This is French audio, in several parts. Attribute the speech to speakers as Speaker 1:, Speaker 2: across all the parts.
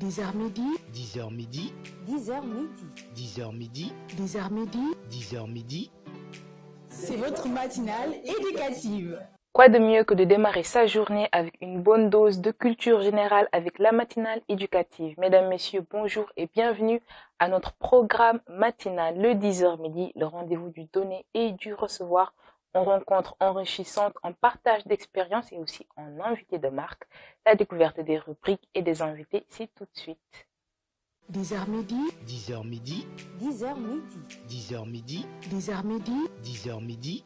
Speaker 1: 10h midi,
Speaker 2: 10h midi,
Speaker 3: 10h midi,
Speaker 2: 10h midi,
Speaker 1: 10h midi,
Speaker 2: 10h midi.
Speaker 3: c'est votre matinale éducative.
Speaker 4: Quoi de mieux que de démarrer sa journée avec une bonne dose de culture générale avec la matinale éducative. Mesdames, Messieurs, bonjour et bienvenue à notre programme matinal le 10h midi, le rendez-vous du donner et du recevoir. En rencontre enrichissante, en partage d'expériences et aussi en invité de marque. La découverte des rubriques et des invités, c'est tout de suite.
Speaker 1: 10h midi,
Speaker 2: 10h midi,
Speaker 3: 10h midi,
Speaker 2: 10h midi,
Speaker 1: 10h midi,
Speaker 2: 10h midi.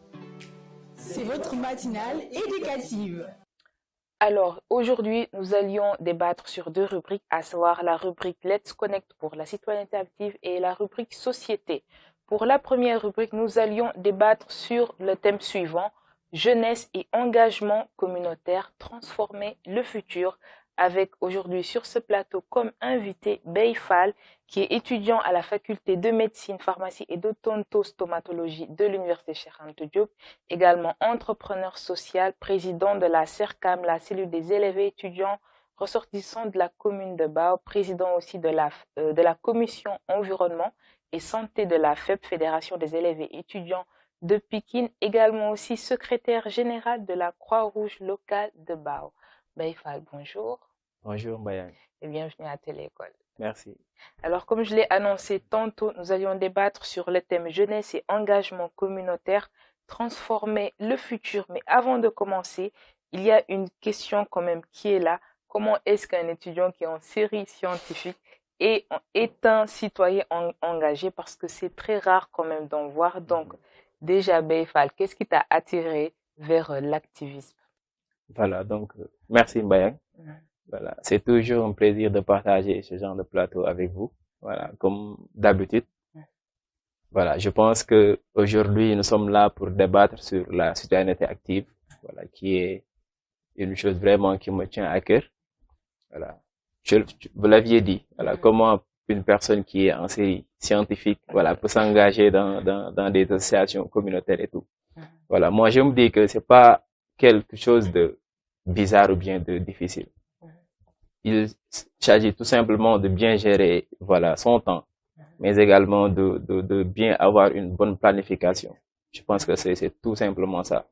Speaker 3: c'est votre matinale éducative.
Speaker 4: Alors, aujourd'hui, nous allions débattre sur deux rubriques, à savoir la rubrique Let's Connect pour la citoyenneté active et la rubrique Société. Pour la première rubrique, nous allions débattre sur le thème suivant, jeunesse et engagement communautaire, transformer le futur, avec aujourd'hui sur ce plateau comme invité Bey Fall, qui est étudiant à la faculté de médecine, pharmacie et d'odontostomatologie de l'université Cheikh Anta Diop, également entrepreneur social, président de la CERCAM, la cellule des élèves et étudiants ressortissants de la commune de Bao, président aussi de la commission environnement et santé de la FEP, Fédération des élèves et étudiants de Pikine, également aussi secrétaire général de la Croix-Rouge locale de Bao. Bey Fall, bonjour.
Speaker 5: Bonjour Mbayang.
Speaker 4: Et bienvenue à Télécole.
Speaker 5: Merci.
Speaker 4: Alors, comme je l'ai annoncé tantôt, nous allions débattre sur le thème jeunesse et engagement communautaire, transformer le futur. Mais avant de commencer, il y a une question quand même qui est là. Comment est-ce qu'un étudiant qui est en série scientifique est un citoyen engagé? Parce que c'est très rare quand même d'en voir. Donc, déjà, Bey Fall, qu'est-ce qui t'a attiré vers l'activisme?
Speaker 5: Voilà, donc merci Mbayang. Voilà, c'est toujours un plaisir de partager ce genre de plateau avec vous. Voilà, comme d'habitude. Voilà, je pense que aujourd'hui nous sommes là pour débattre sur la citoyenneté active, voilà, qui est une chose vraiment qui me tient à cœur. Voilà, vous l'aviez dit. Voilà, comment une personne qui est en série scientifique, voilà, peut s'engager dans des associations communautaires et tout. Voilà, moi je me dis que c'est pas quelque chose de bizarre ou bien de difficile. Il s'agit tout simplement de bien gérer, voilà, son temps, mais également de bien avoir une bonne planification. Je pense que c'est tout simplement ça.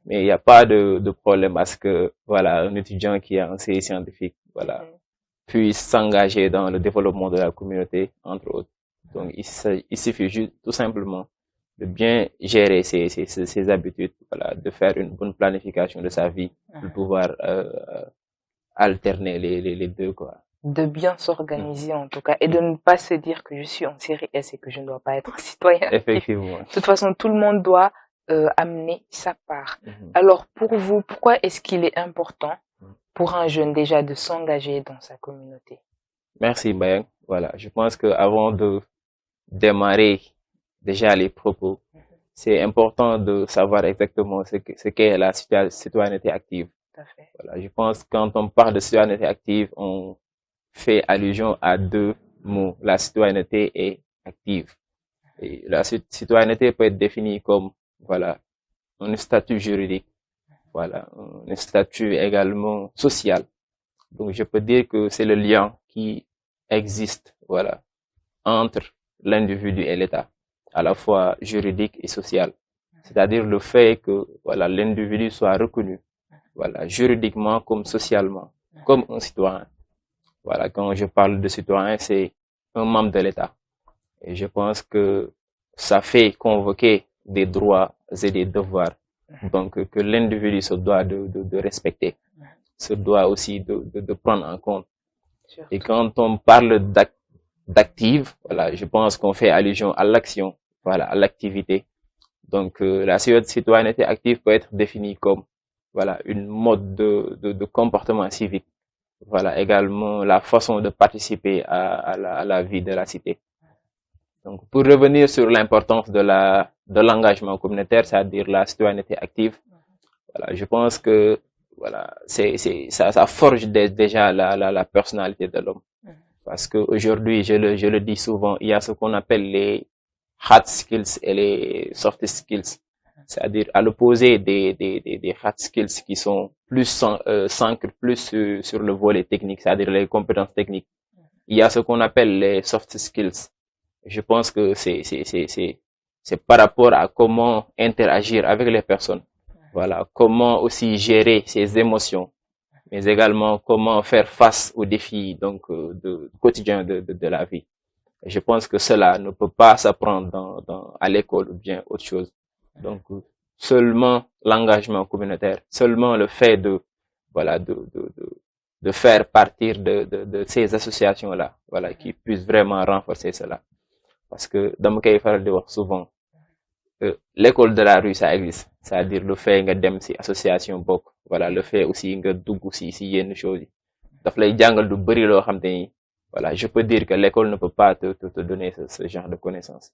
Speaker 5: Mais il n'y a pas de problème à ce que, voilà, un étudiant qui est en série scientifique, voilà, puisse s'engager dans le développement de la communauté, entre autres. Donc, il suffit juste, tout simplement, de bien gérer ses habitudes, voilà, de faire une bonne planification de sa vie, de pouvoir alterner les deux, quoi.
Speaker 4: De bien s'organiser en tout cas, et de ne pas se dire que je suis en série S et que je ne dois pas être citoyen.
Speaker 5: Effectivement.
Speaker 4: De toute façon, tout le monde doit amener sa part. Alors, pour vous, pourquoi est-ce qu'il est important pour un jeune déjà de s'engager dans sa communauté?
Speaker 5: Merci, Mbayang. Voilà, je pense que avant de démarrer déjà les propos, c'est important de savoir exactement ce qu'est la citoyenneté active.
Speaker 4: Tout à fait.
Speaker 5: Voilà, je pense que quand on parle de citoyenneté active, on fait allusion à deux mots, la citoyenneté et active. Et la citoyenneté peut être définie comme, voilà, un statut juridique, voilà, un statut également social. Donc, je peux dire que c'est le lien qui existe, voilà, entre l'individu et l'État, à la fois juridique et social. C'est-à-dire le fait que, voilà, l'individu soit reconnu, voilà, juridiquement comme socialement, comme un citoyen. Voilà, quand je parle de citoyen, c'est un membre de l'État. Et je pense que ça fait convoquer des droits et des devoirs. Donc, que l'individu se doit de respecter, se doit aussi de prendre en compte. Et quand on parle d'active, voilà, je pense qu'on fait allusion à l'action, voilà, à l'activité. Donc, la citoyenneté active peut être définie comme, voilà, une mode de comportement civique. Voilà, également la façon de participer à la vie de la cité. Donc, pour revenir sur l'importance de l'engagement communautaire, c'est-à-dire la citoyenneté active, voilà, je pense que, voilà, ça forge déjà la personnalité de l'homme. Parce que aujourd'hui, je le dis souvent, il y a ce qu'on appelle les hard skills et les soft skills. C'est-à-dire à l'opposé des hard skills qui sont plus s'ancrent plus sur le volet technique, c'est-à-dire les compétences techniques. il y a ce qu'on appelle les soft skills. Je pense que c'est par rapport à comment interagir avec les personnes. Voilà, comment aussi gérer ses émotions, mais également comment faire face aux défis donc quotidiens de la vie. Je pense que cela ne peut pas s'apprendre à l'école ou bien autre chose. Donc seulement l'engagement communautaire, seulement le fait de faire partir de ces associations là, voilà, qui puissent vraiment renforcer cela. Parce que dans mon cas, il faut le dire souvent, l'école de la rue, ça existe. C'est-à-dire le fait nga dem ci association bokk, voilà, le fait aussi nga dugg ci yenn choses yi. Daf lay jàngal du bari loo xam te ni, voilà, je peux dire que l'école ne peut pas te donner ce genre de connaissances.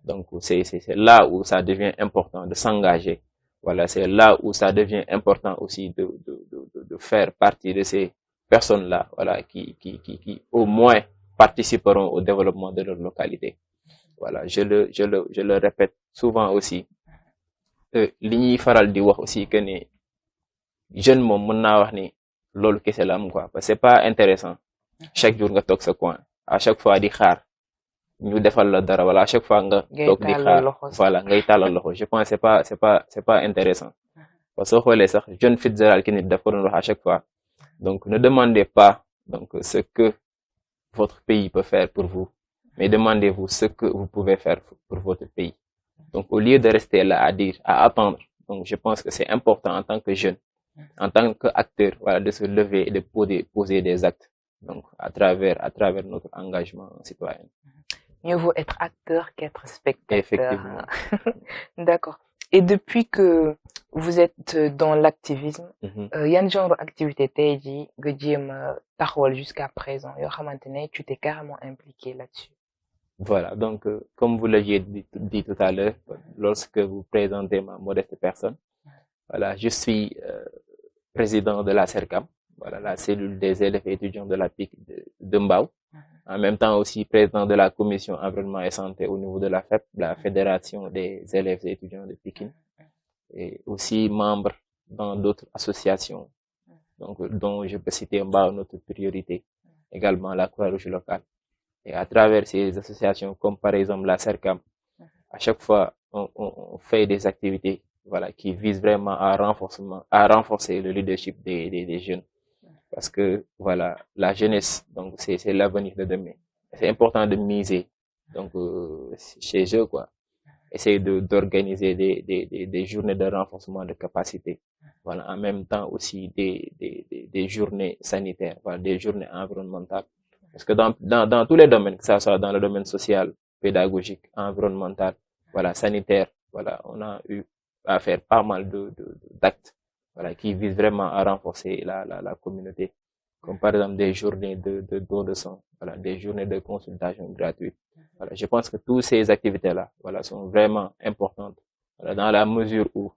Speaker 5: Donc c'est là où ça devient important de s'engager. Voilà, c'est là où ça devient important aussi de faire partie de ces personnes-là, voilà, qui au moins participeront au développement de leur localité. Voilà, je le répète souvent aussi. Li ñuy faral di wax aussi que ni jeune moom mën naa wax ni loolu kese la am quoi, parce que c'est pas intéressant chaque jour nga toog sa coin à chaque fois di xaar ñu defal la dara, wala à chaque fois nga toog di xaar, voilà, ngay tàllal loxo. Je pense c'est pas intéressant, parce que soo xoolee sax jeune Fitzgerald ki nit daf ko doon wax à chaque fois. Donc ne demandez pas donc ce que votre pays peut faire pour vous, mais demandez-vous ce que vous pouvez faire pour votre pays. Donc, au lieu de rester là à attendre, donc je pense que c'est important en tant que jeune, en tant qu'acteur, voilà, de se lever et de poser des actes, donc à travers notre engagement citoyen.
Speaker 4: Mieux vaut être acteur qu'être spectateur.
Speaker 5: Effectivement.
Speaker 4: D'accord. Et depuis que vous êtes dans l'activisme, yan genre d'activité t'es dit nga jéem taxawal jusqu'à présent yoo xamante ne tu t'es carrément impliqué là-dessus?
Speaker 5: Voilà, donc comme vous l'aviez dit tout à l'heure, lorsque vous présentez ma modeste personne, voilà, je suis président de la CERCAM, voilà, la cellule des élèves et étudiants de la PIC de Mbao. En même temps aussi président de la commission environnement et santé au niveau de la FEP, la Fédération des élèves et étudiants de Pikine, et aussi membre dans d'autres associations, donc dont je peux citer Mbao, notre priorité, également la Croix-Rouge locale. Et à travers ces associations, comme par exemple la CERCAM, à chaque fois, on fait des activités, voilà, qui visent vraiment à renforcer le leadership des jeunes. Parce que, voilà, la jeunesse, donc, c'est l'avenir de demain. C'est important de miser, donc, chez eux, quoi. Essayer d'organiser des journées de renforcement de capacité. Voilà, en même temps aussi des journées sanitaires, voilà, des journées environnementales. Parce que dans tous les domaines, que ça soit dans le domaine social, pédagogique, environnemental, voilà, sanitaire, voilà, on a eu à faire pas mal d'actes, voilà, qui visent vraiment à renforcer la communauté. Comme par exemple des journées de don de sang, voilà, des journées de consultation gratuite. Voilà, je pense que toutes ces activités-là, voilà, sont vraiment importantes, voilà, dans la mesure où,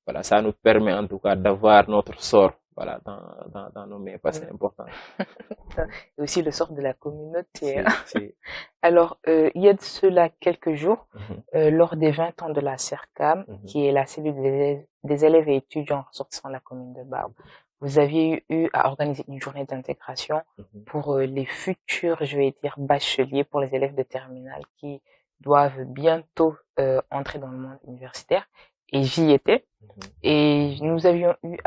Speaker 5: voilà, ça nous permet en tout cas d'avoir notre sort, voilà, dans nos mains, parce que c'est important.
Speaker 4: Et aussi le sort de la communauté. Alors, il y a de cela quelques jours, lors des 20 ans de la CERCAM, qui est la cellule des élèves et étudiants ressortissants de la commune de Mbao, vous aviez eu à organiser une journée d'intégration pour les futurs, je vais dire, bacheliers, pour les élèves de terminale qui doivent bientôt entrer dans le monde universitaire. Et j'y étais. Et nous avions eu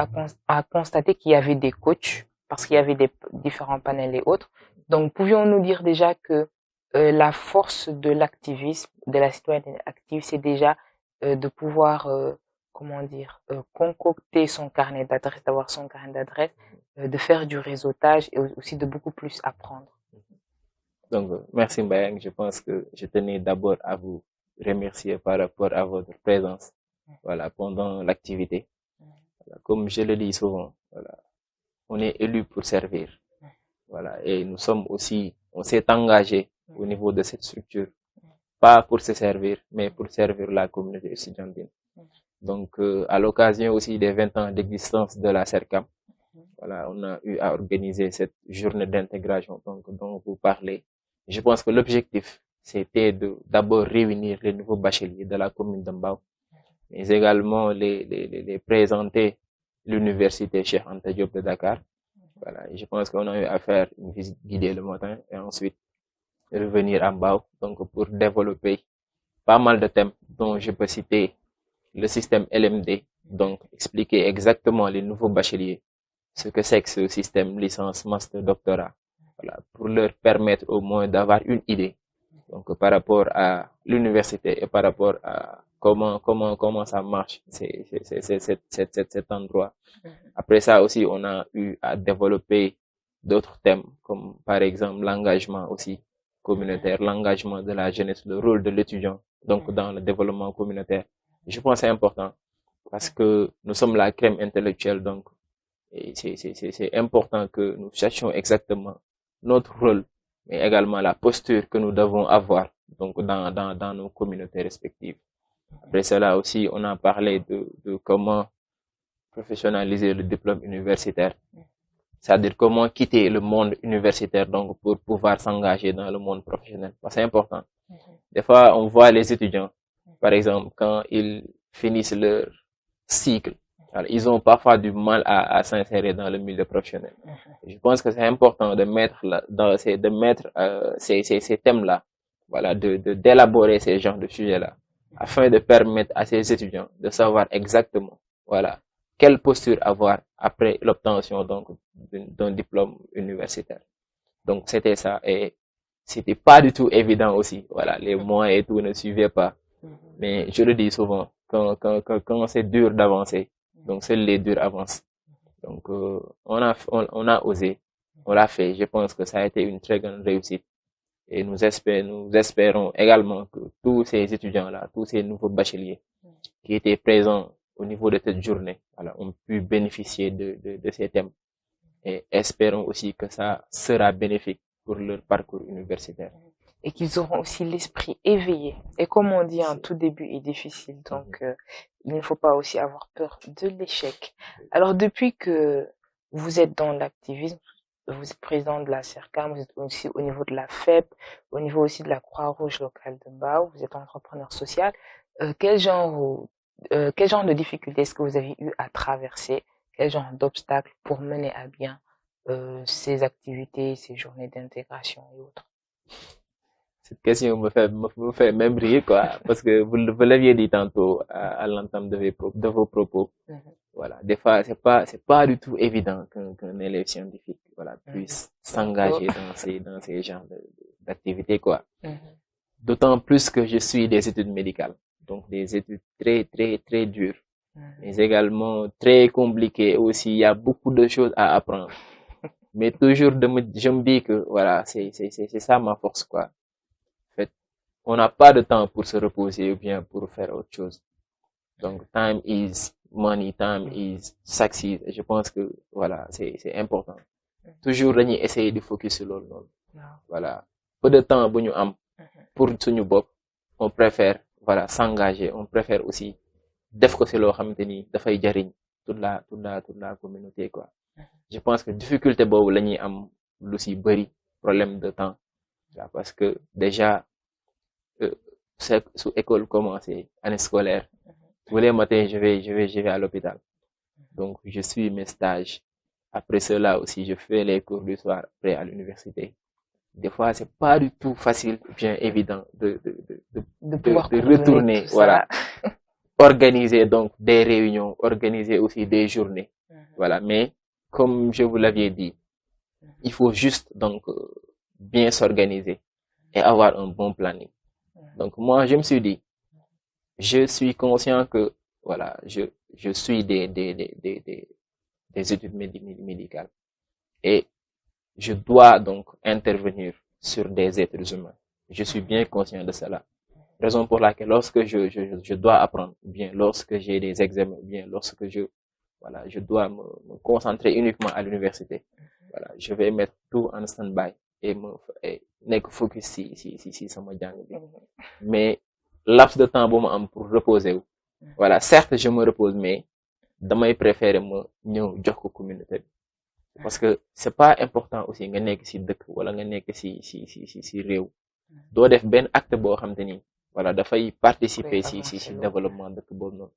Speaker 4: à constater qu'il y avait des coachs, parce qu'il y avait des différents panels et autres. Donc, pouvions-nous dire déjà que la force de l'activisme, de la citoyenneté active, c'est déjà de pouvoir, concocter son carnet d'adresses, d'avoir son carnet d'adresses, de faire du réseautage et aussi de beaucoup plus apprendre.
Speaker 5: Donc, merci Mbayang. Je pense que je tenais d'abord à vous remercier par rapport à votre présence, voilà, pendant l'activité. Voilà, comme je le dis souvent, voilà, on est élu pour servir, voilà, et nous sommes aussi, on s'est engagé au niveau de cette structure, pas pour se servir, mais pour servir la communauté estudiantine. Donc, à l'occasion aussi des 20 ans d'existence de la CERCAM, voilà, on a eu à organiser cette journée d'intégration dont vous parlez. Je pense que l'objectif, c'était d'abord réunir les nouveaux bacheliers de la commune de Mbao, mais également les présenter l'université Cheikh Anta Diop de Dakar, Voilà, et je pense qu'on a eu à faire une visite guidée le matin et ensuite revenir à Mbao, donc pour développer pas mal de thèmes dont je peux citer le système LMD, donc expliquer exactement les nouveaux bacheliers, ce que c'est que ce système licence, master, doctorat, voilà, pour leur permettre au moins d'avoir une idée, donc par rapport à l'université et par rapport à comment ça marche, cet endroit. Après ça aussi, on a eu à développer d'autres thèmes, comme par exemple l'engagement aussi communautaire, l'engagement de la jeunesse, le rôle de l'étudiant, donc dans le développement communautaire. Je pense que c'est important parce que nous sommes la crème intellectuelle, donc c'est important que nous cherchions exactement notre rôle, mais également la posture que nous devons avoir donc dans nos communautés respectives. Après cela aussi, on a parlé de comment professionnaliser le diplôme universitaire, c'est-à-dire comment quitter le monde universitaire donc pour pouvoir s'engager dans le monde professionnel. C'est important. Des fois, on voit les étudiants, par exemple, quand ils finissent leur cycle, alors, ils ont parfois du mal à s'insérer dans le milieu professionnel. Je pense que c'est important de mettre ces thèmes-là, voilà, d'élaborer ces genres de sujets-là, afin de permettre à ces étudiants de savoir exactement, voilà, quelle posture avoir après l'obtention donc d'un diplôme universitaire. Donc c'était ça, et c'était pas du tout évident aussi. Voilà, les moyens et tout ne suivaient pas. Mais je le dis souvent, quand c'est dur d'avancer, donc seuls les durs avancent. Donc on a osé, on l'a fait. Je pense que ça a été une très grande réussite. Et nous espérons également que tous ces étudiants-là, tous ces nouveaux bacheliers qui étaient présents au niveau de cette journée, voilà, ont pu bénéficier de ces thèmes. Et espérons aussi que ça sera bénéfique pour leur parcours universitaire.
Speaker 4: Et qu'ils auront aussi l'esprit éveillé. Et comme on dit, un tout début est difficile, donc il ne faut pas aussi avoir peur de l'échec. Alors depuis que vous êtes dans l'activisme, vous êtes président de la CERCAM, vous êtes aussi au niveau de la FEP, au niveau aussi de la Croix-Rouge locale de Mbao, vous êtes entrepreneur social. Quel genre de difficultés est-ce que vous avez eu à traverser? Quel genre d'obstacles pour mener à bien ces activités, ces journées d'intégration et autres?
Speaker 5: Cette question me fait même rire, quoi, parce que vous l'aviez dit tantôt à l'entame de vos propos. Voilà, des fois, c'est pas du tout évident qu'un élève scientifique, voilà, puisse s'engager dans ces genres d'activités, quoi. D'autant plus que je suis des études médicales, donc des études très, très, très dures, mais également très compliquées aussi. Il y a beaucoup de choses à apprendre. Mais toujours, je me dis que, voilà, c'est ça ma force, quoi. En fait, on n'a pas de temps pour se reposer ou bien pour faire autre chose. Donc, time is money, time is success. Je pense que, voilà, c'est important. Toujours, dañuy essayer de focus sur loolu noonu. Voilà. Peu de temps bu ñu am pour suñu bopp, on préfère, voilà, s'engager. On préfère aussi def ko ci loo xamante ni dafay jariñ toute la communauté, quoi. Je pense que difficulté boobu la ñuy am lu ci bari, problème de temps. Parce que déjà, sous école commencée, année scolaire, tous les matins, je vais à l'hôpital. Donc, je suis mes stages. Après cela aussi, je fais les cours du soir après à l'université. Des fois, c'est pas du tout facile, bien évident de retourner, voilà. Organiser donc des réunions, organiser aussi des journées. Voilà. Mais, comme je vous l'avais dit, il faut juste donc bien s'organiser et avoir un bon planning. Donc, moi, je me suis dit, je suis conscient que, voilà, je suis des études médicales et je dois donc intervenir sur des êtres humains. Je suis bien conscient de cela. Raison pour laquelle lorsque je dois apprendre, bien lorsque j'ai des examens, bien lorsque je dois me concentrer uniquement à l'université. Voilà, je vais mettre tout en stand-by et nekk focus si sama jàng bi. Mais laps de temps bu ma am pour reposer wu. Voilà, certes je me repose, mais damay préférer ma ñëw jox ko communauté bi. Parce que c'est pas important aussi nga nekk ci dëkk wala nga nekk ci réew. Doo def benn acte boo xam te ni, voilà, dafay participer ci développement dëkk boobu noonu.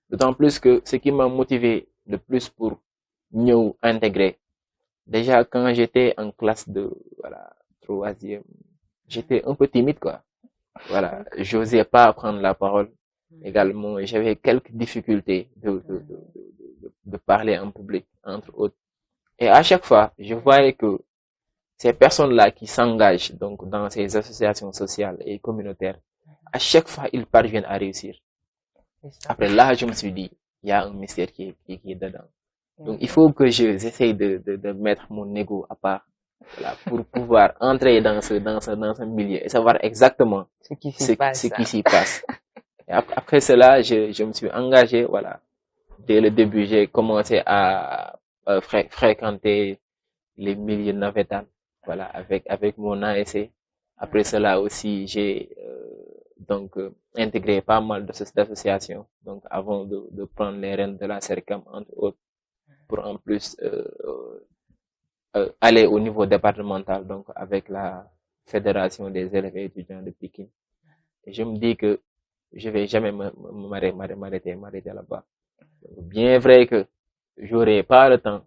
Speaker 5: D'autant plus que ce qui m'a motivé le plus pour ñëw intégrer déjà quand j'étais en classe de, voilà, troisième, j'étais un peu timide, quoi. Voilà, j'osais pas prendre la parole. Également, j'avais quelques difficultés de parler en public, entre autres. Et à chaque fois, je voyais que ces personnes-là qui s'engagent donc dans ces associations sociales et communautaires, à chaque fois, ils parviennent à réussir. Après là, je me suis dit, il y a un mystère qui est dedans. Donc, il faut que j'essaye de mettre mon ego à part, voilà, pour pouvoir entrer dans ce milieu et savoir exactement
Speaker 4: Ce qui
Speaker 5: ce qui s'y passe. Et après cela, je me suis engagé, voilà. Dès le début, j'ai commencé à fréquenter les milieux navétanes, voilà, avec mon ASC. Après cela aussi, j'ai intégré pas mal d'associations, donc avant de prendre les rênes de la CERCAM, entre autres, pour en plus aller au niveau départemental, donc avec la Fédération des élèves et étudiants de Pékin. Et je me dis que je vais jamais m'arrêter là-bas. Bien vrai que j'aurai pas le temps,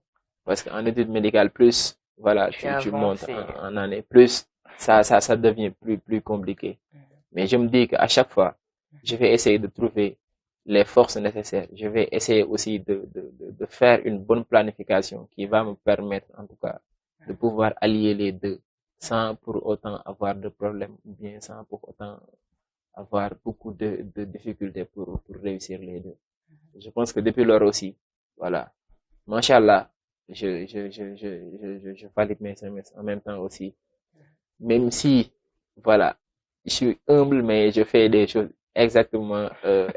Speaker 5: parce qu'en études médicales, plus, voilà, tu montes en année, plus, ça devient plus compliqué. Mais je me dis qu'à chaque fois, je vais essayer de trouver les forces nécessaires. Je vais essayer aussi de faire une bonne planification qui va me permettre, en tout cas, de pouvoir allier les deux, sans pour autant avoir de problèmes, ou bien sans pour autant avoir beaucoup de difficultés pour réussir les deux. Je pense que depuis lors aussi, voilà, Machallah, je valide mes semestres en même temps aussi. Même si, voilà, je suis humble, mais je fais des choses exactement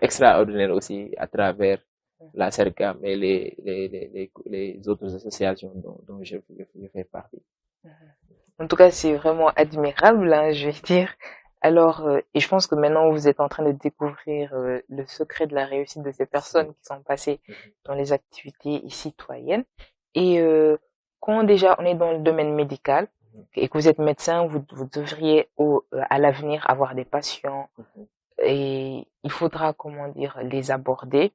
Speaker 5: extraordinaires aussi à travers la CERCAM et les autres associations dont je fais partie.
Speaker 4: En tout cas, c'est vraiment admirable, hein, je vais dire. Alors, et je pense que maintenant vous êtes en train de découvrir le secret de la réussite de ces personnes qui sont passées dans les activités citoyennes. Et quand déjà on est dans le domaine médical et que vous êtes médecin, vous devriez à l'avenir avoir des patients et il faudra, comment dire, les aborder.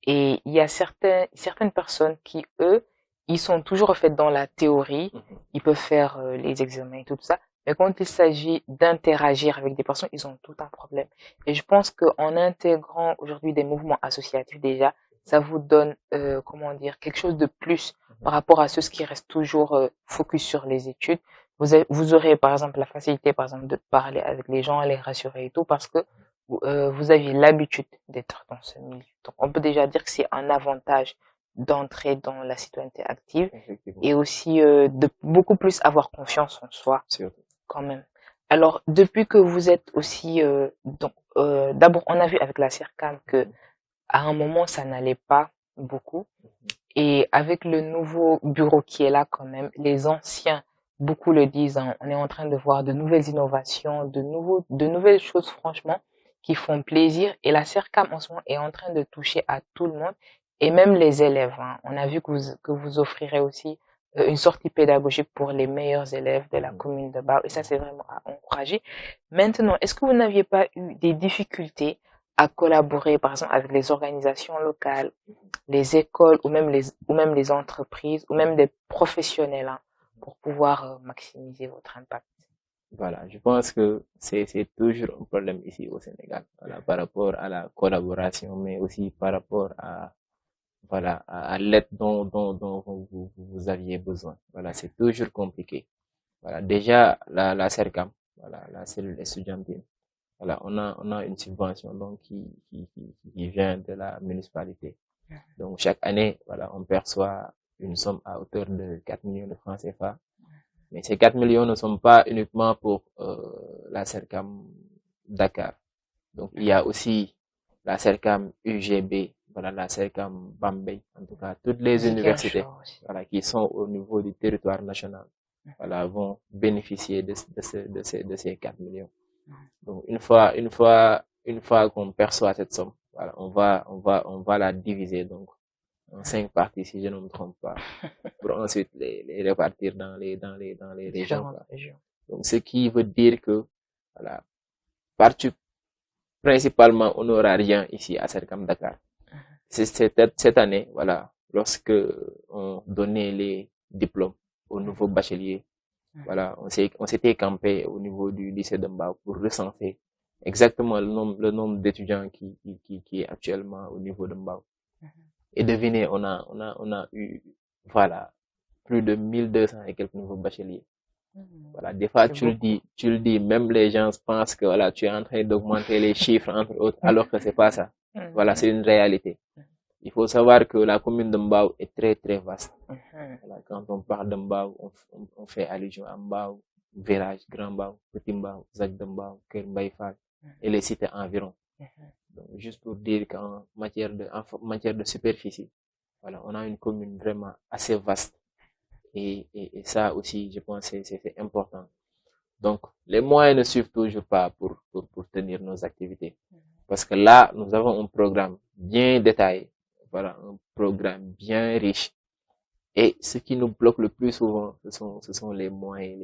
Speaker 4: Et il y a certaines personnes qui, eux, ils sont toujours en fait dans la théorie, ils peuvent faire les examens et tout ça. Mais quand il s'agit d'interagir avec des personnes, ils ont tout un problème. Et je pense qu'en intégrant aujourd'hui des mouvements associatifs déjà, ça vous donne, comment dire, quelque chose de plus par rapport à ceux qui restent toujours focus sur les études. Vous aurez par exemple la facilité, par exemple, de parler avec les gens, les rassurer et tout, parce que vous aviez l'habitude d'être dans ce milieu. Donc, on peut déjà dire que c'est un avantage d'entrer dans la citoyenneté active et aussi de beaucoup plus avoir confiance en soi. Quand même. Alors, depuis que vous êtes aussi, d'abord, on a vu avec la CERCAM que à un moment, ça n'allait pas beaucoup. Et avec le nouveau bureau qui est là quand même, les anciens, beaucoup le disent, hein, on est en train de voir de nouvelles innovations, de nouvelles choses, franchement, qui font plaisir. Et la CERCAM, en ce moment, est en train de toucher à tout le monde et même les élèves. Hein. On a vu que vous offrirez aussi une sortie pédagogique pour les meilleurs élèves de la commune de Bao. Et ça, c'est vraiment à encourager. Maintenant, est-ce que vous n'aviez pas eu des difficultés à collaborer, par exemple, avec les organisations locales, les écoles, ou même les entreprises, ou même des professionnels, hein, pour pouvoir maximiser votre impact?
Speaker 5: Voilà, je pense que c'est toujours un problème ici au Sénégal, voilà, par rapport à la collaboration, mais aussi par rapport à voilà, à l'aide dont vous aviez besoin. Voilà, c'est toujours compliqué. Voilà, déjà, la CERCAM, voilà, la cellule estudiantine, voilà, on a une subvention, donc, qui vient de la municipalité. Donc, chaque année, voilà, on perçoit une somme à hauteur de 4 millions de francs CFA. Mais ces 4 millions ne sont pas uniquement pour, la CERCAM Dakar. Donc, il y a aussi la CERCAM UGB, voilà, la CERCAM Bambey, en tout cas, toutes les universités, voilà, qui sont au niveau du territoire national, voilà, vont bénéficier de ces 4 millions. Donc, une fois qu'on perçoit cette somme, voilà, on va la diviser, donc, en 5 parties, si je ne me trompe pas, pour ensuite les répartir dans les régions. Donc, ce qui veut dire que, voilà, principalement, on n'aura rien ici à CERCAM Dakar. C'est cette année, voilà, lorsque on donnait les diplômes, aux nouveaux bacheliers. Voilà, on s'était campé au niveau du lycée de Mbao pour recenser exactement le nombre d'étudiants qui est actuellement au niveau de Mbao. Et devinez, on a eu, voilà, plus de 1200 et quelques nouveaux bacheliers. Voilà, des fois, tu le dis, même les gens pensent que, voilà, tu es en train d'augmenter les chiffres, entre autres, alors que c'est pas ça. Voilà, c'est une réalité. Il faut savoir que la commune de Mbao est très, très vaste. Voilà, quand on parle de Mbao, on fait allusion à Mbao, Village, Grand Mbao, Petit Mbao, Zac de Mbao, Keur Mbaye et les sites environs. Donc, juste pour dire qu'en matière de superficie, voilà, on a une commune vraiment assez vaste. Et ça aussi, je pense que c'est important. Donc, les moyens ne suivent toujours pas pour tenir nos activités. Parce que là, nous avons un programme bien détaillé. Voilà, un programme bien riche. Et ce qui nous bloque le plus souvent, ce sont les moyens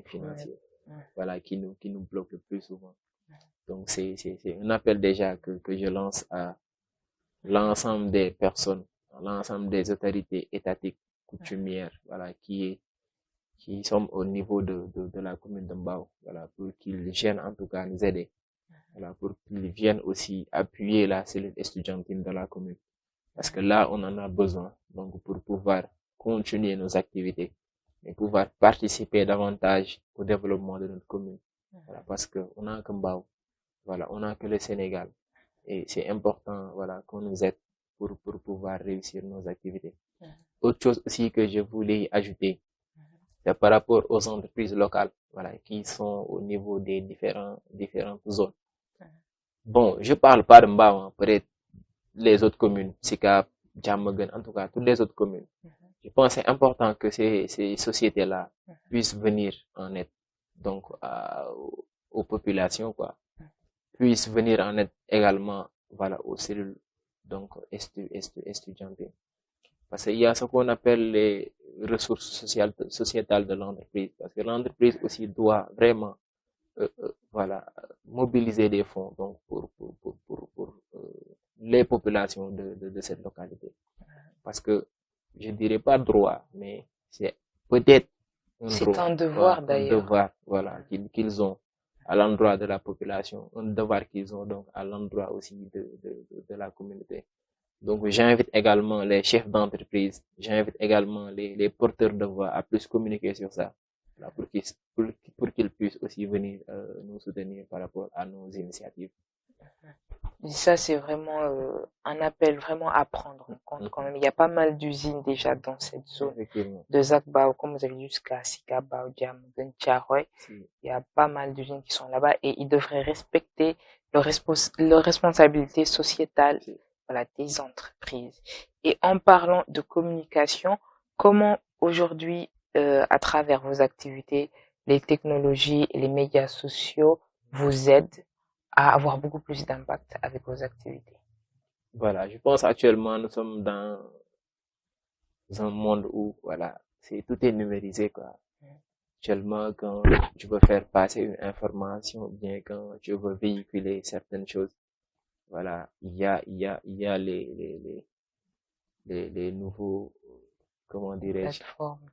Speaker 5: financiers. Voilà, qui nous bloquent le plus souvent. Donc, c'est un appel déjà que je lance à l'ensemble des personnes, à l'ensemble des autorités étatiques, coutumières, voilà, qui sont au niveau de la commune de Mbao, voilà, pour qu'ils viennent en tout cas nous aider. Voilà, pour qu'ils viennent aussi appuyer la cellule estudiantine de la commune. Parce que là, on en a besoin, donc pour pouvoir continuer nos activités et pouvoir participer davantage au développement de notre commune. Voilà, parce que on a que Mbao, voilà, on a que le Sénégal, et c'est important, voilà, qu'on nous aide pour pouvoir réussir nos activités. Autre chose aussi que je voulais ajouter, c'est par rapport aux entreprises locales, voilà, qui sont au niveau des différentes zones. Bon, je parle pas de Mbao, hein, peut-être les autres communes, Sicap, Diamaguène, en tout cas, toutes les autres communes. Je pense que c'est important que ces sociétés-là puissent venir en aide, donc, aux populations, quoi. Puissent venir en aide également, voilà, aux cellules, donc, estudiantines. Parce qu'il y a ce qu'on appelle les ressources sociétales de l'entreprise. Parce que l'entreprise aussi doit vraiment, voilà, mobiliser des fonds, donc, pour les populations de cette localité. Parce que, je dirais pas droit, mais c'est peut-être
Speaker 4: un devoir d'ailleurs.
Speaker 5: Un devoir, voilà, qu'ils ont à l'endroit de la population, un devoir qu'ils ont donc à l'endroit aussi de la communauté. Donc, j'invite également les chefs d'entreprise, j'invite également les porteurs de voix à plus communiquer sur ça, là, pour qu'ils puissent aussi venir nous soutenir par rapport à nos initiatives.
Speaker 4: Ça, c'est vraiment un appel vraiment à prendre en compte quand même. Il y a pas mal d'usines déjà dans cette zone de Zac Mbao, comme vous avez dit, jusqu'à Sicap, Mbao, Diamaguène, Thiaroye. Il y a pas mal d'usines qui sont là-bas et ils devraient respecter leur responsabilité sociétale, voilà, des entreprises. Et en parlant de communication, comment aujourd'hui, à travers vos activités, les technologies et les médias sociaux vous aident à avoir beaucoup plus d'impact avec vos activités?
Speaker 5: Voilà, je pense actuellement nous sommes dans un monde où, voilà, tout est numérisé, quoi. Actuellement, quand tu veux faire passer une information, bien quand tu veux véhiculer certaines choses, voilà, il y a les nouveaux, comment dirais-je,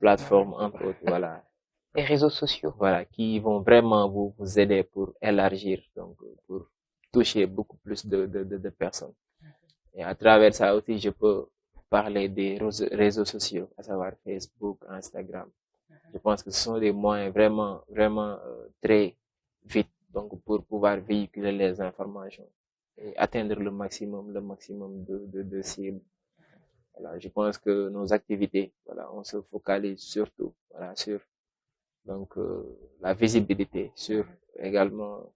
Speaker 5: plateformes, entre autres, voilà.
Speaker 4: Les réseaux sociaux.
Speaker 5: Voilà, qui vont vraiment vous aider pour élargir, donc, pour toucher beaucoup plus de personnes. Et à travers ça aussi, je peux parler des réseaux sociaux, à savoir Facebook, Instagram. Je pense que ce sont des moyens vraiment très vite, donc, pour pouvoir véhiculer les informations et atteindre le maximum de cibles. Voilà, je pense que nos activités, voilà, on se focalise surtout, voilà, sur, donc, la visibilité, sur également,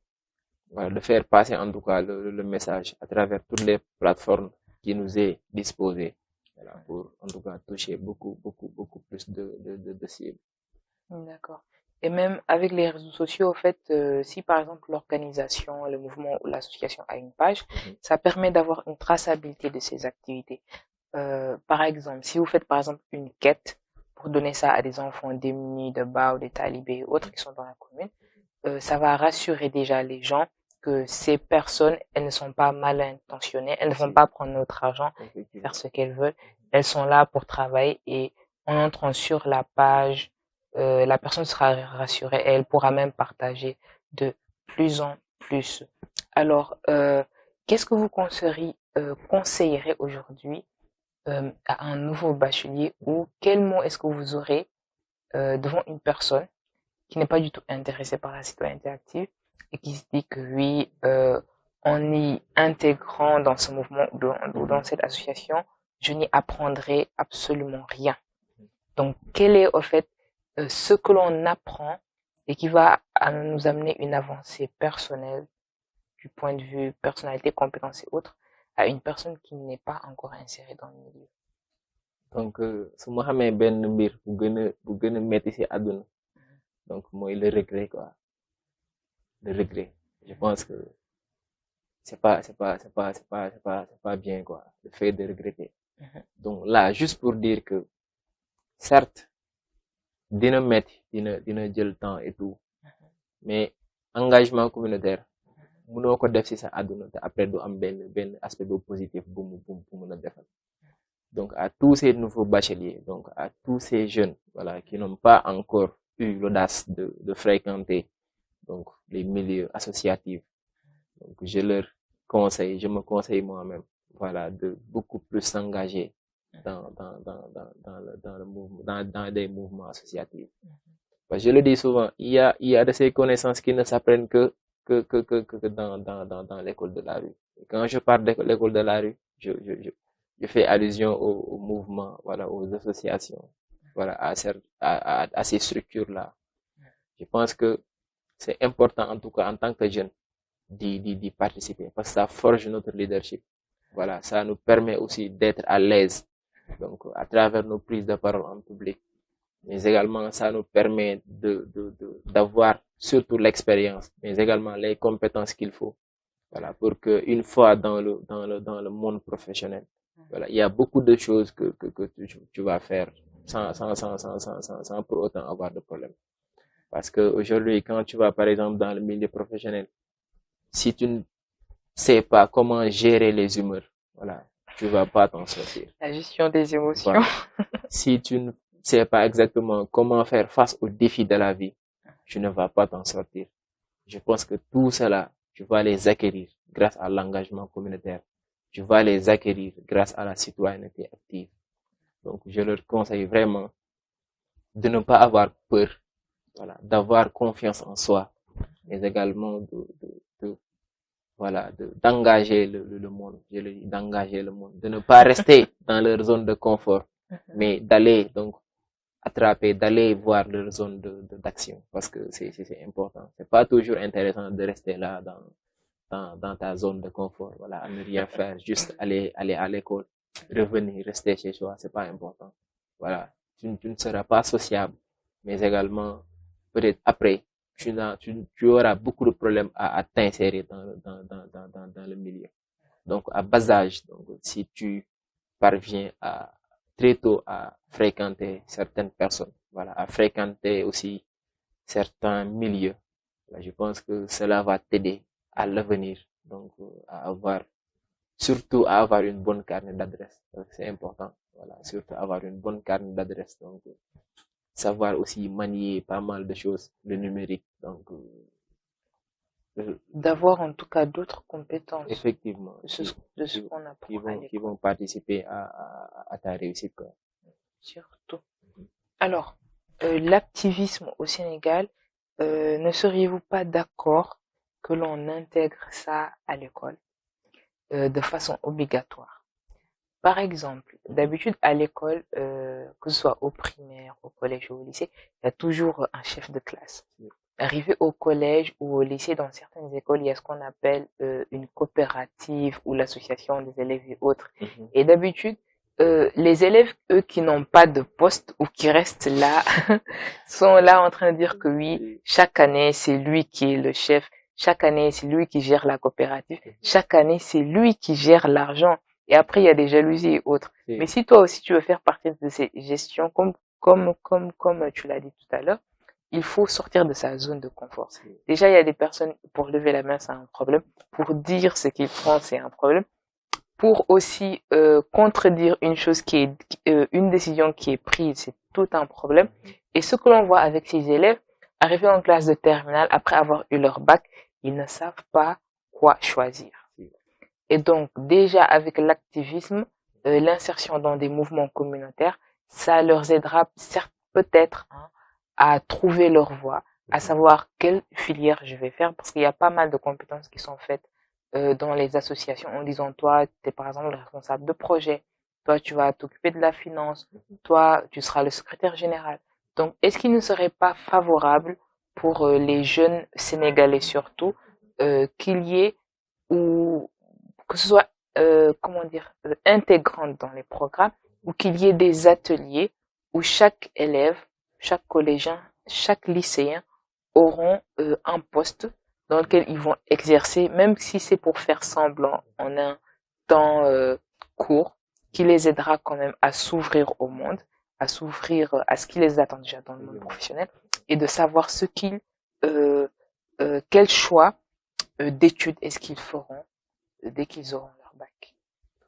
Speaker 5: voilà, de faire passer en tout cas le message à travers toutes les plateformes qui nous est disposées, voilà, pour en tout cas toucher beaucoup plus de cibles.
Speaker 4: D'accord. Et même avec les réseaux sociaux, en fait, si par exemple l'organisation, le mouvement ou l'association a une page, ça permet d'avoir une traçabilité de ses activités. Par exemple, si vous faites par exemple une quête pour donner ça à des enfants démunis de Mbao, des talibés ou autres qui sont dans la commune, ça va rassurer déjà les gens que ces personnes, elles ne sont pas mal intentionnées, elles ne vont pas prendre notre argent, faire ce qu'elles veulent, elles sont là pour travailler et en entrant sur la page, la personne sera rassurée et elle pourra même partager de plus en plus. Alors, qu'est-ce que vous conseillerez aujourd'hui à un nouveau bachelier, ou quel mot est-ce que vous aurez devant une personne qui n'est pas du tout intéressée par la citoyenneté active et qui se dit que oui, en y intégrant dans ce mouvement ou dans cette association, je n'y apprendrai absolument rien. Donc, quel est au fait ce que l'on apprend et qui va nous amener une avancée personnelle du point de vue personnalité, compétences et autres à une personne qui n'est pas encore insérée dans le milieu.
Speaker 5: Donc, su ma xamee benn mbir bu gën a metti ci àdduna, donc mooy le regret, quoi. Le regret. Je pense que c'est pas bien, quoi, le fait de regretter. Donc là, juste pour dire que certes, dina metti, dina jël temps et tout, mais engagement communautaire mënoo ko def ci sa àdduna te après du am benn aspect bu positif bu mën a defal. Donc à tous ces nouveaux bacheliers, donc à tous ces jeunes, voilà, qui n'ont pas encore eu l'audace de fréquenter donc les milieux associatifs, donc je me conseille moi-même, voilà, de beaucoup plus s'engager dans le mouvement, dans des mouvements associatifs. Parce que je le dis souvent, il y a de ces connaissances qui ne s'apprennent que dans l'école de la rue. Et quand je parle de l'école de la rue, je fais allusion au mouvement, voilà, aux associations, voilà, à ces structures-là. Je pense que c'est important, en tout cas, en tant que jeune, d'y participer, parce que ça forge notre leadership. Voilà, ça nous permet aussi d'être à l'aise, donc, à travers nos prises de parole en public. Mais également, ça nous permet d'avoir surtout l'expérience, mais également les compétences qu'il faut. Voilà, pour que une fois dans le monde professionnel, voilà, il y a beaucoup de choses que tu vas faire sans pour autant avoir de problème. Parce que aujourd'hui, quand tu vas, par exemple, dans le milieu professionnel, si tu ne sais pas comment gérer les humeurs, voilà, tu vas pas t'en sortir.
Speaker 4: La gestion des émotions.
Speaker 5: Voilà. Si tu ne sais pas exactement comment faire face aux défis de la vie, tu ne vas pas t'en sortir. Je pense que tout cela, tu vas les acquérir grâce à l'engagement communautaire. Tu vas les acquérir grâce à la citoyenneté active. Donc, je leur conseille vraiment de ne pas avoir peur, voilà, d'avoir confiance en soi, mais également d'engager le monde. Je le dis, d'engager le monde, de ne pas rester dans leur zone de confort, mais d'aller donc d'aller voir leur zone d'action, parce que c'est important. C'est pas toujours intéressant de rester là dans ta zone de confort, voilà, à ne rien faire, juste aller à l'école, revenir, rester chez soi, c'est pas important. Voilà, tu ne seras pas sociable, mais également, peut-être après, tu auras beaucoup de problèmes à t'insérer dans le milieu. Donc, à bas âge, donc, si tu parviens très tôt à fréquenter certaines personnes, voilà, à fréquenter aussi certains milieux, voilà, je pense que cela va t'aider à l'avenir, donc surtout à avoir une bonne carte d'adresse. C'est important, voilà, surtout avoir une bonne carte d'adresse, donc savoir aussi manier pas mal de choses, le numérique, donc
Speaker 4: d'avoir en tout cas d'autres compétences.
Speaker 5: Effectivement,
Speaker 4: de ce qu'on apprend
Speaker 5: qui vont participer à ta réussite, quoi.
Speaker 4: Surtout. Alors, l'activisme au Sénégal, ne seriez-vous pas d'accord que l'on intègre ça à l'école de façon obligatoire? Par exemple, d'habitude à l'école, que ce soit au primaire, au collège ou au lycée, il y a toujours un chef de classe. Arrivé au collège ou au lycée, dans certaines écoles, il y a ce qu'on appelle une coopérative ou l'association des élèves et autres. Et d'habitude, les élèves, eux, qui n'ont pas de poste ou qui restent là, sont là en train de dire que oui, chaque année, c'est lui qui est le chef. Chaque année, c'est lui qui gère la coopérative. Chaque année, c'est lui qui gère l'argent. Et après, il y a des jalousies et autres. Mais si toi aussi, tu veux faire partie de ces gestions, comme tu l'as dit tout à l'heure, il faut sortir de sa zone de confort. Déjà, il y a des personnes, pour lever la main, c'est un problème. Pour dire ce qu'ils font, c'est un problème. pour aussi contredire une décision qui est prise, c'est tout un problème. Et ce que l'on voit avec ces élèves, arrivés en classe de terminale, après avoir eu leur bac, ils ne savent pas quoi choisir. Et donc, déjà avec l'activisme, l'insertion dans des mouvements communautaires, ça leur aidera certes peut-être à trouver leur voie, à savoir quelle filière je vais faire, parce qu'il y a pas mal de compétences qui sont faites dans les associations en disant, toi, tu es par exemple le responsable de projet, toi, tu vas t'occuper de la finance, toi, tu seras le secrétaire général. Donc, est-ce qu'il ne serait pas favorable pour les jeunes Sénégalais surtout, qu'il y ait, ou que ce soit, intégrante dans les programmes, ou qu'il y ait des ateliers où chaque élève, chaque collégien, chaque lycéen auront un poste dans lequel ils vont exercer, même si c'est pour faire semblant en un temps court, qui les aidera quand même à s'ouvrir au monde, à s'ouvrir à ce qui les attend déjà dans le monde professionnel, et de savoir quel choix d'études est-ce qu'ils feront dès qu'ils auront leur bac.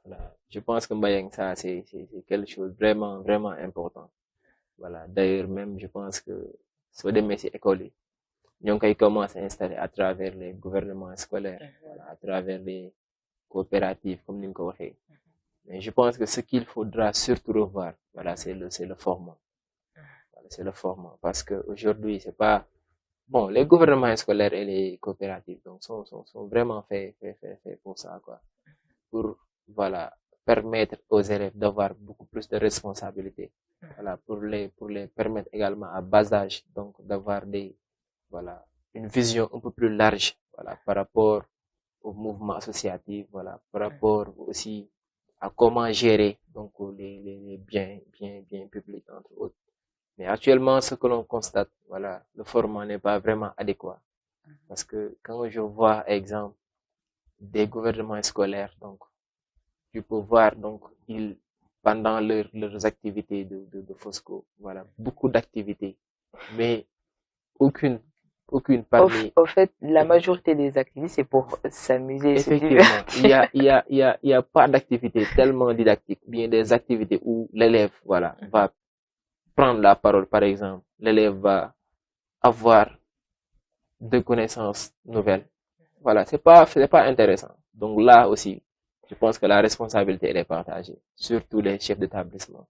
Speaker 5: Voilà. Je pense que Mbayang, ça, c'est quelque chose de vraiment, vraiment important. Voilà. D'ailleurs, même, je pense que, soit des métiers écoliers, nous commencé à installer à travers les gouvernements scolaires, voilà, à travers les coopératives, comme nous l'avons dit. Mais je pense que ce qu'il faudra surtout revoir, voilà, c'est le format. Voilà, c'est le format. Parce que aujourd'hui, c'est pas, bon, les gouvernements scolaires et les coopératives, donc, sont vraiment faits pour ça, quoi. Pour, voilà, permettre aux élèves d'avoir beaucoup plus de responsabilités. Voilà, pour les permettre également à bas âge, donc, d'avoir voilà, une vision un peu plus large, voilà, par rapport au mouvement associatif, voilà, par rapport aussi à comment gérer, donc, les biens publics, entre autres. Mais actuellement, ce que l'on constate, voilà, le format n'est pas vraiment adéquat. Parce que quand je vois, exemple, des gouvernements scolaires, donc, tu peux voir, donc, pendant leurs activités de Fosco, voilà, beaucoup d'activités, mais aucune parmi.
Speaker 4: Au fait, la majorité des activités, c'est pour s'amuser, se
Speaker 5: Effectivement,
Speaker 4: divertir.
Speaker 5: il y a pas d'activité tellement didactique, bien des activités où l'élève, voilà, va prendre la parole, par exemple. L'élève va avoir de connaissances nouvelles. Voilà, c'est pas intéressant. Donc là aussi, je pense que la responsabilité, elle est partagée, surtout les chefs d'établissement.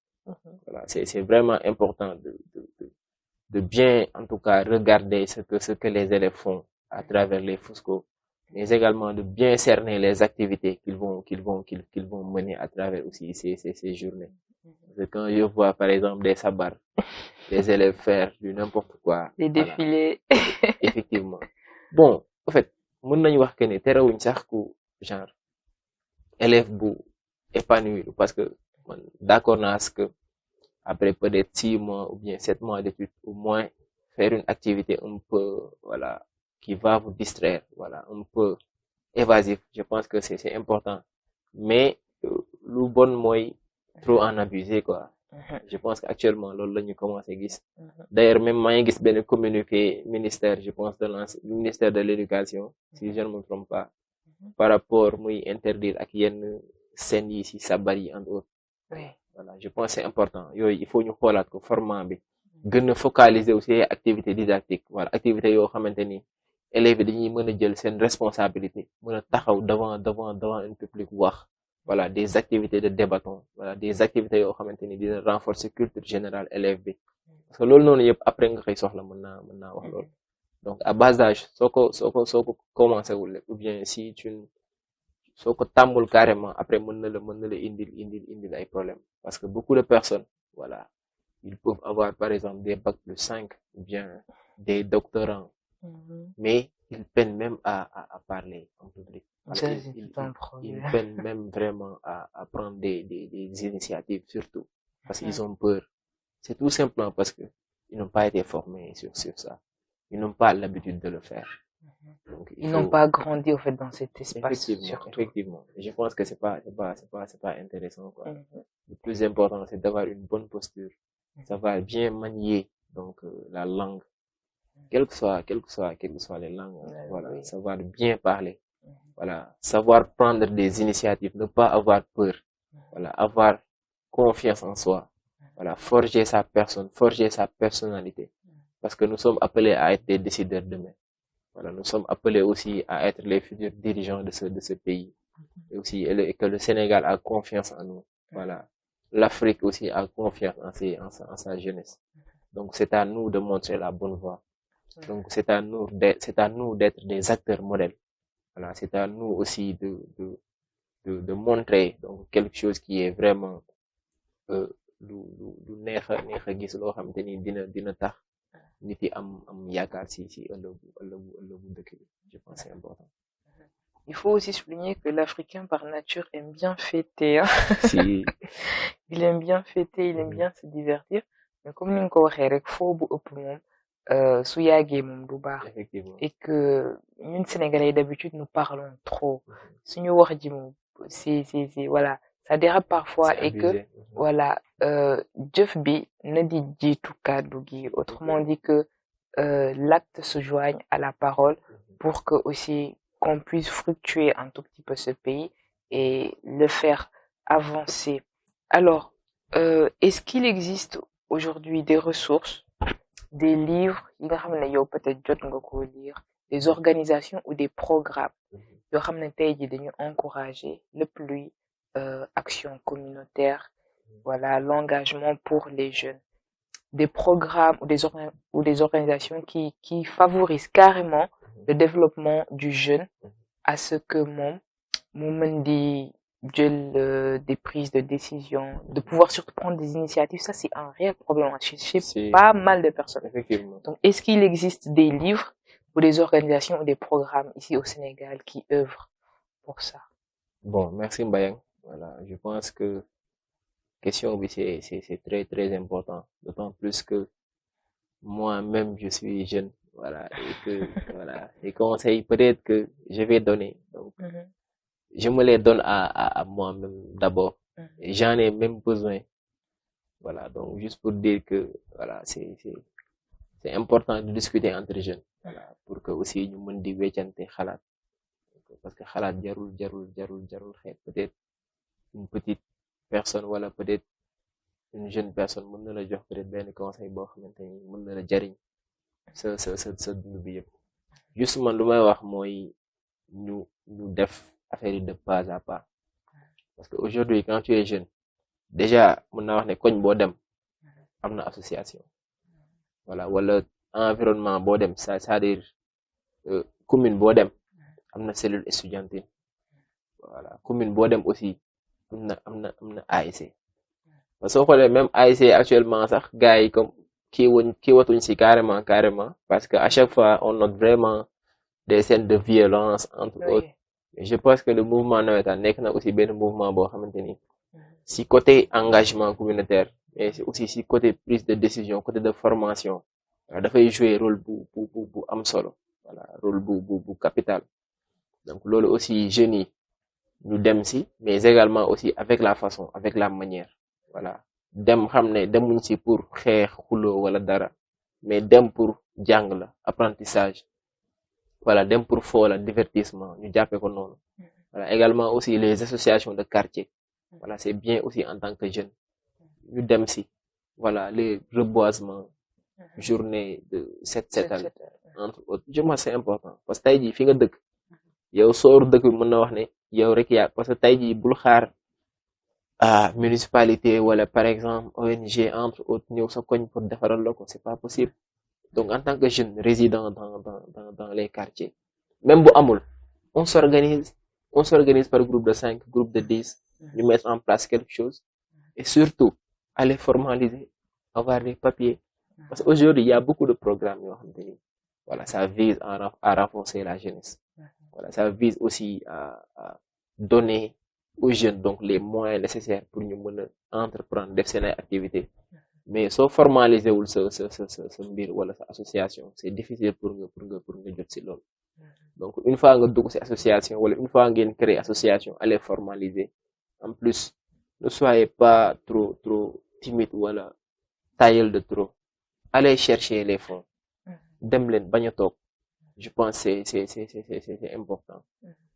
Speaker 5: Voilà, c'est vraiment important de bien, en tout cas, regarder ce que les élèves font à travers les Fosco, mais également de bien cerner les activités qu'ils vont mener à travers aussi ces journées. Parce que quand je vois, par exemple, des sabars, les élèves faire du n'importe quoi.
Speaker 4: Les
Speaker 5: Voilà.
Speaker 4: défilés.
Speaker 5: Effectivement. Bon, en fait, mën nañu wax que ne terewuñ sax ku genre élève bu épanoui, parce que d'accord naa ce que après peut-être 6 mois ou bien 7 mois d'études, au moins faire une activité un peu, voilà, qui va vous distraire, voilà, un peu évasif. Je pense que c'est important. Mais, le bon mooy trop en abuser, quoi. Je pense qu'actuellement, loolu la ñu commencé gis. D'ailleurs, même maa ngi gis benn communiqué ministère, je pense, ministère de l'éducation, si je ne me trompe pas, par rapport muy interdire ak yenn scènes yi ci sabar yi entre autres.
Speaker 4: Oui.
Speaker 5: Voilà, je pense que c'est important. Il faut ñu xoolaat ko format bi gën a focaliser aussi ay activités didactiques, voilà, activités yoo xamante ni élèves yi dañuy mën a jël seen responsabilité, mën a taxaw devant un public wax, voilà, des activités de débatton, voilà, des activités yoo xamante ni dina renforcer culture générale élève bi, parce que loolu noonu yëpp après nga koy soxla mën naa wax loolu. Donc à bas âge soo ko commencé wul ou bien si soo ko tàmmul carrément après mën na la indil ay problèmes, parce que beaucoup de personnes, voilà, ils peuvent avoir par exemple des bac plus 5 ou bien des doctorants, mais ils peinent même à parler en public. Voilà,
Speaker 4: Ça, c'est tout un
Speaker 5: ils
Speaker 4: problème.
Speaker 5: peinent même vraiment à prendre des initiatives, surtout parce qu'ils ont peur. C'est tout simplement parce que ils n'ont pas été formés sur ça. Ils n'ont pas l'habitude de le faire. Donc,
Speaker 4: Ils n'ont pas grandi, au fait, dans cet espace, surtout.
Speaker 5: Effectivement. Je pense que c'est pas intéressant, quoi. Le plus important, c'est d'avoir une bonne posture, savoir bien manier, donc, la langue, quelles que soient les langues, voilà,
Speaker 4: Oui.
Speaker 5: savoir bien parler. voilà, savoir prendre des initiatives, ne pas avoir peur, voilà, avoir confiance en soi, voilà, forger sa personne, forger sa personnalité, parce que nous sommes appelés à être des décideurs demain. Voilà, nous sommes appelés aussi à être les futurs dirigeants de ce pays, et aussi et que le Sénégal a confiance en nous, voilà. L'Afrique aussi a confiance en sa jeunesse. Donc c'est à nous de montrer la bonne voie. Donc c'est à nous d'être des acteurs modèles. Voilà, c'est à nous aussi de montrer donc quelque chose qui est vraiment lu neex a gis loo xamante ni dina tax nit yi am yaakaar si ëllëgu dëkk bi. Je pense que c'est important.
Speaker 4: Il faut aussi souligner que l'Africain par nature aime bien fêter, hein.
Speaker 5: Si
Speaker 4: Il aime bien fêter, il aime bien se divertir. Mais comme ni nga ko waxee rek foo bu ëpp moom su yàggee moom du baax.
Speaker 5: effectivement.
Speaker 4: Et que ñun Sénégalais d'habitude nous parlons trop. Suñu wax ji moom c'est voilà, ça dérape parfois
Speaker 5: C'est
Speaker 4: et que
Speaker 5: abusé.
Speaker 4: voilà, jëf bi na di jiitu kàddu gi. Autrement dit que l'acte se joigne à la parole pour que aussi qu'on puisse fructuer un tout petit peu ce pays et le faire avancer. Alors, est-ce qu'il existe aujourd'hui des ressources, des livres, yi nga xam ne yow peut-être jot nga ko lire, des organisations ou des programmes yoo xam ne tey jii dañu encourager lépp luy action communautaire, voilà, l'engagement pour les jeunes, des programmes ou des organisations qui favorisent carrément le développement du jeune à ce que moom mu mën di jël des prises de décision, de pouvoir surtout prendre des initiatives. Ça, c'est un réel problème chez
Speaker 5: C'est-
Speaker 4: pas mal de personnes.
Speaker 5: Effectivement.
Speaker 4: Donc, est-ce qu'il existe des livres ou des organisations ou des programmes ici au Sénégal qui œuvrent pour ça?
Speaker 5: Bon, merci Mbayang. Voilà, je pense que question bi c'est très très important, d'autant plus que moi-même je suis jeune, voilà, et que voilà, les conseils peut-être que je vais donner, donc je me les donne à moi-même d'abord. Et j'en ai même besoin. Voilà, donc juste pour dire que voilà, c'est important de discuter entre jeunes. Voilà, pour que aussi ñu mën di weccante xalaat. Parce que xalaat jarul xeet. Peut-être une petite personne wala peut-être une jeune personne mën na la jox peut-être benn conseil boo xamante ni mën na la jariñ sa dund bi yëpp. Juste man lu may wax mooy ñu def affaire yi de pas à pas. Parce que aujourd'hui quand tu es jeune, déjà mën naa wax ne koñ boo dem am na association. Voilà, wala environnement boo dem c'est-à-dire commune boo dem am na cellule estudiantine. Voilà, commune boo dem aussi am na ASC. Parce que soo xoolee même ASC actuellement sax gars yi comme kii watuñ si carrément parce que à chaque fois on note vraiment des scènes de violence entre autres. Et je pense que le mouvement navétane nekk na aussi benn mouvement boo xamante ni si côté engagement communautaire mais c'est aussi si côté prise de décision, côté de formation dafay jouer rôle bu am solo. Voilà, rôle bu capital. Donc loolu aussi jeunes yi ñu dem si, mais également aussi avec la façon, avec la manière. Voilà, dem xam ne demuñ si pour xeex xuloo wala dara, mais dem pour jàng la, apprentissage. Voilà, dem pour foo la, divertissement, ñu jàppee ko noonu. Voilà, également aussi les associations de quartier. Voilà, c'est bien aussi en tant que jeune. Ñu dem si, voilà, les reboisements, journée de setal entre autres. Je pense c'est important parce que tey jii fi nga dëkk yow sooru dëkk bi mën na wax ne yow rek yaa, parce que tey jii bul xaar municipalité wala par exemple ONG entre autres ñëw sa koñ pour defaral la ko, c'est pas possible. Donc en tant que jeune résident dans les quartiers, même bu amul, on s'organise par groupe de 5, groupe de 10, ñu mettre en place quelque chose et surtout aller formaliser, avoir des papiers. Parce qu'aujourd'hui, il y a beaucoup de programmes. Voilà, ça vise à renforcer la jeunesse. Voilà, ça vise aussi à donner aux jeunes donc les moyens nécessaires pour ñu mën a entreprendre def seen ay activités. Mais soo formaliser wul sa mbir wala sa association, c'est difficile pour nga jot ci loolu. Donc une fois nga dugg ci association wala une fois ngeen créer association, allez formaliser. En plus, ne soyez pas trop timide wala tayel de trop. Allez chercher les fonds. Dem leen bañ a toog. Je pense que c'est important.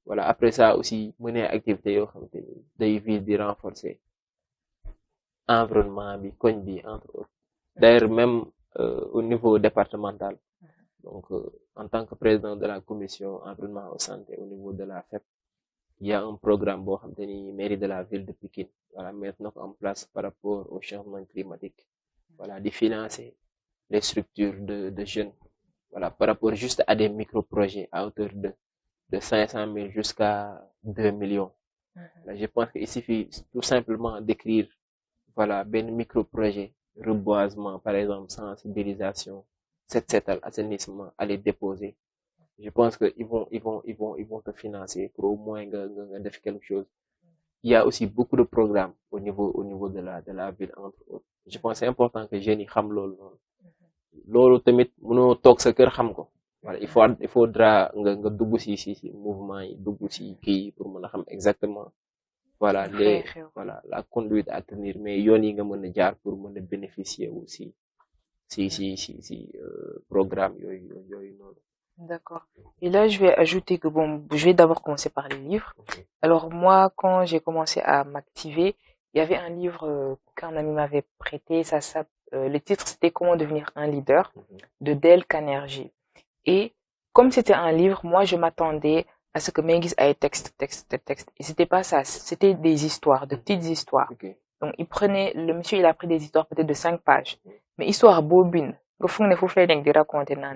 Speaker 5: voilà après ça aussi mener activité yoo xamante ni day vise di renforcer environnement bi koñ bi entre autres d'ailleurs même au niveau départemental donc en tant que président de la commission environnement et santé au niveau de la FEP il y a un programme boo xamante ni mairie de la ville de Pikine voilà mettre na ko en place par rapport au changement climatique voilà di financer les structures de jeunes voilà par rapport juste à des micro-projets à hauteur de 500 000 jusqu'à 2 millions. Là, je pense qu'il suffit tout simplement d'écrire voilà ben micro-projet reboisement par exemple sensibilisation set assainissement à les déposer. Je pense que ils vont te financer pour au moins nga def quelque chose. Il y a aussi beaucoup de programmes au niveau de la ville entre autres. Je pense que c'est important que jeunes yi xam loolu tamit mënoo toog sa kër xam ko voilà il faudra nga dugg ci mouvement yi dugg ci kii pour mën a xam exactement voilà la conduite à tenir mais yoon yi nga mën a jaar pour mën a bénéficier aussi si programme yooyu noonu.
Speaker 4: D'accord. Et là, je vais ajouter que bon, je vais d'abord commencer par les livres. Alors moi, quand j'ai commencé à m'activer, il y avait un livre qu'un ami m'avait prêté. Le titre, c'était Comment devenir un leader de Dale Carnegie. Et comme c'était un livre, moi, je m'attendais à ce que Mengis ait texte. Et c'était pas ça. C'était des histoires, de petites histoires.
Speaker 5: Okay.
Speaker 4: Donc, le monsieur, il a pris des histoires peut-être de 5 pages. Mais histoire bobine.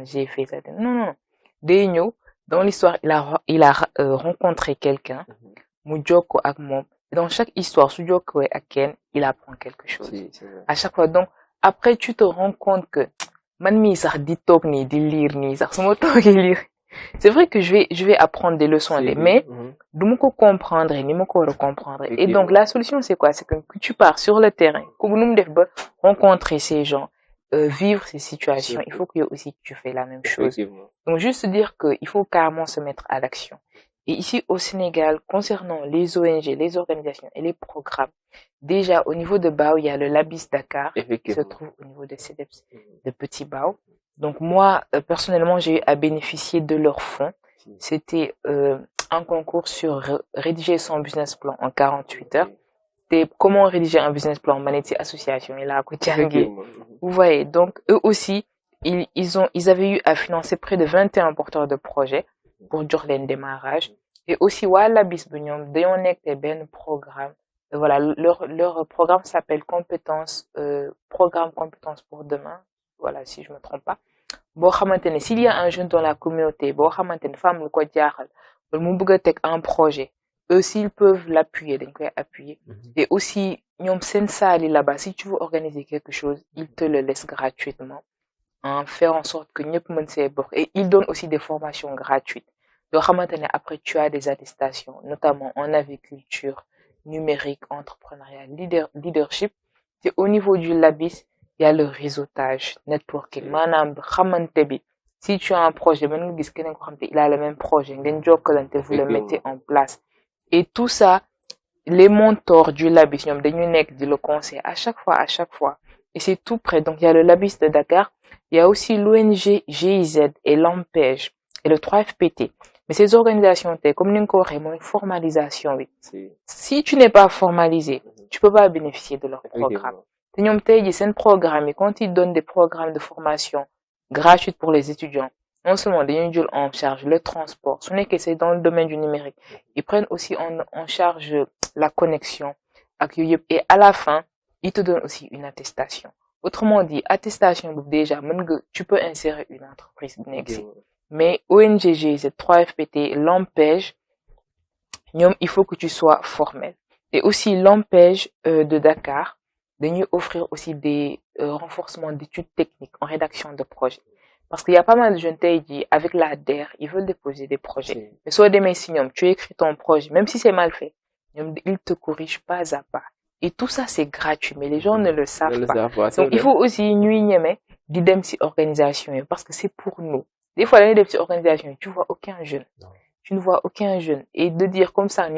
Speaker 4: J'ai fait ça. Non. Dans l'histoire, il a rencontré quelqu'un. Mujoko ak mom. Et dans chaque histoire, Sujoko et Aken, il apprend quelque chose. À chaque fois. Donc, après, tu te rends compte que, manmi sax di tok ni di lire ni sax sama togi lire. C'est vrai que je vais apprendre des leçons mais de me comprendre ni me comprendre. Et donc la solution c'est quoi? C'est que tu pars sur le terrain, rencontrer ces gens, vivre ces situations, il faut que aussi tu fais la même chose. Donc juste dire que il faut carrément se mettre à l'action. Et ici au Sénégal, concernant les ONG, les organisations et les programmes, déjà au niveau de Bao, il y a le Labis Dakar qui se trouve au niveau de CEDEPS de Petit Bao. Donc moi, personnellement, j'ai eu à bénéficier de leurs fonds. C'était un concours sur rédiger son business plan en 48 heures. C'était comment rédiger un business plan, Maneti Association et là, vous voyez, donc eux aussi, ils avaient eu à financer près de 21 porteurs de projets pour le démarrage. Et aussi, Labis Benyom, d'un programme. Voilà, leur programme s'appelle Programme Compétences pour demain. Voilà, si je me trompe pas. S'il y a un jeune dans la communauté, femme lu ko jaaxal, mu bëgg tek un projet, eux s'ils peuvent l'appuyer, dañ koy appuyer. Et aussi, ñom sen sali là-bas, si tu veux organiser quelque chose, ils te le laissent gratuitement, faire en sorte que ñëpp mën sé bokk. Et ils donnent aussi des formations gratuites. Après tu as des attestations, notamment en aviculture, numérique, entrepreneuriat, leadership. C'est au niveau du Labis, il y a le réseautage, networking, manam xamante bi. Si tu as un projet, il a le même projet, vous le mettez en place. Et tout ça, les mentors du Labis, le conseil à chaque fois. Et c'est tout près. Donc, il y a le Labis de Dakar. Il y a aussi l'ONG GIZ et l'AMPEJ et le 3FPT. Mais ces organisations, comme une formalisation, oui. Si tu n'es pas formalisé, tu peux pas bénéficier de leur programme. C'est un programme, et quand ils donnent des programmes de formation gratuits pour les étudiants, non seulement ils en charge le transport, ce n'est que c'est dans le domaine du numérique. Ils prennent aussi en charge la connexion. Et à la fin, ils te donnent aussi une attestation. Autrement dit, attestation, déjà, tu peux insérer une entreprise. Mais ONGG, c'est 3FPT, l'AMPEJ, il faut que tu sois formel. Et aussi l'AMPEJ de Dakar, de nous offrir aussi des renforcements d'études techniques en rédaction de projets. Parce qu'il y a pas mal de jeunes qui, avec la DER, ils veulent déposer des projets. Mais soit des messignons, tu écris ton projet, même si c'est mal fait, ils te corrigent pas à pas. Et tout ça, c'est gratuit, mais les gens ne le savent pas. Donc, il faut aussi nuire, d'idem si organisation, parce que c'est pour nous. Des fois, dans des petites organisations, tu vois aucun jeune. Tu ne vois aucun jeune. Et de dire comme ça,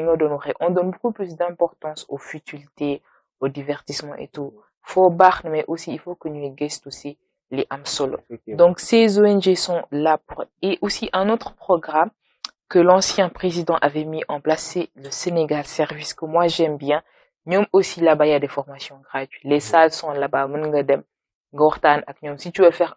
Speaker 4: on donne beaucoup plus d'importance aux futilités, au divertissement et tout. Faut barre, mais aussi, il faut que nous guest aussi les âmes solo. Donc, ces ONG sont là pour, et aussi un autre programme que l'ancien président avait mis en place, c'est le Sénégal Service, que moi j'aime bien. Ñoom aussi là-bas, il y a des formations gratuites. Les salles sont là-bas, mën nga dem nga waxtaan ak ñoom. Si tu veux faire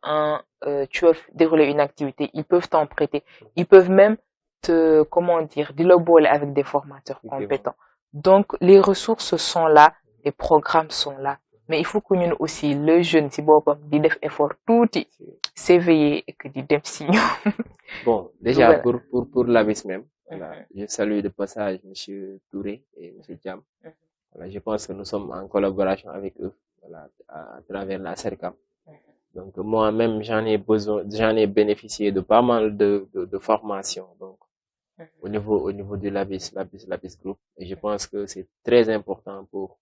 Speaker 4: tu veux dérouler une activité, ils peuvent t'en prêter. Ils peuvent même te, comment dire, di la boole avec des formateurs compétents. Donc, les ressources sont là, les programmes sont là. Mais il faut que ñun aussi, le jeune, si boppam di def effort tuuti, s'éveiller et que di dem si ñoom.
Speaker 5: Bon, déjà,
Speaker 4: Voilà.
Speaker 5: pour l'ABIS même, voilà, je salue de passage Monsieur Touré et Monsieur Thiam. Voilà, je pense que nous sommes en collaboration avec eux, voilà, à travers la CERCAM. Donc, moi-même, j'en ai bénéficié de pas mal de formations, donc, au niveau du l'ABIS Group. Et je pense que c'est très important pour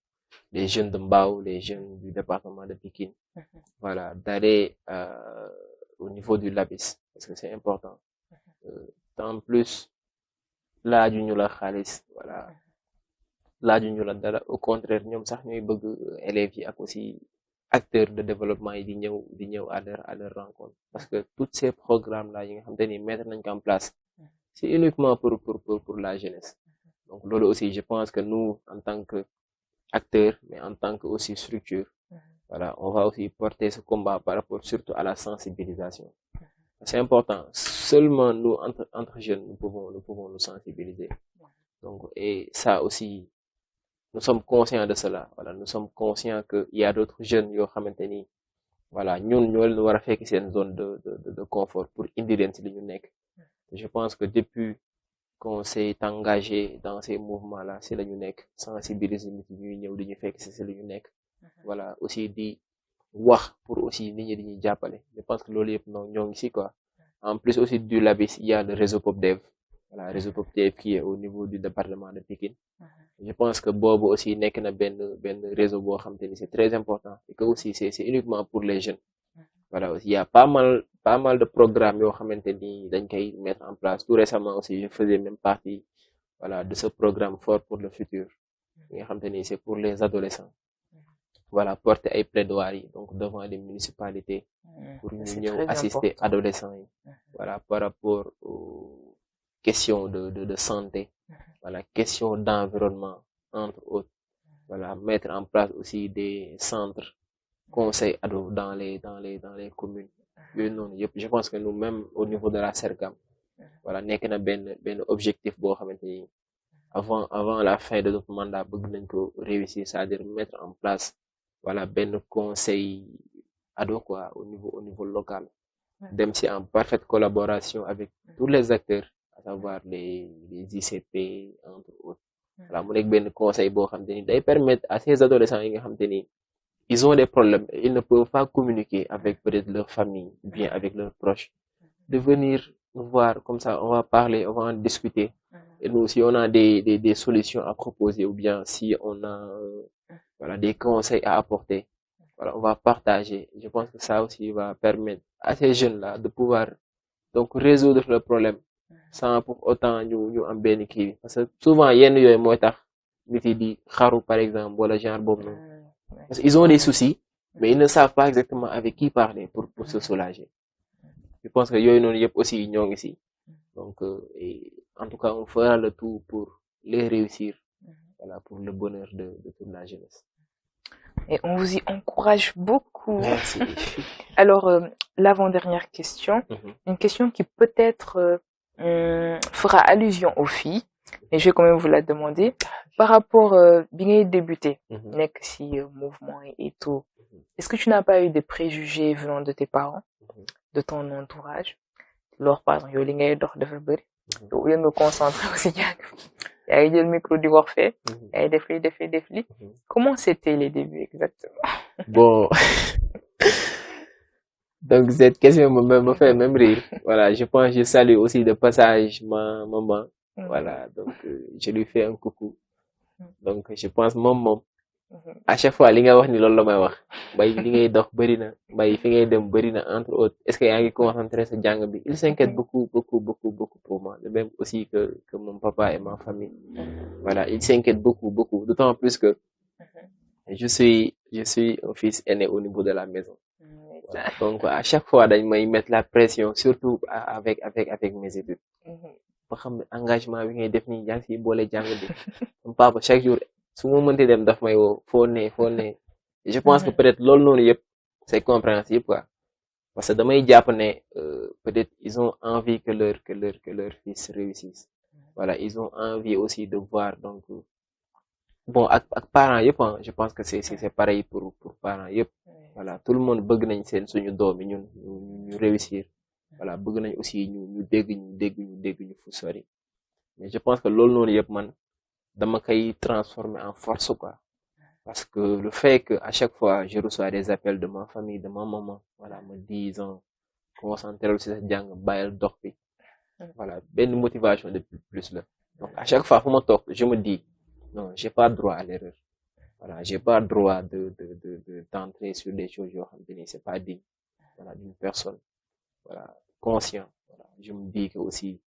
Speaker 5: les jeunes de Mbao, les jeunes du département de Pikine, voilà, d'aller, au niveau du l'ABIS, parce que c'est important. En plus, là, du ñu la xaalis, voilà. laajuñu la dara au contraire ñoom sax ñooy bëgg élèves yi ak aussi acteurs de développement yi di ñëw à leur rencontre parce que tous ces programmes là yi nga xamante ni mettre nañ ko en place c'est uniquement pour la jeunesse donc loolu aussi je pense que nous en tant que acteurs mais en tant que aussi structure voilà on va aussi porter ce combat par rapport surtout à la sensibilisation c'est important seulement nous entre jeunes nous pouvons nous sensibiliser donc et ça aussi nous sommes conscients de cela voilà nous sommes conscients que il y a d'autres jeunes yoo xamante ni voilà ñun ñoo leen war a fekk seen zone de confort pour indi leen ci li ñu nekk je pense que depuis qu'on s'est engagé dans ces mouvements là ci la ñu nekk sensibiliser nit ñuy ñëw di ñu fekk ci li ñu nekk voilà aussi di wax pour aussi nit ñi di ñuy jàppale je pense que loolu yëpp ñoo ngi ci quoi en plus aussi du LABIS il y a le réseau POPDEV voilà réseau POPDEV qui est au niveau du département de Pikine je pense que boobu aussi nekk na benn réseau boo xamante ni c'est très important et que aussi c'est uniquement pour les jeunes voilà il y a pas mal de programmes yoo xamante ni dañ koy mettre en place tout récemment aussi je faisais même partie voilà de ce programme fort pour le futur yi nga xamante ni c'est pour les adolescents voilà porter ay plaidoiries donc devant les municipalités pour ñu ñëw assister adolescents yi voilà par rapport aux questions de santé voilà question d'environnement entre autres voilà mettre en place aussi des centres conseils ado dans les communes yooyu noonu yëpp je pense que nous même au niveau de la CERCAM voilà nekk na benn objectif boo xamante ni avant la fin de notre mandat bëgg nañ ko réussir c'est-à-dire mettre en place voilà benn conseil ado quoi au niveau local dem ci en parfaite collaboration avec tous les acteurs à savoir les ICP entre autres voilà mu nekk benn conseil boo xamante ni day permettre à ces adolescents yi nga xamante ni ils ont des problèmes ils ne peuvent pas communiquer avec peut-être leur famille ou bien avec leurs proches de venir nous voir comme ça on va parler on va en discuter et nous si on a des solutions à proposer ou bien si on a voilà des conseils à apporter voilà on va partager je pense que ça aussi va permettre à ces jeunes là de pouvoir donc résoudre le problème sans pour autant ñu am benn kii parce que souvent yenn yooyu mooy tax nit yi di xaru par exemple wala genre boobu noonu parce qu'ils ont des soucis mais ils ne savent pas exactement avec qui parler pour se soulager je pense que yooyu noonu yëpp aussi ñoo ngi ci donc et en tout cas on fera le tout pour les réussir voilà pour le bonheur de toute la jeunesse
Speaker 4: et on vous y encourage beaucoup.
Speaker 5: Merci.
Speaker 4: Alors l'avant-dernière question une question qui peut-être fera allusion aux filles mais je vais quand même vous la demander par rapport bi ngay débuter nekk ci mouvement et tout est-ce que tu n'as pas eu des préjugés venant de tes parents de ton entourage lors par exemple yow li ngay dox dafa bëri au lieu de me concentrer aussi jàng yaa ngi jël micro di wax fee yaa ngi def li comment c'était les débuts exactement
Speaker 5: bon donc cette question me fait même rire voilà je pense je salue aussi de passage ma maman voilà donc je lui fais un coucou donc je pense moom à chaque fois li nga wax ni loolu la may wax mbay li ngay dox bëri na mbay fi ngay dem bëri na entre autres est-ce que yaa ngi concentré sa jàng bi il s'inquiète beaucoup pour moi de même aussi que mon papa et ma famille voilà il s'inquiète beaucoup d'autant plus que je suis un fils aîné au niveau de la maison voilà. Donc à chaque fois dañ may mettre la pression surtout avec mes études ba xam ne engagement bi ngay def nii yaa ngi siy boole jàng bi sama papa chaque jour su ma mënti dem daf may woo foo ne je pense que peut-être loolu noonu yëpp c'est compréhensible quoi parce que damay jàpp ne peut-être ils ont envie que leur fils réussisse voilà ils ont envie aussi de voir donc bon ak parents yëpp je pense que c'est pareil pour parents yëpp voilà tout le monde bëgg nañ seen suñu doom yi ñun ñu réussir voilà bëgg nañ aussi ñu dégg ñu fu sori mais je pense que loolu noonu yëpp man dama koy transformer en force quoi parce que le fait que à chaque fois je reçois des appels de ma famille de ma maman voilà me disant concentré ci sa jàng bàyyil dox bi voilà benn motivation de plus là donc à chaque fois fu ma toog je me dis non j'ai pas droit à l'erreur voilà j'ai pas droit d'entrer sur des choses yoo xam te ni c'est pas digne voilà d'une personne voilà conscient voilà je me dis que aussi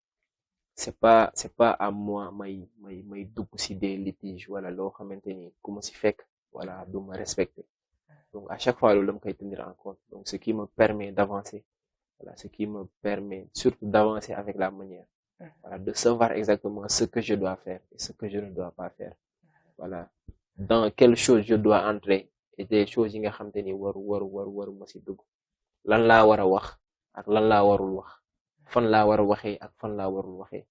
Speaker 5: c'est pas à moi may dugg ci des litiges voilà loo xamante ni ku ma ci fekk voilà du ma respecter donc à chaque fois loolu dama koy tenir en compte donc ce qui me permet d'avancer voilà ce qui me permet surtout d'avancer avec la manière voilà de savoir exactement ce que je dois faire et ce que je ne dois pas faire voilà dans quelle chose je dois entrer et des choses yi nga xamante ni waru ma ci dugg lan laa war a wax ak lan laa warul wax fan laa war a waxee ak fan laa warul waxee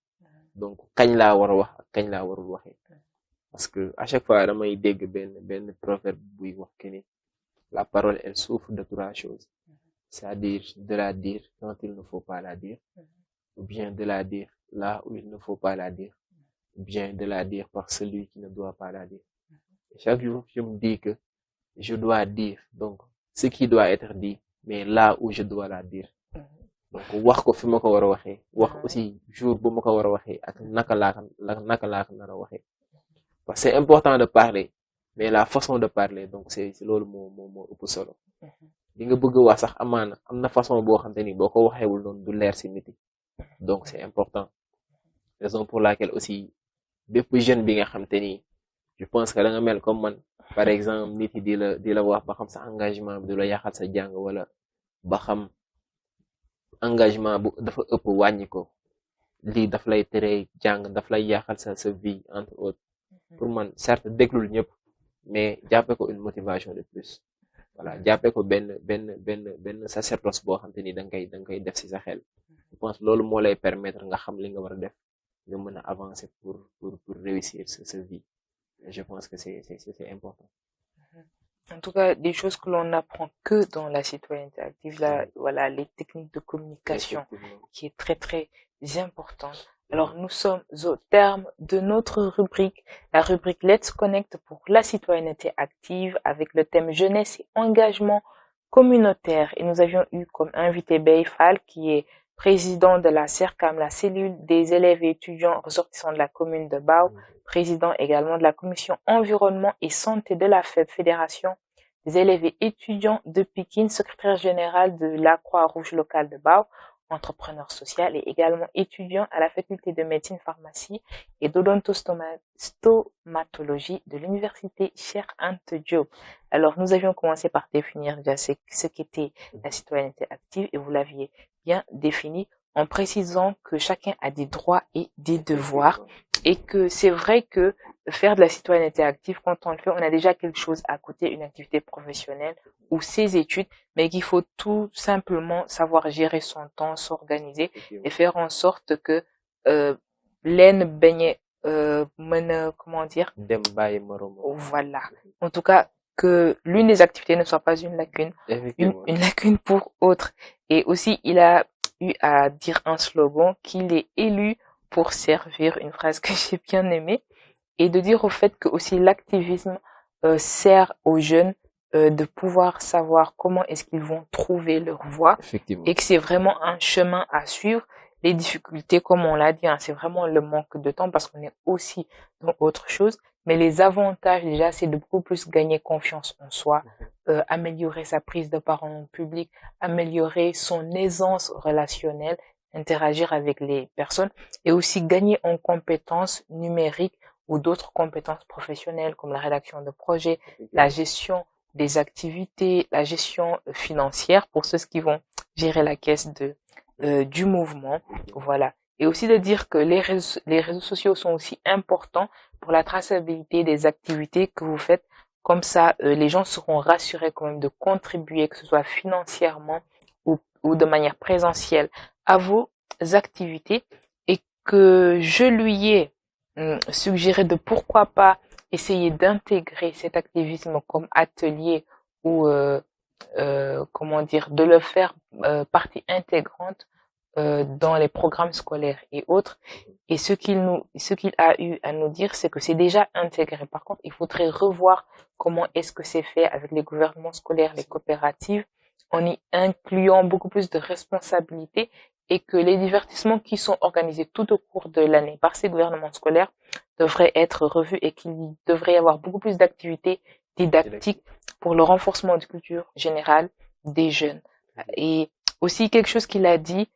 Speaker 5: donc kañ laa war a wax ak kañ laa warul waxee parce que à chaque fois damay dégg benn proverbe buy wax que ni la parole elle souffre de trois choses c'est-à-dire de la dire quand il ne faut pas la dire ou bien de la dire là où il ne faut pas la dire ou bien de la dire par celui qui ne doit pas la dire et chaque jour je me dis que je dois dire donc ce qui doit être dit mais là où je dois la dire donc wax ko fi ma ko war a waxee wax aussi jour bu ma ko war a waxee ak naka laa ko nar a waxee parce que c'est important de parler mais la façon de parler donc c'est loolu moo ëpp solo li nga bëgg wax sax amaana am na façon boo xam te ni boo ko waxeewul noonu du leer ci nit yi donc c'est important raison pour laquelle aussi bépp jeune bi nga xam te ni je pense que da nga mel comme man par exemple nit yi di la wax ba xam sa engagement bi du la yàqal sa jàng wala ba xam engagement bu dafa ëpp wàññi ko lii daf lay tere jàng daf lay yàqal sa vie entre autres pour man certes déglul ñëpp mais jàppe ko une motivation de plus voilà jàppe ko benn sacerdoce boo xam te ni da nga koy def ci sa xel je pense loolu moo lay permettre nga xam li nga war a def nga mën a avancer pour réussir sa vie je pense que c'est important.
Speaker 4: En tout cas, des choses que l'on n'apprend que dans la citoyenneté active, là, voilà, les techniques de communication, qui est très, très importante. Alors, nous sommes au terme de notre rubrique, la rubrique Let's Connect pour la citoyenneté active, avec le thème jeunesse et engagement communautaire. Et nous avions eu comme invité Beifal, qui est président de la CERCAM, la cellule des élèves et étudiants ressortissants de la commune de Bao, président également de la commission environnement et santé de la FEB, Fédération des élèves et étudiants de Pikine, secrétaire général de la Croix-Rouge locale de Bao, entrepreneur social et également étudiant à la faculté de médecine, pharmacie et d'odontostomatologie de l'université Cheikh Anta Diop. Alors, nous avions commencé par définir déjà ce qu'était la citoyenneté active et vous l'aviez bien défini en précisant que chacun a des droits et des devoirs et que c'est vrai que faire de la citoyenneté active, quand on le fait, on a déjà quelque chose à côté, une activité professionnelle ou ses études, mais qu'il faut tout simplement savoir gérer son temps, s'organiser et faire en sorte que l'aine baigne, comment dire, voilà. En tout cas, que l'une des activités ne soit pas une lacune, une lacune pour autre. Et aussi, il a eu à dire un slogan qu'il est élu pour servir, une phrase que j'ai bien aimée, et de dire au fait que aussi l'activisme sert aux jeunes de pouvoir savoir comment est-ce qu'ils vont trouver leur voie et que c'est vraiment un chemin à suivre. Les difficultés, comme on l'a dit, c'est vraiment le manque de temps parce qu'on est aussi dans autre chose. Mais les avantages, déjà, c'est de beaucoup plus gagner confiance en soi, améliorer sa prise de parole en public, améliorer son aisance relationnelle, interagir avec les personnes et aussi gagner en compétences numériques ou d'autres compétences professionnelles comme la rédaction de projets, la gestion des activités, la gestion financière pour ceux qui vont gérer la caisse du mouvement. Voilà. et aussi de dire que les réseaux sociaux sont aussi importants pour la traçabilité des activités que vous faites. Comme ça, les gens seront rassurés quand même de contribuer, que ce soit financièrement ou de manière présentielle, à vos activités, et que je lui ai suggéré de pourquoi pas essayer d'intégrer cet activisme comme atelier ou comment dire, de le faire partie intégrante dans les programmes scolaires et autres. Et ce qu'il a eu à nous dire, c'est que c'est déjà intégré. Par contre, il faudrait revoir comment est-ce que c'est fait avec les gouvernements scolaires, les coopératives, en y incluant beaucoup plus de responsabilités, et que les divertissements qui sont organisés tout au cours de l'année par ces gouvernements scolaires devraient être revus, et qu'il devrait y avoir beaucoup plus d'activités didactiques pour le renforcement de culture générale des jeunes. Et aussi quelque chose qu'il a dit,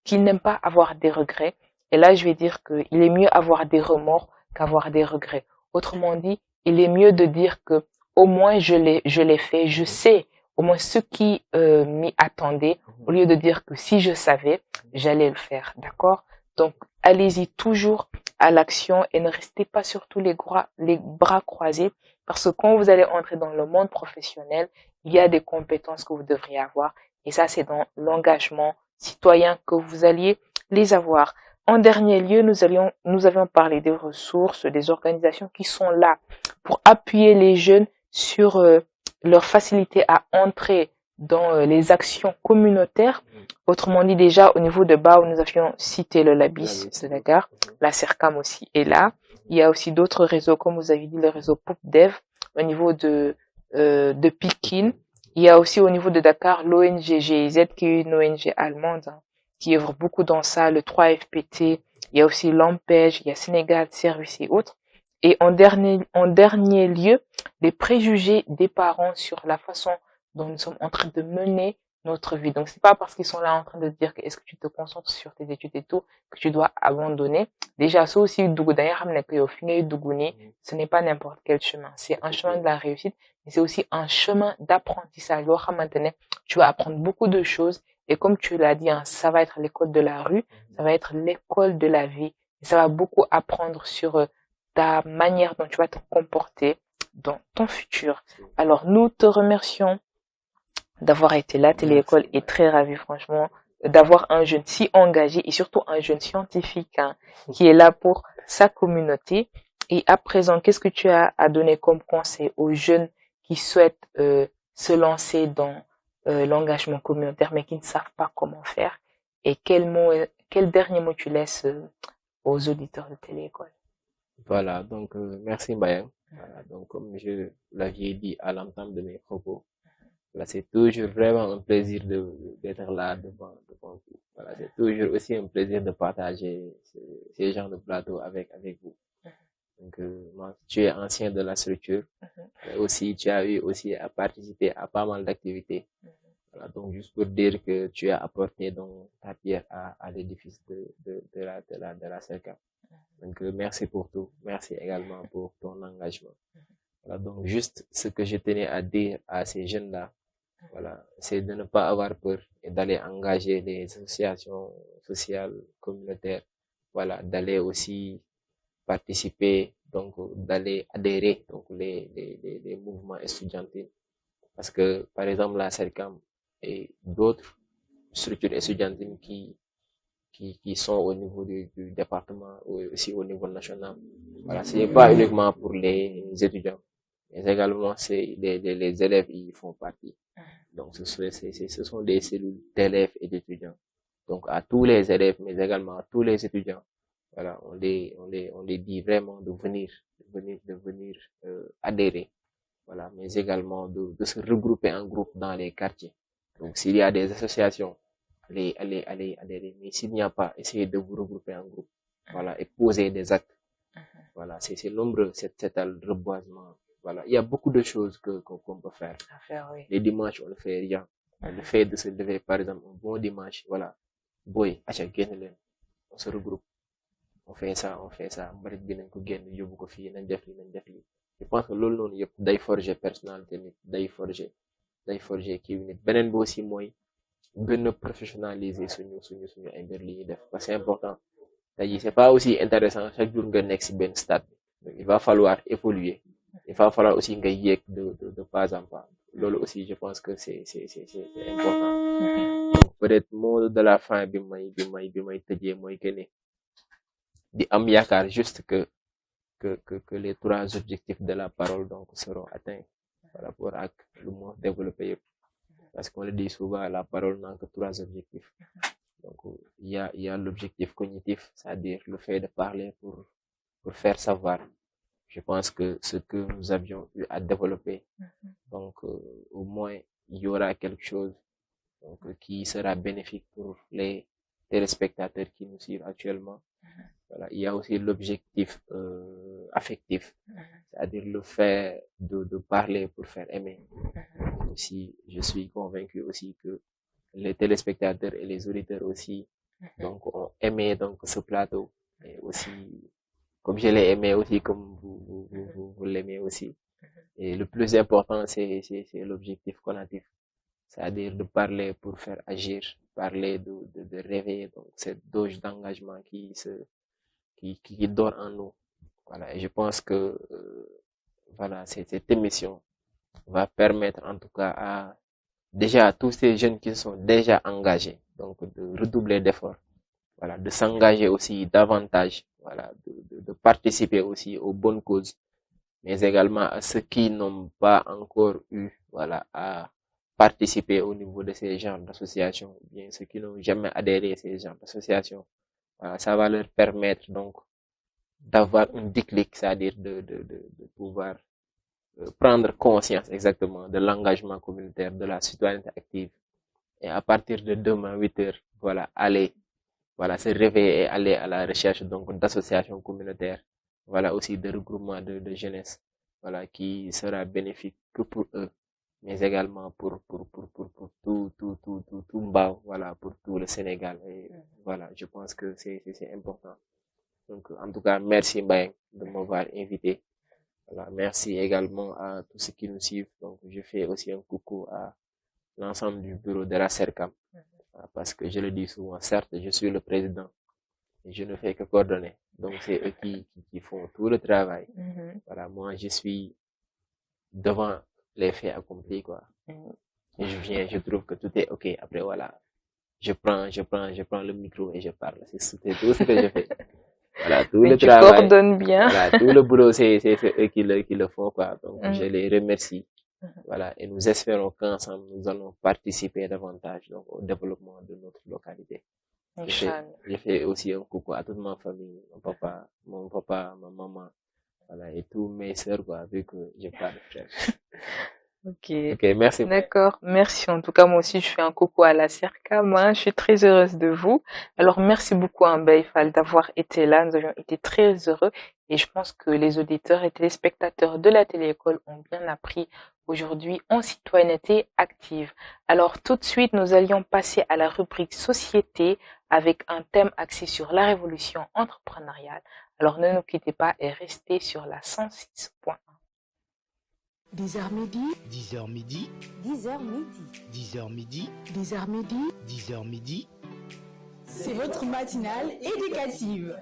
Speaker 4: qu'il n'aime pas avoir des regrets. Et là, je vais dire qu'il est mieux avoir des remords qu'avoir des regrets. Autrement dit, il est mieux de dire que au moins je l'ai fait, je sais au moins ce qui m'y attendait, au lieu de dire que si je savais, j'allais le faire. D'accord? Donc, allez-y toujours à l'action et ne restez pas surtout les bras croisés, parce que quand vous allez entrer dans le monde professionnel, il y a des compétences que vous devriez avoir, et ça, c'est dans l'engagement citoyen que vous alliez les avoir. En dernier lieu, nous avions parlé des ressources, des organisations qui sont là pour appuyer les jeunes sur leur facilité à entrer dans les actions communautaires. Autrement dit, déjà au niveau de BAO, nous avions cité le LABIS de Dakar, la CERCAM aussi est là. Il y a aussi d'autres réseaux, comme vous avez dit, le réseau POPDEV au niveau de Pékin. Il y a aussi au niveau de Dakar l'ONG GIZ, qui est une ONG allemande, qui œuvre beaucoup dans ça, le 3FPT. Il y a aussi l'AMPEJ, il y a Sénégal Service et autres. Et en dernier lieu, les préjugés des parents sur la façon dont nous sommes en train de mener notre vie. Donc, c'est pas parce qu'ils sont là en train de dire que est-ce que tu te concentres sur tes études et tout que tu dois abandonner. Déjà, ça aussi, ce n'est pas n'importe quel chemin. C'est un chemin de la réussite, mais c'est aussi un chemin d'apprentissage. Maintenant, tu vas apprendre beaucoup de choses. Et comme tu l'as dit, hein, ça va être l'école de la rue, ça va être l'école de la vie. Et ça va beaucoup apprendre sur ta manière dont tu vas te comporter dans ton futur. Alors, nous te remercions d'avoir été là. Téléécole est très ravie, franchement, d'avoir un jeune si engagé, et surtout un jeune scientifique, hein, qui est là pour sa communauté. Et à présent, qu'est-ce que tu as à donner comme conseil aux jeunes qui souhaitent se lancer dans l'engagement communautaire, mais qui ne savent pas comment faire? Et quel dernier mot tu laisses aux auditeurs de Téléécole?
Speaker 5: Voilà, donc merci Mbayang. Voilà, donc comme je l'avais dit à l'entame de mes propos, voilà, c'est toujours vraiment un plaisir d'être là devant vous. Voilà, c'est toujours aussi un plaisir de partager ces genres de plateaux avec vous. Donc moi, tu es ancien de la structure, mais aussi tu as eu aussi à participer à pas mal d'activités. Voilà, donc juste pour dire que tu as apporté donc ta pierre à l'édifice de la CERCAM. Donc merci pour tout, merci également pour ton engagement. Voilà, donc juste ce que je tenais à dire à ces jeunes-là, voilà, c'est de ne pas avoir peur et d'aller engager les associations sociales communautaires, voilà, d'aller aussi participer, donc d'aller adhérer donc les mouvements estudiantins, parce que par exemple la CERCAM et d'autres structures estudiantines qui sont au niveau du département ou aussi au niveau national. Voilà, ce n'est pas uniquement pour les étudiants, mais également c'est les élèves y font partie. Donc ce sont des cellules d'élèves et d'étudiants. Donc à tous les élèves, mais également à tous les étudiants, voilà, on les dit vraiment de venir adhérer. Voilà, mais également de se regrouper en groupe dans les quartiers. Donc s'il y a des associations, allez adhérer. Mais s'il n'y a pas, essayez de vous regrouper en groupe. Voilà, et poser des actes. Voilà, c'est nombreux, c'est un reboisement. Voilà, il y a beaucoup de choses qu'on peut faire.
Speaker 4: Oui.
Speaker 5: Les dimanches, on ne fait rien. Le fait de se lever, par exemple, un bon dimanche, voilà. Boy, à chaque on se regroupe. On fait ça. Je pense que loolu noonu yëpp day forger personnalité nit, day forger kii nit. Beneen bi aussi mooy gën a professionnaliser suñu ay mbir li ñuy def parce que c'est important tey c'est pas aussi intéressant chaque jour nga nekk ci benn stade donc il va falloir évoluer il va falloir aussi nga yéeg de pas en pas loolu aussi je pense que c'est important donc peut-être mot de la fin bi may tëjee mooy que ne di am yaakaar juste que les 3 objectifs de la parole donc seront atteints par rapport ak lu mu développé yëpp parce qu'on le dit souvent la parole n'a que 3 objectifs donc il y a l'objectif cognitif c'est-à-dire le fait de parler pour faire savoir je pense que ce que nous avions eu à développer donc au moins il y aura quelque chose donc qui sera bénéfique pour les téléspectateurs qui nous suivent actuellement. Voilà, il y a aussi l'objectif affectif, c'est-à-dire le fait de parler pour faire aimer. Aussi, je suis convaincu aussi que les téléspectateurs et les auditeurs aussi donc ont aimé donc ce plateau et aussi comme je l'ai aimé aussi comme vous l'aimez aussi. Et le plus important c'est l'objectif conatif, c'est-à-dire de parler pour faire agir, parler de réveiller donc cette dose d'engagement qui dort en nous. Voilà, et je pense que voilà, cette émission va permettre en tout cas à déjà tous ces jeunes qui sont déjà engagés, donc de redoubler d'efforts, voilà, de s'engager aussi davantage, voilà, de participer aussi aux bonnes causes, mais également à ceux qui n'ont pas encore eu, voilà, à participer au niveau de ces genres d'associations, bien ceux qui n'ont jamais adhéré à ces genres d'associations. Voilà, ça va leur permettre donc d'avoir un déclic, c'est-à-dire de pouvoir prendre conscience exactement de l'engagement communautaire, de la citoyenneté active. Et à partir de demain, 8h, voilà, se réveiller et aller à la recherche donc d'associations communautaires, voilà, aussi de regroupements de jeunesse, voilà, qui sera bénéfique que pour eux, mais également pour tout Mbao, voilà, pour tout le Sénégal. Et voilà, je pense que c'est important. Donc, en tout cas, merci Mbayang de m'avoir invité. Voilà, merci également à tous ceux qui nous suivent. Donc, je fais aussi un coucou à l'ensemble du bureau de la CERCAM. Parce que je le dis souvent, certes, je suis le président et je ne fais que coordonner. Donc, c'est eux qui font tout le travail. Voilà, moi, je suis devant les faits accomplis, quoi. Et je viens, je trouve que tout est OK. Après, voilà, je prends le micro et je parle. C'est tout ce que je fais. Voilà, tout le travail.
Speaker 4: Tu coordonnes bien.
Speaker 5: Voilà, tout le boulot, c'est eux qui le font, quoi. Donc, je les remercie. Voilà, et nous espérons qu'ensemble, nous allons participer davantage donc, au développement de notre localité. Je fais aussi un coucou à toute ma famille, mon papa, ma maman, voilà, et tous mes sœurs, quoi, vu que j'ai pas de frère.
Speaker 4: Ok,
Speaker 5: merci.
Speaker 4: D'accord, merci. En tout cas, moi aussi, je fais un coucou à la CERCAM. Je suis très heureuse de vous. Alors, merci beaucoup à Mbaye Fall d'avoir été là. Nous avions été très heureux et je pense que les auditeurs et téléspectateurs de la téléécole ont bien appris aujourd'hui en citoyenneté active. Alors, tout de suite, nous allions passer à la rubrique société avec un thème axé sur la révolution entrepreneuriale. Alors, ne nous quittez pas et restez sur la 106.1.
Speaker 1: 10h midi,
Speaker 2: 10h midi,
Speaker 3: 10h midi.
Speaker 2: 10h midi,
Speaker 1: 10h midi,
Speaker 2: 10h midi.
Speaker 3: C'est votre matinale éducative.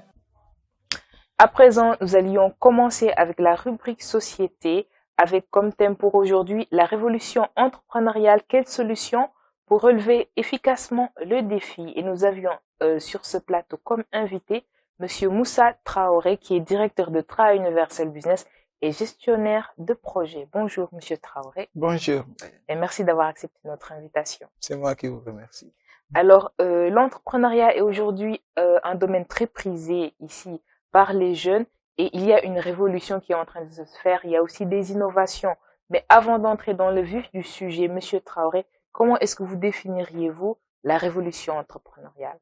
Speaker 4: À présent, nous allions commencer avec la rubrique société, avec comme thème pour aujourd'hui la révolution entrepreneuriale. Quelles solutions pour relever efficacement le défi? Et nous avions sur ce plateau comme invité Monsieur Moussa Traoré, qui est directeur de Tra Universal Business et gestionnaire de projet. Bonjour, Monsieur Traoré.
Speaker 6: Bonjour.
Speaker 4: Et merci d'avoir accepté notre invitation.
Speaker 6: C'est moi qui vous remercie.
Speaker 4: Alors, l'entrepreneuriat est aujourd'hui un domaine très prisé ici par les jeunes et il y a une révolution qui est en train de se faire. Il y a aussi des innovations. Mais avant d'entrer dans le vif du sujet, Monsieur Traoré, comment est-ce que vous définiriez-vous la révolution entrepreneuriale?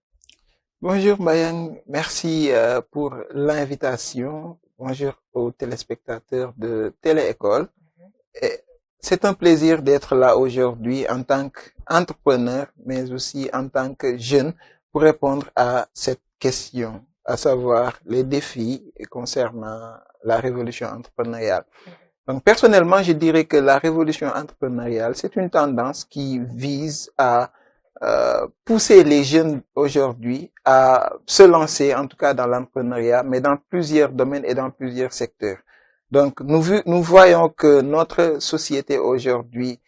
Speaker 6: Bonjour Mbayang, merci pour l'invitation. Bonjour aux téléspectateurs de Téléécole. C'est un plaisir d'être là aujourd'hui en tant qu'entrepreneur, mais aussi en tant que jeune, pour répondre à cette question, à savoir les défis concernant la révolution entrepreneuriale. Donc, personnellement, je dirais que la révolution entrepreneuriale, c'est une tendance qui vise à pousser les jeunes aujourd'hui à se lancer, en tout cas dans l'entrepreneuriat, mais dans plusieurs domaines et dans plusieurs secteurs. Donc, nous voyons que notre société aujourd'hui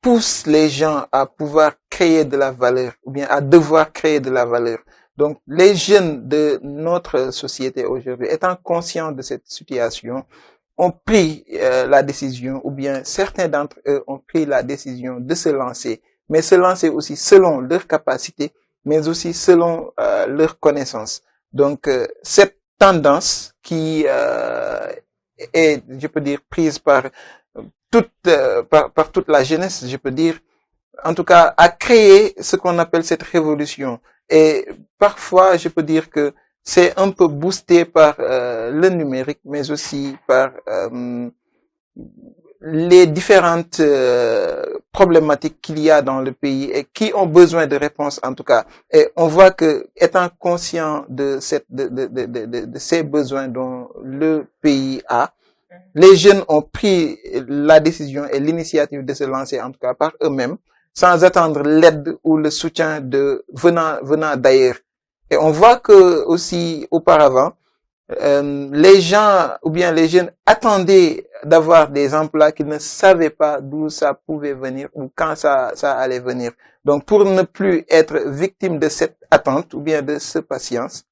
Speaker 6: pousse les gens à pouvoir créer de la valeur, ou bien à devoir créer de la valeur. Donc, les jeunes de notre société aujourd'hui, étant conscients de cette situation, ont pris la décision, ou bien certains d'entre eux ont pris la décision de se lancer, mais se lancer aussi selon leurs capacités, mais aussi selon leurs connaissances. Donc, cette tendance qui est, je peux dire, prise par toute la jeunesse, je peux dire, en tout cas, a créé ce qu'on appelle cette révolution. Et parfois, je peux dire que c'est un peu boosté par le numérique, mais aussi par les différentes problématiques qu'il y a dans le pays et qui ont besoin de réponses en tout cas. Et on voit que, étant conscient de ces besoins dont le pays a, les jeunes ont pris la décision et l'initiative de se lancer en tout cas par eux-mêmes, sans attendre l'aide ou le soutien venant d'ailleurs. Et on voit que aussi auparavant, les gens ou bien les jeunes attendaient d'avoir des emplois qu'ils ne savaient pas d'où ça pouvait venir ou quand ça allait venir. Donc, pour ne plus être victimes de cette attente ou bien de cette patience,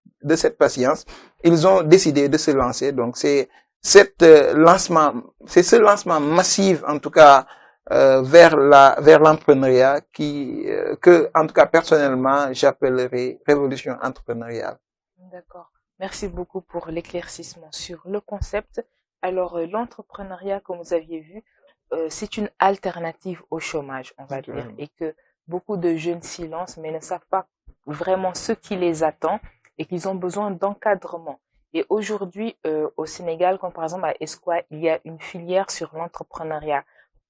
Speaker 6: ils ont décidé de se lancer. Donc, c'est ce lancement massif, en tout cas, vers l'entrepreneuriat que, en tout cas, personnellement, j'appellerais révolution entrepreneuriale.
Speaker 4: D'accord. Merci beaucoup pour l'éclaircissement sur le concept. Alors, l'entrepreneuriat, comme vous aviez vu, c'est une alternative au chômage, on va dire, et que beaucoup de jeunes s'y lancent, mais ne savent pas vraiment ce qui les attend et qu'ils ont besoin d'encadrement. Et aujourd'hui, au Sénégal, comme par exemple à Esquois, il y a une filière sur l'entrepreneuriat.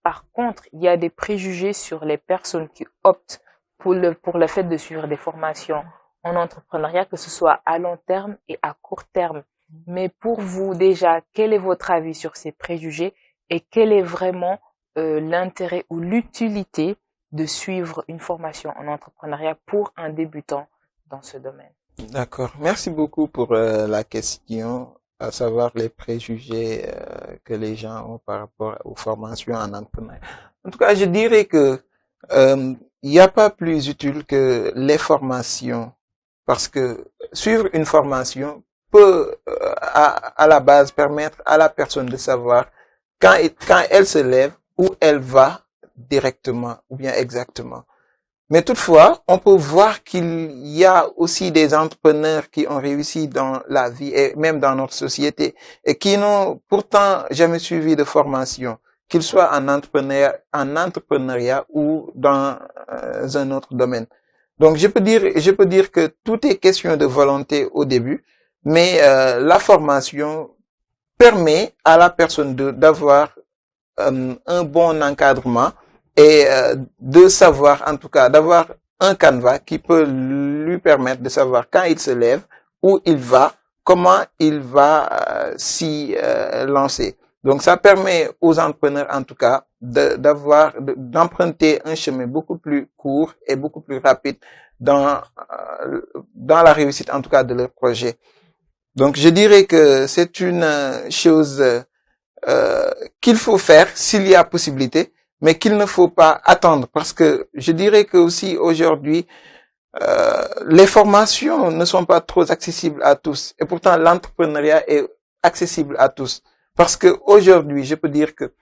Speaker 4: Par contre, il y a des préjugés sur les personnes qui optent pour le fait de suivre des formations en entrepreneuriat, que ce soit à long terme et à court terme. Mais pour vous, déjà, quel est votre avis sur ces préjugés et quel est vraiment l'intérêt ou l'utilité de suivre une formation en entrepreneuriat pour un débutant dans ce domaine?
Speaker 6: D'accord. Merci beaucoup pour la question, à savoir les préjugés que les gens ont par rapport aux formations en entrepreneuriat. En tout cas, je dirais que il n'y a pas plus utile que les formations, parce que suivre une formation peut à la base permettre à la personne de savoir quand elle se lève où elle va directement ou bien exactement. Mais toutefois, on peut voir qu'il y a aussi des entrepreneurs qui ont réussi dans la vie et même dans notre société et qui n'ont pourtant jamais suivi de formation, qu'ils soient en entrepreneuriat ou dans un autre domaine. Donc, je peux dire que tout est question de volonté au début, mais la formation permet à la personne d'avoir un bon encadrement et de savoir, en tout cas, d'avoir un canevas qui peut lui permettre de savoir quand il se lève, où il va, comment il va s'y lancer. Donc, ça permet aux entrepreneurs, en tout cas, d'emprunter un chemin beaucoup plus court et beaucoup plus rapide dans la réussite, en tout cas, de leur projet. Donc, je dirais que c'est une chose qu'il faut faire s'il y a possibilité, mais qu'il ne faut pas attendre, parce que je dirais que aussi aujourd'hui, les formations ne sont pas trop accessibles à tous, et pourtant l'entrepreneuriat est accessible à tous. Parce que aujourd'hui, je peux dire que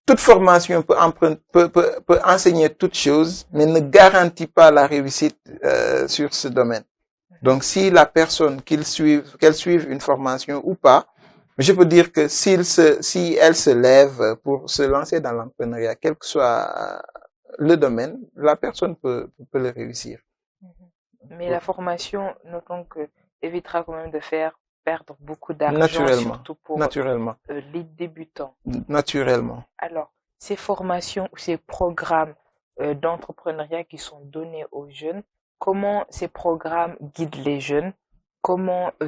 Speaker 6: toute formation peut enseigner toute chose, mais ne garantit pas la réussite sur ce domaine. Donc, si la personne qu'elle suive une formation ou pas, je peux dire que si elle se lève pour se lancer dans l'entrepreneuriat, quel que soit le domaine, la personne peut le réussir.
Speaker 4: Mais la formation, notons que évitera quand même de faire perdre beaucoup d'argent, surtout pour les débutants.
Speaker 6: Naturellement.
Speaker 4: Alors, ces formations ou ces programmes d'entrepreneuriat qui sont donnés aux jeunes, comment ces programmes guident les jeunes?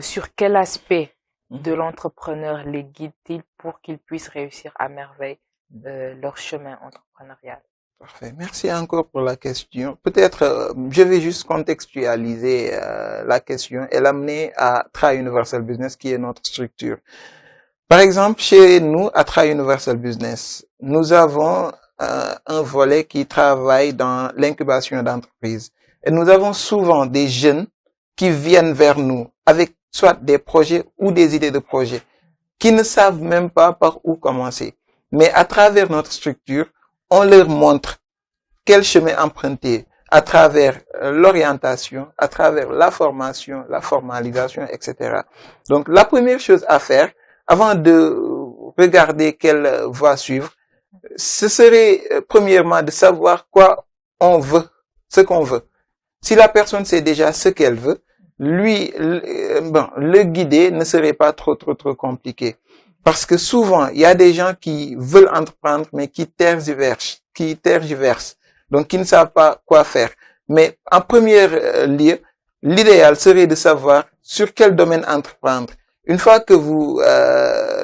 Speaker 4: Sur quel aspect de l'entrepreneur les guide-t-il pour qu'ils puissent réussir à merveille leur chemin entrepreneurial?
Speaker 6: Parfait. Merci encore pour la question. Peut-être, je vais juste contextualiser la question et l'amener à Try Universal Business, qui est notre structure. Par exemple, chez nous, à Try Universal Business, nous avons un volet qui travaille dans l'incubation d'entreprises. Et nous avons souvent des jeunes qui viennent vers nous avec soit des projets ou des idées de projets, qui ne savent même pas par où commencer. Mais à travers notre structure, on leur montre quel chemin emprunter à travers l'orientation, à travers la formation, la formalisation, etc. Donc, la première chose à faire, avant de regarder quelle voie suivre, ce serait premièrement de savoir quoi on veut, ce qu'on veut. Si la personne sait déjà ce qu'elle veut, lui, le guider ne serait pas trop compliqué. Parce que souvent, il y a des gens qui veulent entreprendre, mais qui tergiversent. Donc, qui ne savent pas quoi faire. Mais en premier lieu, l'idéal serait de savoir sur quel domaine entreprendre. Une fois que vous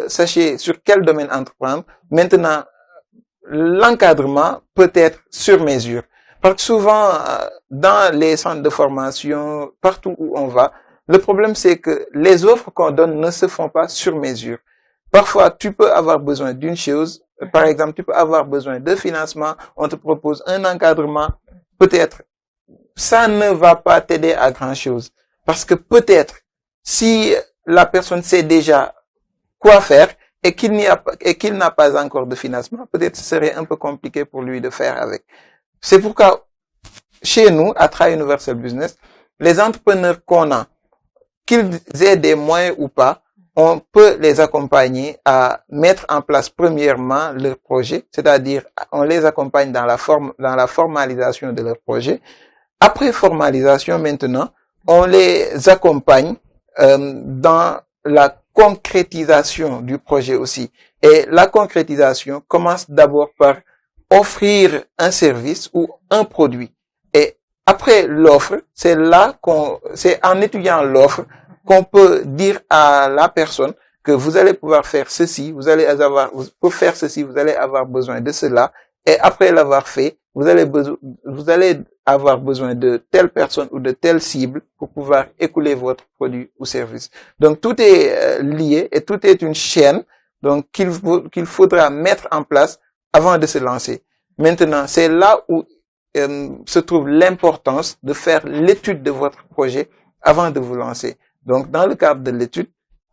Speaker 6: sachez sur quel domaine entreprendre, maintenant, l'encadrement peut être sur mesure. Parce que souvent, dans les centres de formation, partout où on va, le problème c'est que les offres qu'on donne ne se font pas sur mesure. Parfois, tu peux avoir besoin d'une chose. Par exemple, tu peux avoir besoin de financement. On te propose un encadrement. Peut-être, ça ne va pas t'aider à grand chose. Parce que peut-être, si la personne sait déjà quoi faire et qu'il n'a pas encore de financement, peut-être ce serait un peu compliqué pour lui de faire avec. C'est pourquoi, chez nous, à Try Universal Business, les entrepreneurs qu'on a, qu'ils aient des moyens ou pas, on peut les accompagner à mettre en place premièrement leur projet, c'est-à-dire on les accompagne dans la formalisation de leur projet. Après formalisation, maintenant, on les accompagne dans la concrétisation du projet aussi. Et la concrétisation commence d'abord par offrir un service ou un produit. Et après l'offre, c'est en étudiant l'offre qu'on peut dire à la personne que vous allez pouvoir faire ceci, pour faire ceci, vous allez avoir besoin de cela, et après l'avoir fait, vous allez avoir besoin de telle personne ou de telle cible pour pouvoir écouler votre produit ou service. Donc tout est lié et tout est une chaîne, donc qu'il faudra mettre en place avant de se lancer. Maintenant, c'est là où se trouve l'importance de faire l'étude de votre projet avant de vous lancer. Donc, dans le cadre de l'étude,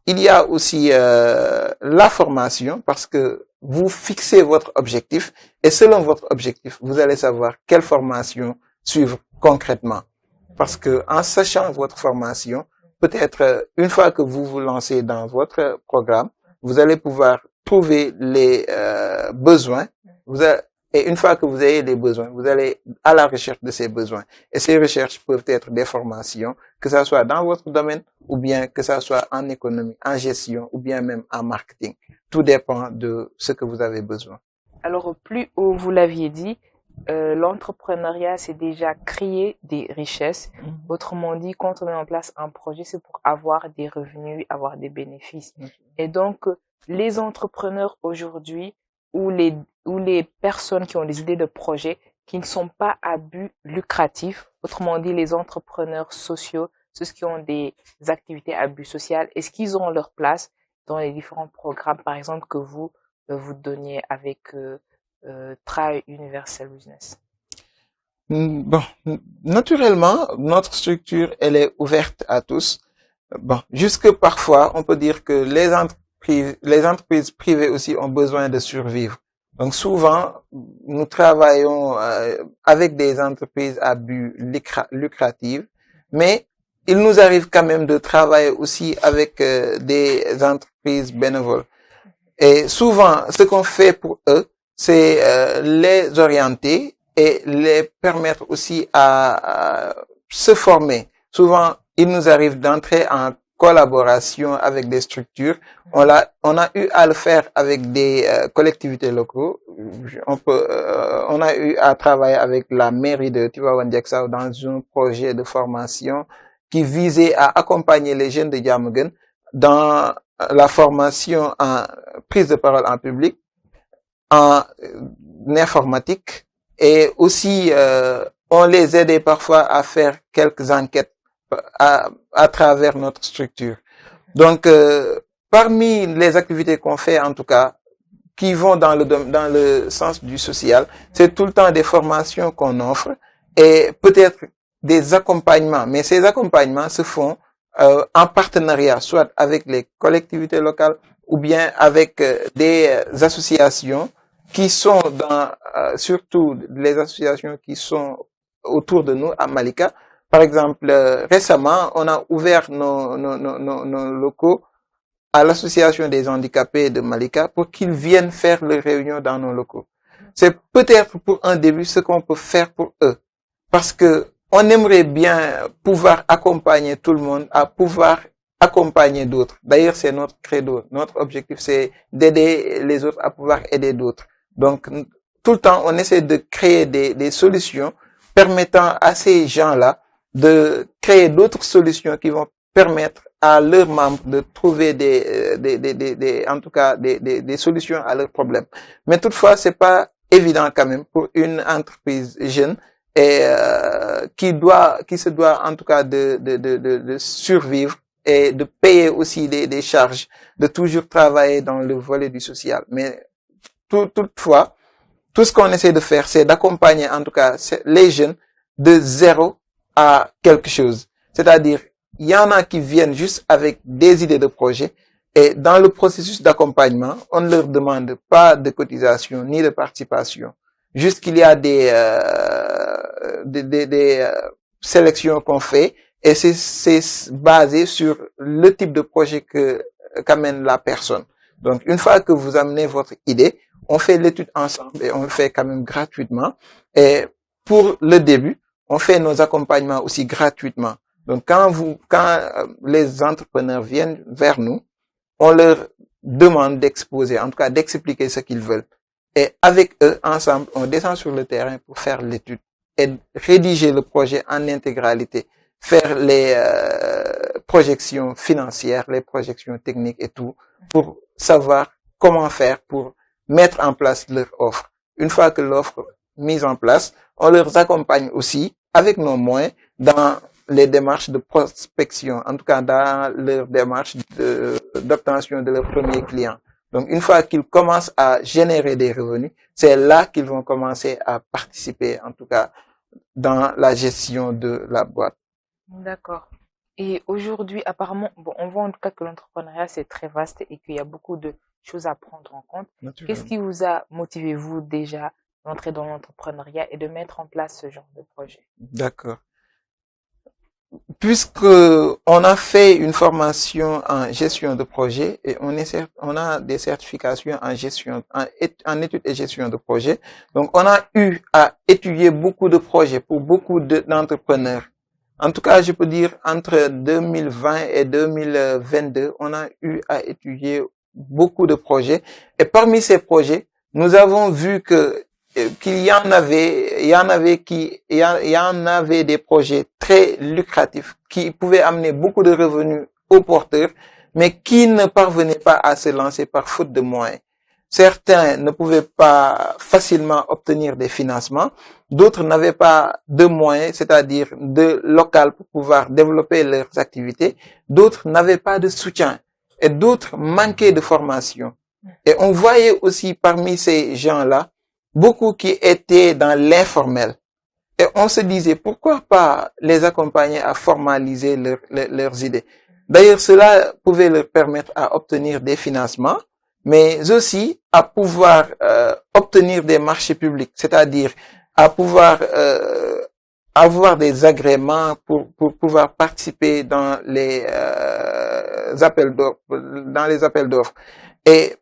Speaker 6: il y a aussi la formation parce que vous fixez votre objectif et selon votre objectif, vous allez savoir quelle formation suivre concrètement. Parce que en sachant votre formation, peut-être une fois que vous vous lancez dans votre programme, vous allez pouvoir trouver les besoins. Et une fois que vous avez les besoins, vous allez à la recherche de ces besoins. Et ces recherches peuvent être des formations, que ça soit dans votre domaine, ou bien que ça soit en économie, en gestion, ou bien même en marketing. Tout dépend de ce que vous avez besoin.
Speaker 4: Alors, plus haut, vous l'aviez dit, l'entrepreneuriat, c'est déjà créer des richesses. Autrement dit, quand on met en place un projet, c'est pour avoir des revenus, avoir des bénéfices. Et donc, les entrepreneurs aujourd'hui, ou les personnes qui ont des idées de projets qui ne sont pas à but lucratif, autrement dit les entrepreneurs sociaux, ceux qui ont des activités à but social, est-ce qu'ils ont leur place dans les différents programmes, par exemple, que vous donniez avec Try Universal Business?
Speaker 6: Bon, naturellement, notre structure, elle est ouverte à tous. Bon, jusque parfois, on peut dire que les entreprises privées aussi ont besoin de survivre. Donc souvent, nous travaillons avec des entreprises à but lucratif, mais il nous arrive quand même de travailler aussi avec des entreprises bénévoles. Et souvent, ce qu'on fait pour eux, c'est les orienter et les permettre aussi à se former. Souvent, il nous arrive d'entrer en collaboration avec des structures. On a eu à le faire avec des collectivités locaux. On a eu à travailler avec la mairie de Tivaouane-Diacksao dans un projet de formation qui visait à accompagner les jeunes de Diamaguène dans la formation en prise de parole en public, en informatique et aussi on les aidait parfois à faire quelques enquêtes à travers notre structure. Donc parmi les activités qu'on fait en tout cas qui vont dans le sens du social, c'est tout le temps des formations qu'on offre et peut-être des accompagnements, mais ces accompagnements se font en partenariat, soit avec les collectivités locales ou bien avec des associations qui sont surtout les associations qui sont autour de nous à Malika. Par exemple, récemment, on a ouvert nos locaux à l'association des handicapés de Malika pour qu'ils viennent faire leurs réunions dans nos locaux. C'est peut-être pour un début ce qu'on peut faire pour eux, parce que on aimerait bien pouvoir accompagner tout le monde, à pouvoir accompagner d'autres. D'ailleurs, c'est notre credo. Notre objectif, c'est d'aider les autres à pouvoir aider d'autres. Donc, tout le temps, on essaie de créer des solutions permettant à ces gens-là de créer d'autres solutions qui vont permettre à leurs membres de trouver en tout cas, des solutions à leurs problèmes. Mais toutefois, c'est pas évident quand même pour une entreprise jeune et qui se doit en tout cas de survivre et de payer aussi des charges, de toujours travailler dans le volet du social. Mais toutefois, tout ce qu'on essaie de faire, c'est d'accompagner en tout cas les jeunes de 0 à quelque chose. C'est-à-dire, il y en a qui viennent juste avec des idées de projet et dans le processus d'accompagnement, on ne leur demande pas de cotisation ni de participation. Juste qu'il y a des sélections qu'on fait et c'est basé sur le type de projet qu'amène la personne. Donc, une fois que vous amenez votre idée, on fait l'étude ensemble et on le fait quand même gratuitement. Et pour le début, on fait nos accompagnements aussi gratuitement. Donc, quand les entrepreneurs viennent vers nous, on leur demande d'exposer, en tout cas d'expliquer ce qu'ils veulent. Et avec eux, ensemble, on descend sur le terrain pour faire l'étude et rédiger le projet en intégralité, faire les projections financières, les projections techniques et tout, pour savoir comment faire pour mettre en place leur offre. Une fois que l'offre est mise en place, on leur accompagne aussi avec nos moyens dans les démarches de prospection, en tout cas dans leur démarche d'obtention de leurs premiers clients. Donc, une fois qu'ils commencent à générer des revenus, c'est là qu'ils vont commencer à participer, en tout cas, dans la gestion de la boîte.
Speaker 4: D'accord. Et aujourd'hui, apparemment, bon, on voit en tout cas que l'entrepreneuriat, c'est très vaste et qu'il y a beaucoup de choses à prendre en compte. Qu'est-ce qui vous a motivé, vous, déjà, d'entrer dans l'entrepreneuriat et de mettre en place ce genre de projet?
Speaker 6: D'accord. Puisque on a fait une formation en gestion de projet et on a des certifications en gestion, en études et gestion de projet. Donc, on a eu à étudier beaucoup de projets pour beaucoup d'entrepreneurs. En tout cas, je peux dire entre 2020 et 2022, on a eu à étudier beaucoup de projets. Et parmi ces projets, nous avons vu qu'il y en avait des projets très lucratifs qui pouvaient amener beaucoup de revenus aux porteurs, mais qui ne parvenaient pas à se lancer par faute de moyens. Certains ne pouvaient pas facilement obtenir des financements, d'autres n'avaient pas de moyens, c'est-à-dire de local pour pouvoir développer leurs activités, d'autres n'avaient pas de soutien et d'autres manquaient de formation. Et on voyait aussi parmi ces gens-là beaucoup qui étaient dans l'informel. Et on se disait, pourquoi pas les accompagner à formaliser leurs idées. D'ailleurs, cela pouvait leur permettre à obtenir des financements, mais aussi à pouvoir obtenir des marchés publics, c'est-à-dire à pouvoir avoir des agréments pour pouvoir participer dans les appels d'offres. Et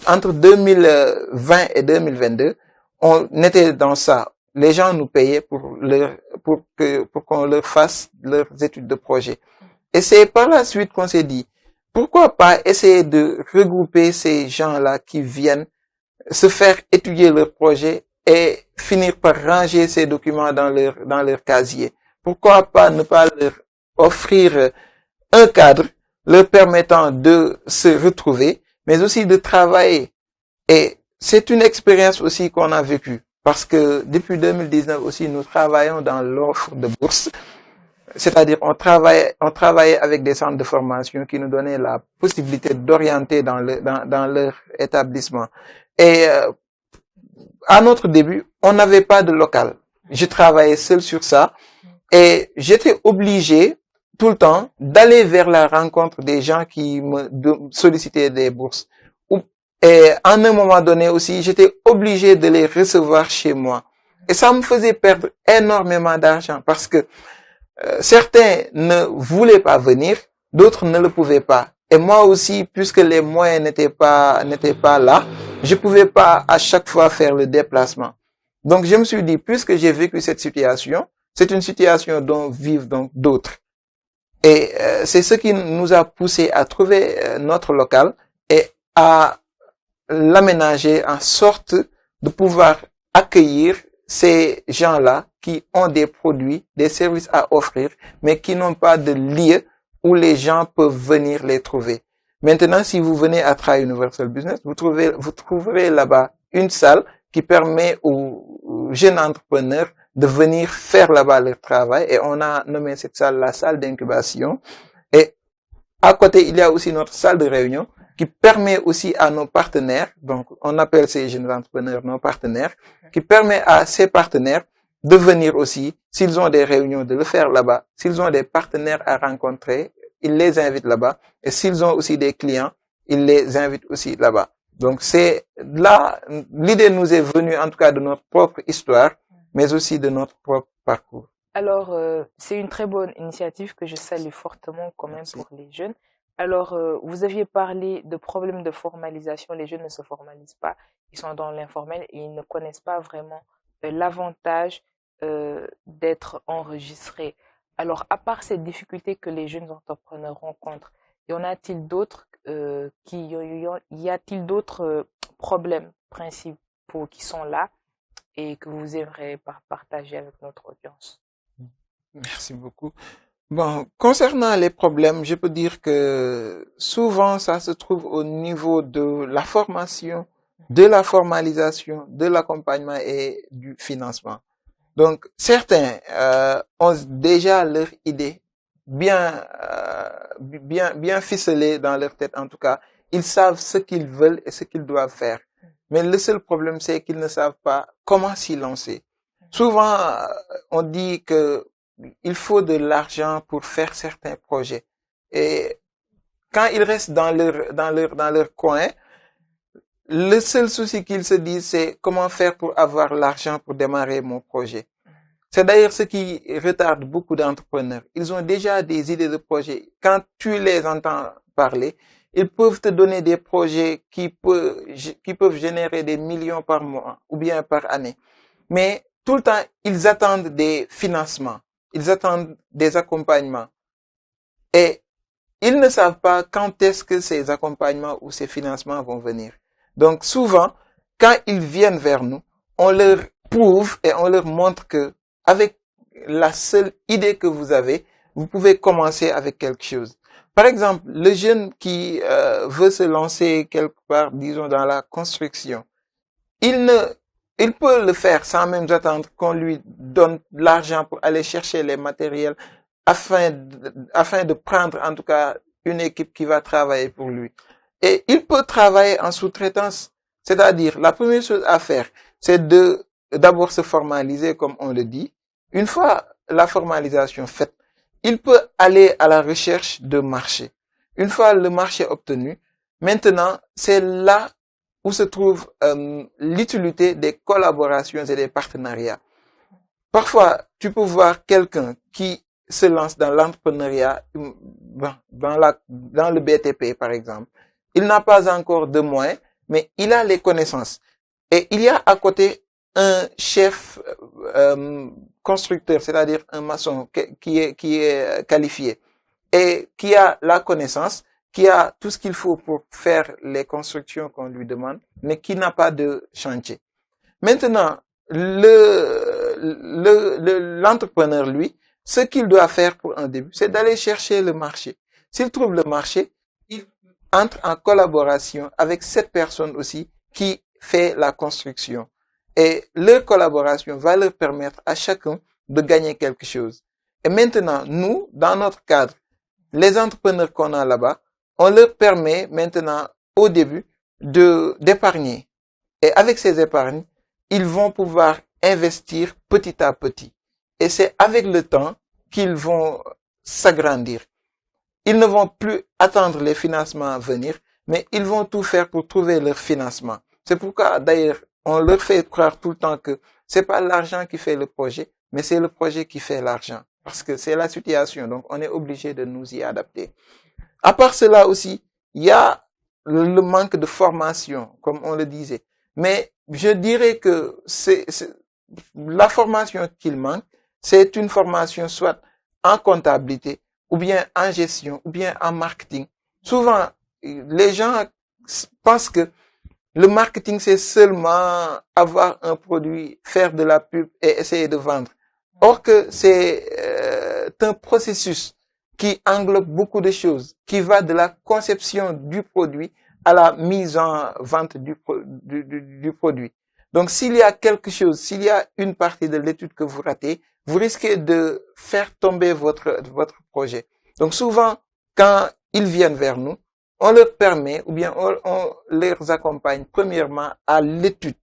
Speaker 6: entre 2020 et 2022, on était dans ça. Les gens nous payaient pour qu'on leur fasse leurs études de projet. Et c'est par la suite qu'on s'est dit, pourquoi pas essayer de regrouper ces gens-là qui viennent se faire étudier leur projet et finir par ranger ces documents dans leur casier. Pourquoi pas ne pas leur offrir un cadre leur permettant de se retrouver, mais aussi de travailler. Et c'est une expérience aussi qu'on a vécue. Parce que depuis 2019 aussi, nous travaillons dans l'offre de bourse. C'est-à-dire, on travaillait avec des centres de formation qui nous donnaient la possibilité d'orienter dans leur établissement. Et à notre début, on n'avait pas de local. Je travaillais seul sur ça et j'étais obligé tout le temps d'aller vers la rencontre des gens qui me sollicitaient des bourses. Et à un moment donné aussi, j'étais obligé de les recevoir chez moi. Et ça me faisait perdre énormément d'argent parce que certains ne voulaient pas venir, d'autres ne le pouvaient pas. Et moi aussi, puisque les moyens n'étaient pas là, je pouvais pas à chaque fois faire le déplacement. Donc, je me suis dit, puisque j'ai vécu cette situation, c'est une situation dont vivent donc d'autres. Et c'est ce qui nous a poussé à trouver notre local et à l'aménager en sorte de pouvoir accueillir ces gens-là qui ont des produits, des services à offrir, mais qui n'ont pas de lieu où les gens peuvent venir les trouver. Maintenant, si vous venez à Tra Universal Business, vous trouverez là-bas une salle qui permet aux jeunes entrepreneurs de venir faire là-bas leur travail. Et on a nommé cette salle la salle d'incubation. Et à côté, il y a aussi notre salle de réunion qui permet aussi à nos partenaires, donc on appelle ces jeunes entrepreneurs nos partenaires, qui permet à ces partenaires de venir aussi, s'ils ont des réunions, de le faire là-bas. S'ils ont des partenaires à rencontrer, ils les invitent là-bas. Et s'ils ont aussi des clients, ils les invitent aussi là-bas. Donc c'est là, l'idée nous est venue en tout cas de notre propre histoire, mais aussi de notre propre parcours.
Speaker 4: Alors, c'est une très bonne initiative que je salue fortement quand même pour les jeunes. Alors, vous aviez parlé de problèmes de formalisation. Les jeunes ne se formalisent pas. Ils sont dans l'informel et ils ne connaissent pas vraiment l'avantage d'être enregistrés. Alors, à part ces difficultés que les jeunes entrepreneurs rencontrent, y en a-t-il d'autres y a-t-il d'autres problèmes principaux qui sont là et que vous aimeriez partager avec notre audience?
Speaker 6: Merci beaucoup. Bon, concernant les problèmes, je peux dire que souvent ça se trouve au niveau de la formation, de la formalisation, de l'accompagnement et du financement. Donc, certains ont déjà leur idée bien ficelée dans leur tête en tout cas. Ils savent ce qu'ils veulent et ce qu'ils doivent faire. Mais le seul problème, c'est qu'ils ne savent pas comment s'y lancer. Souvent, on dit que il faut de l'argent pour faire certains projets. Et quand ils restent dans leur coin, le seul souci qu'ils se disent, c'est comment faire pour avoir l'argent pour démarrer mon projet. C'est d'ailleurs ce qui retarde beaucoup d'entrepreneurs. Ils ont déjà des idées de projets. Quand tu les entends parler, ils peuvent te donner des projets qui peuvent générer des millions par mois ou bien par année. Mais tout le temps, ils attendent des financements. Ils attendent des accompagnements. Et ils ne savent pas quand est-ce que ces accompagnements ou ces financements vont venir. Donc souvent, quand ils viennent vers nous, on leur prouve et on leur montre que avec la seule idée que vous avez, vous pouvez commencer avec quelque chose. Par exemple, le jeune qui veut se lancer quelque part, disons dans la construction, il peut le faire sans même attendre qu'on lui donne l'argent pour aller chercher les matériels afin de prendre en tout cas une équipe qui va travailler pour lui. Et il peut travailler en sous-traitance. C'est-à-dire, la première chose à faire, c'est d'abord se formaliser comme on le dit. Une fois la formalisation faite, il peut aller à la recherche de marché. Une fois le marché obtenu, maintenant, c'est là où se trouve l'utilité des collaborations et des partenariats. Parfois, tu peux voir quelqu'un qui se lance dans l'entrepreneuriat, dans le BTP par exemple. Il n'a pas encore de moyens, mais il a les connaissances. Et il y a à côté un chef constructeur, c'est-à-dire un maçon qui est qualifié et qui a la connaissance, qui a tout ce qu'il faut pour faire les constructions qu'on lui demande, mais qui n'a pas de chantier. Maintenant, l'entrepreneur, lui, ce qu'il doit faire pour un début, c'est d'aller chercher le marché. S'il trouve le marché, il entre en collaboration avec cette personne aussi qui fait la construction. Et leur collaboration va leur permettre à chacun de gagner quelque chose. Et maintenant, nous, dans notre cadre, les entrepreneurs qu'on a là-bas, on leur permet maintenant, au début, d'épargner. Et avec ces épargnes, ils vont pouvoir investir petit à petit. Et c'est avec le temps qu'ils vont s'agrandir. Ils ne vont plus attendre les financements à venir, mais ils vont tout faire pour trouver leur financement. C'est pourquoi, d'ailleurs, on leur fait croire tout le temps que c'est pas l'argent qui fait le projet, mais c'est le projet qui fait l'argent. Parce que c'est la situation, donc on est obligé de nous y adapter. À part cela aussi, il y a le manque de formation, comme on le disait. Mais je dirais que la formation qu'il manque, c'est une formation soit en comptabilité, ou bien en gestion, ou bien en marketing. Souvent, les gens pensent que le marketing, c'est seulement avoir un produit, faire de la pub et essayer de vendre. Or que c'est un processus qui englobe beaucoup de choses, qui va de la conception du produit à la mise en vente du produit. Donc, s'il y a quelque chose, s'il y a une partie de l'étude que vous ratez, vous risquez de faire tomber votre projet. Donc, souvent, quand ils viennent vers nous, on leur permet, ou bien on les accompagne premièrement à l'étude.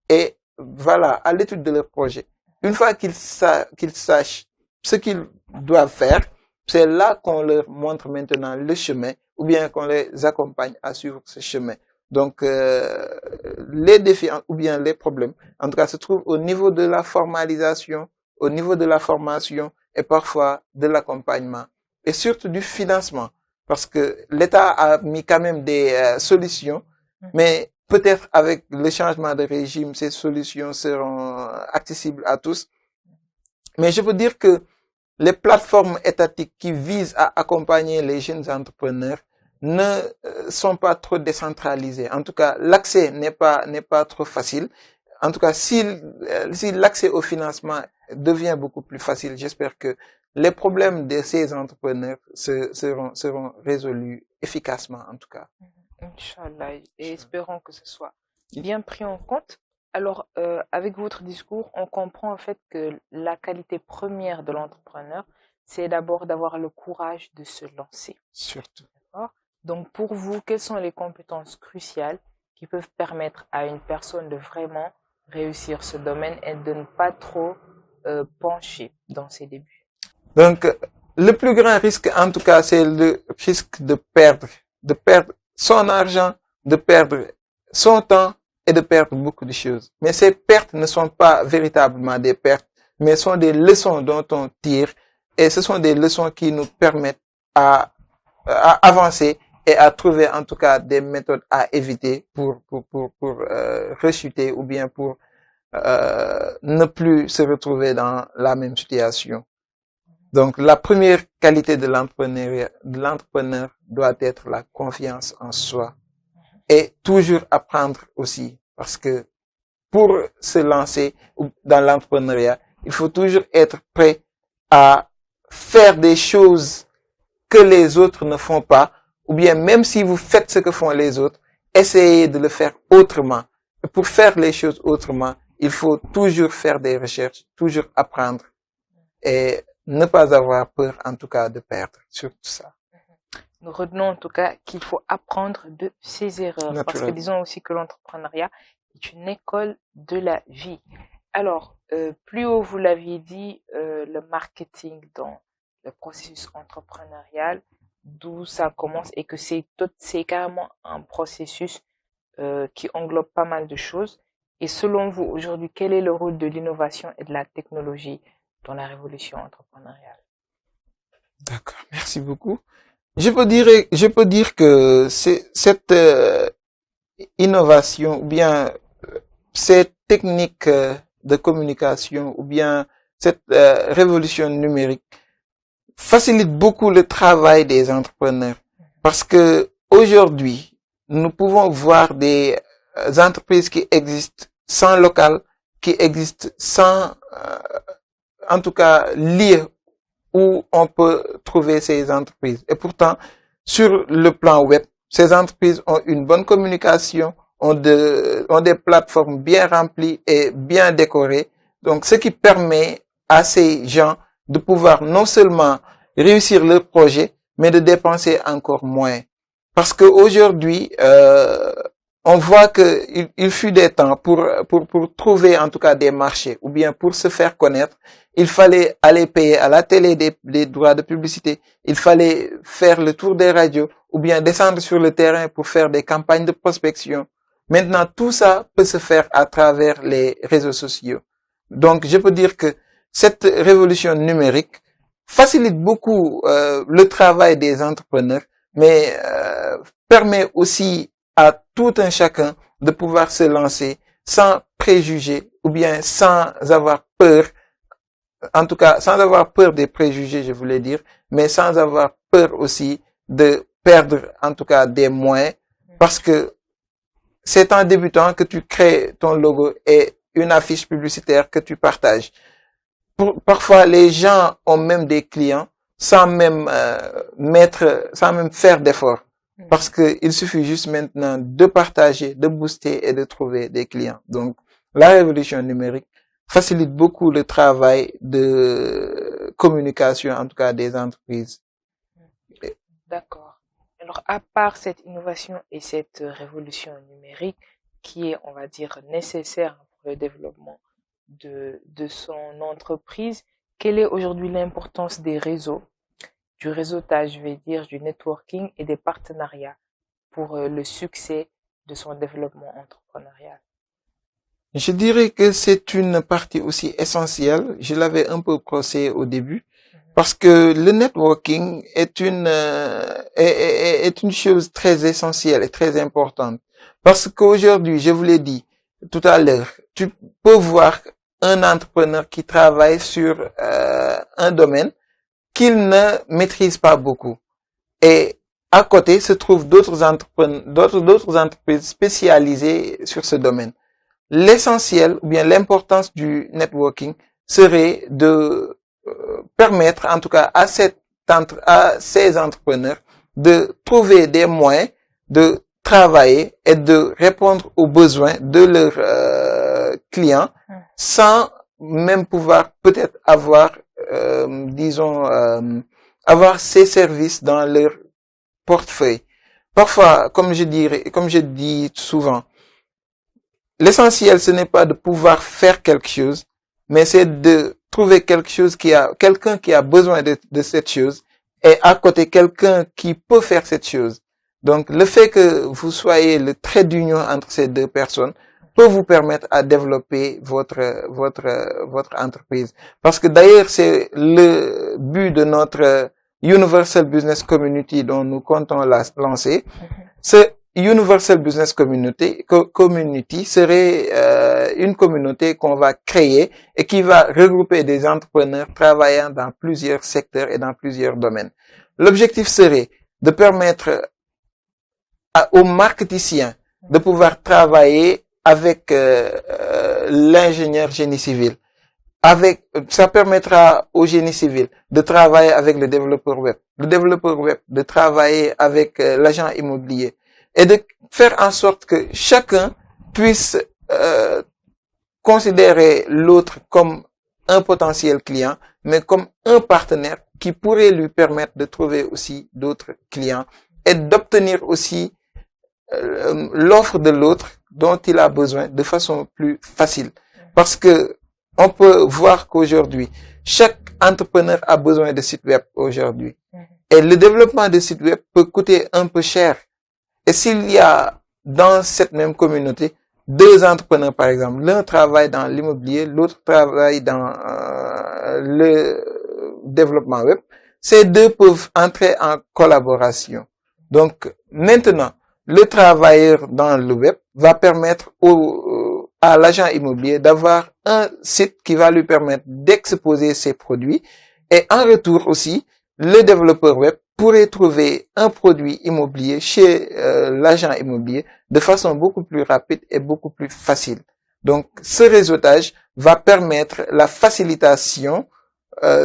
Speaker 6: Et voilà, à l'étude de leur projet. Une fois qu'ils sachent ce qu'ils doivent faire, c'est là qu'on leur montre maintenant le chemin, ou bien qu'on les accompagne à suivre ce chemin. Donc, les défis ou bien les problèmes, en tout cas, se trouvent au niveau de la formalisation, au niveau de la formation et parfois de l'accompagnement. Et surtout du financement. Parce que l'État a mis quand même des solutions, mais peut-être avec le changement de régime, ces solutions seront accessibles à tous. Mais je veux dire que les plateformes étatiques qui visent à accompagner les jeunes entrepreneurs ne sont pas trop décentralisées. En tout cas, l'accès n'est pas trop facile. En tout cas, si l'accès au financement devient beaucoup plus facile, j'espère que les problèmes de ces entrepreneurs seront résolus efficacement, en tout cas.
Speaker 4: Inch'Allah, et espérons que ce soit bien pris en compte. Alors, avec votre discours, on comprend en fait que la qualité première de l'entrepreneur, c'est d'abord d'avoir le courage de se lancer.
Speaker 6: Surtout.
Speaker 4: D'accord ? Donc, pour vous, quelles sont les compétences cruciales qui peuvent permettre à une personne de vraiment réussir ce domaine et de ne pas trop pencher dans ses débuts?
Speaker 6: Donc, le plus grand risque, en tout cas, c'est le risque de perdre son argent, de perdre son temps et de perdre beaucoup de choses. Mais ces pertes ne sont pas véritablement des pertes, mais sont des leçons dont on tire, et ce sont des leçons qui nous permettent à avancer et à trouver en tout cas des méthodes à éviter pour rechuter ou bien pour ne plus se retrouver dans la même situation. Donc, la première qualité de l'entrepreneur doit être la confiance en soi et toujours apprendre aussi, parce que pour se lancer dans l'entrepreneuriat, il faut toujours être prêt à faire des choses que les autres ne font pas, ou bien même si vous faites ce que font les autres, essayez de le faire autrement. Et pour faire les choses autrement, il faut toujours faire des recherches, toujours apprendre et ne pas avoir peur, en tout cas, de perdre, surtout ça.
Speaker 4: Nous retenons en tout cas qu'il faut apprendre de ses erreurs. Parce que disons aussi que l'entrepreneuriat est une école de la vie. Alors, plus haut, vous l'aviez dit, le marketing dans le processus entrepreneurial, d'où ça commence et que c'est carrément un processus qui englobe pas mal de choses. Et selon vous, aujourd'hui, quel est le rôle de l'innovation et de la technologie dans la révolution entrepreneuriale?
Speaker 6: D'accord, merci beaucoup. Je peux dire que cette innovation ou bien cette technique de communication ou bien cette révolution numérique facilite beaucoup le travail des entrepreneurs, parce que aujourd'hui nous pouvons voir des entreprises qui existent sans local, qui existent sans en tout cas lieu où on peut trouver ces entreprises. Et pourtant, sur le plan web, ces entreprises ont une bonne communication, ont des plateformes bien remplies et bien décorées. Donc, ce qui permet à ces gens de pouvoir non seulement réussir leur projet, mais de dépenser encore moins. Parce que aujourd'hui, on voit que il fut des temps pour trouver en tout cas des marchés ou bien pour se faire connaître, il fallait aller payer à la télé des droits de publicité, il fallait faire le tour des radios ou bien descendre sur le terrain pour faire des campagnes de prospection. Maintenant, tout ça peut se faire à travers les réseaux sociaux. Donc, je peux dire que cette révolution numérique facilite beaucoup le travail des entrepreneurs, mais permet aussi à tout un chacun de pouvoir se lancer sans préjugés ou bien sans avoir peur, en tout cas sans avoir peur des préjugés, je voulais dire, mais sans avoir peur aussi de perdre en tout cas des moyens, parce que c'est en débutant que tu crées ton logo et une affiche publicitaire que tu partages. Parfois, les gens ont même des clients sans même sans même faire d'efforts. Parce que il suffit juste maintenant de partager, de booster et de trouver des clients. Donc, la révolution numérique facilite beaucoup le travail de communication, en tout cas des entreprises.
Speaker 4: D'accord. Alors, à part cette innovation et cette révolution numérique qui est, on va dire, nécessaire pour le développement de son entreprise, quelle est aujourd'hui l'importance des réseaux, du réseautage, je vais dire, du networking et des partenariats pour le succès de son développement entrepreneurial?
Speaker 6: Je dirais que c'est une partie aussi essentielle. Je l'avais un peu crossé au début. Parce que le networking est une chose très essentielle et très importante. Parce qu'aujourd'hui, je vous l'ai dit tout à l'heure, tu peux voir un entrepreneur qui travaille sur un domaine qu'il ne maîtrise pas beaucoup. Et à côté se trouvent d'autres entreprises spécialisées sur ce domaine. L'essentiel ou bien l'importance du networking serait de permettre en tout cas à ces entrepreneurs de trouver des moyens de travailler et de répondre aux besoins de leurs clients sans même pouvoir peut-être avoir avoir ces services dans leur portefeuille. Parfois, comme je dis souvent, l'essentiel ce n'est pas de pouvoir faire quelque chose, mais c'est de trouver quelqu'un qui a besoin de cette chose et à côté quelqu'un qui peut faire cette chose. Donc, le fait que vous soyez le trait d'union entre ces deux personnes peut vous permettre à développer votre entreprise. Parce que d'ailleurs, c'est le but de notre Universal Business Community dont nous comptons lancer. Ce Universal Business Community serait une communauté qu'on va créer et qui va regrouper des entrepreneurs travaillant dans plusieurs secteurs et dans plusieurs domaines. L'objectif serait de permettre aux marketiciens de pouvoir travailler avec l'ingénieur génie civil. Ça permettra au génie civil de travailler avec le développeur web de travailler avec l'agent immobilier et de faire en sorte que chacun puisse considérer l'autre comme un potentiel client, mais comme un partenaire qui pourrait lui permettre de trouver aussi d'autres clients et d'obtenir aussi l'offre de l'autre dont il a besoin de façon plus facile. Parce que on peut voir qu'aujourd'hui, chaque entrepreneur a besoin de sites web aujourd'hui. Et le développement de sites web peut coûter un peu cher. Et s'il y a dans cette même communauté deux entrepreneurs, par exemple, l'un travaille dans l'immobilier, l'autre travaille dans le développement web, ces deux peuvent entrer en collaboration. Donc, maintenant, le travailleur dans le web va permettre à l'agent immobilier d'avoir un site qui va lui permettre d'exposer ses produits et en retour aussi, le développeur web pourrait trouver un produit immobilier chez l'agent immobilier de façon beaucoup plus rapide et beaucoup plus facile. Donc, ce réseautage va permettre la facilitation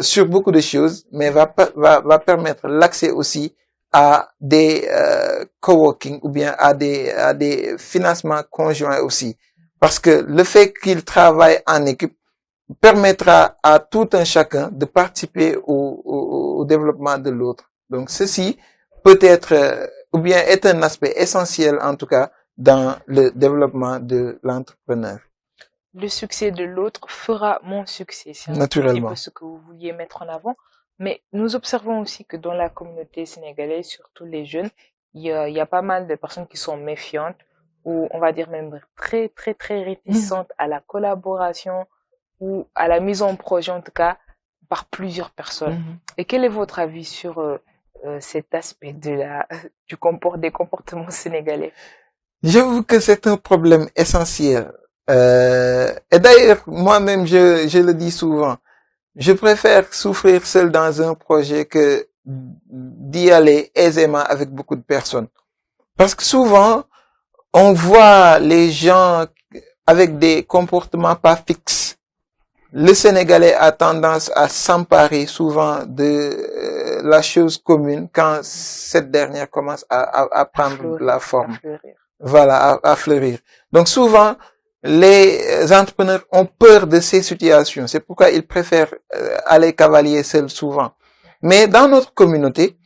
Speaker 6: sur beaucoup de choses, mais va permettre l'accès aussi à des coworking ou bien à des financements conjoints aussi. Parce que le fait qu'ils travaillent en équipe permettra à tout un chacun de participer au développement de l'autre. Donc ceci peut être ou bien est un aspect essentiel en tout cas dans le développement de l'entrepreneur.
Speaker 4: Le succès de l'autre fera mon succès. C'est un petit
Speaker 6: Naturellement.
Speaker 4: peu ce que vous vouliez mettre en avant. Mais nous observons aussi que dans la communauté sénégalaise, surtout les jeunes, il y a pas mal de personnes qui sont méfiantes ou on va dire même très, très, très réticentes à la collaboration ou à la mise en projet, en tout cas, par plusieurs personnes. Et quel est votre avis sur cet aspect des comportements sénégalais?
Speaker 6: J'avoue que c'est un problème essentiel. Et d'ailleurs, moi-même, je le dis souvent, je préfère souffrir seul dans un projet que d'y aller aisément avec beaucoup de personnes. Parce que souvent, on voit les gens avec des comportements pas fixes. Le Sénégalais a tendance à s'emparer souvent de la chose commune quand cette dernière commence à prendre la forme. Voilà, à fleurir. Donc souvent, les entrepreneurs ont peur de ces situations. C'est pourquoi ils préfèrent aller cavalier seuls souvent. Mais dans notre communauté,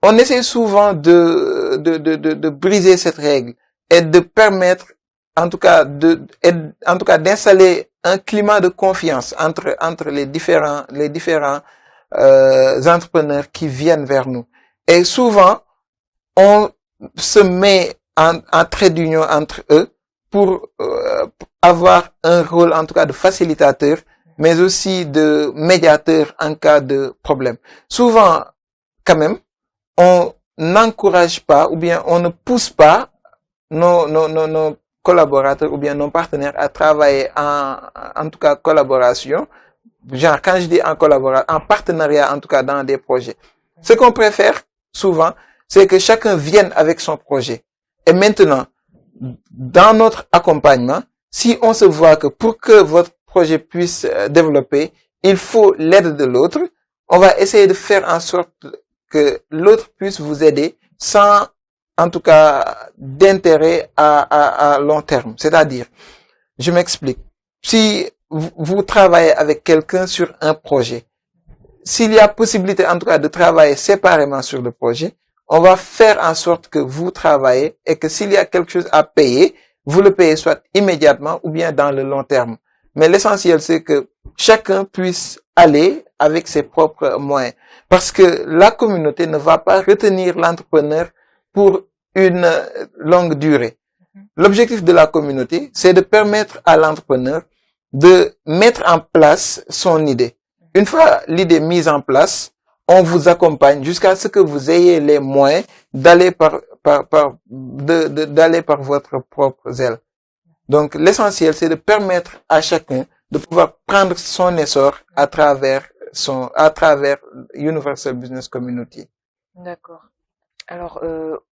Speaker 6: on essaie souvent de briser cette règle et de permettre, en tout cas, d'installer un climat de confiance entre les différents entrepreneurs qui viennent vers nous. Et souvent, on se met en trait d'union entre eux pour avoir un rôle, en tout cas, de facilitateur, mais aussi de médiateur en cas de problème. Souvent, quand même, on n'encourage pas ou bien on ne pousse pas nos collaborateurs ou bien nos partenaires à travailler en tout cas collaboration. Genre, quand je dis en partenariat, en tout cas dans des projets. Ce qu'on préfère souvent, c'est que chacun vienne avec son projet. Et maintenant, dans notre accompagnement, si on se voit que pour que votre projet puisse développer, il faut l'aide de l'autre, on va essayer de faire en sorte que l'autre puisse vous aider sans, en tout cas, d'intérêt à long terme. C'est-à-dire, je m'explique. Si vous travaillez avec quelqu'un sur un projet, s'il y a possibilité, en tout cas, de travailler séparément sur le projet, on va faire en sorte que vous travaillez et que s'il y a quelque chose à payer, vous le payez soit immédiatement ou bien dans le long terme. Mais l'essentiel, c'est que chacun puisse aller avec ses propres moyens. Parce que la communauté ne va pas retenir l'entrepreneur pour une longue durée. L'objectif de la communauté, c'est de permettre à l'entrepreneur de mettre en place son idée. Une fois l'idée mise en place, on vous accompagne jusqu'à ce que vous ayez les moyens d'aller d'aller par votre propre zèle. Donc, l'essentiel, c'est de permettre à chacun de pouvoir prendre son essor à travers Universal Business Community.
Speaker 4: D'accord. Alors,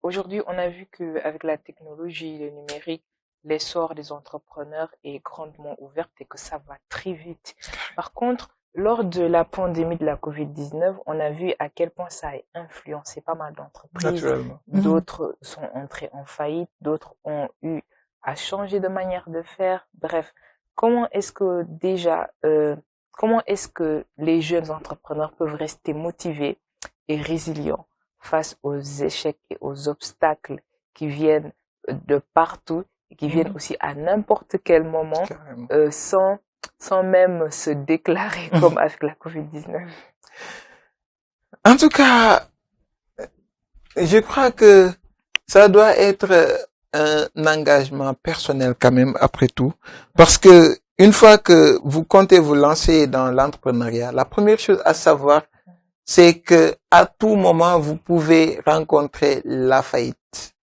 Speaker 4: aujourd'hui, on a vu que avec la technologie, le numérique, l'essor des entrepreneurs est grandement ouvert et que ça va très vite. Par contre, lors de la pandémie de la COVID-19, on a vu à quel point ça a influencé pas mal d'entreprises.
Speaker 6: Naturellement.
Speaker 4: D'autres sont entrées en faillite, d'autres ont eu à changer de manière de faire. Bref, comment est-ce que les jeunes entrepreneurs peuvent rester motivés et résilients face aux échecs et aux obstacles qui viennent de partout et qui viennent aussi à n'importe quel moment, sans même se déclarer comme avec la COVID-19.
Speaker 6: En tout cas, je crois que ça doit être un engagement personnel quand même après tout. Parce que une fois que vous comptez vous lancer dans l'entrepreneuriat, la première chose à savoir, c'est que à tout moment, vous pouvez rencontrer la faillite.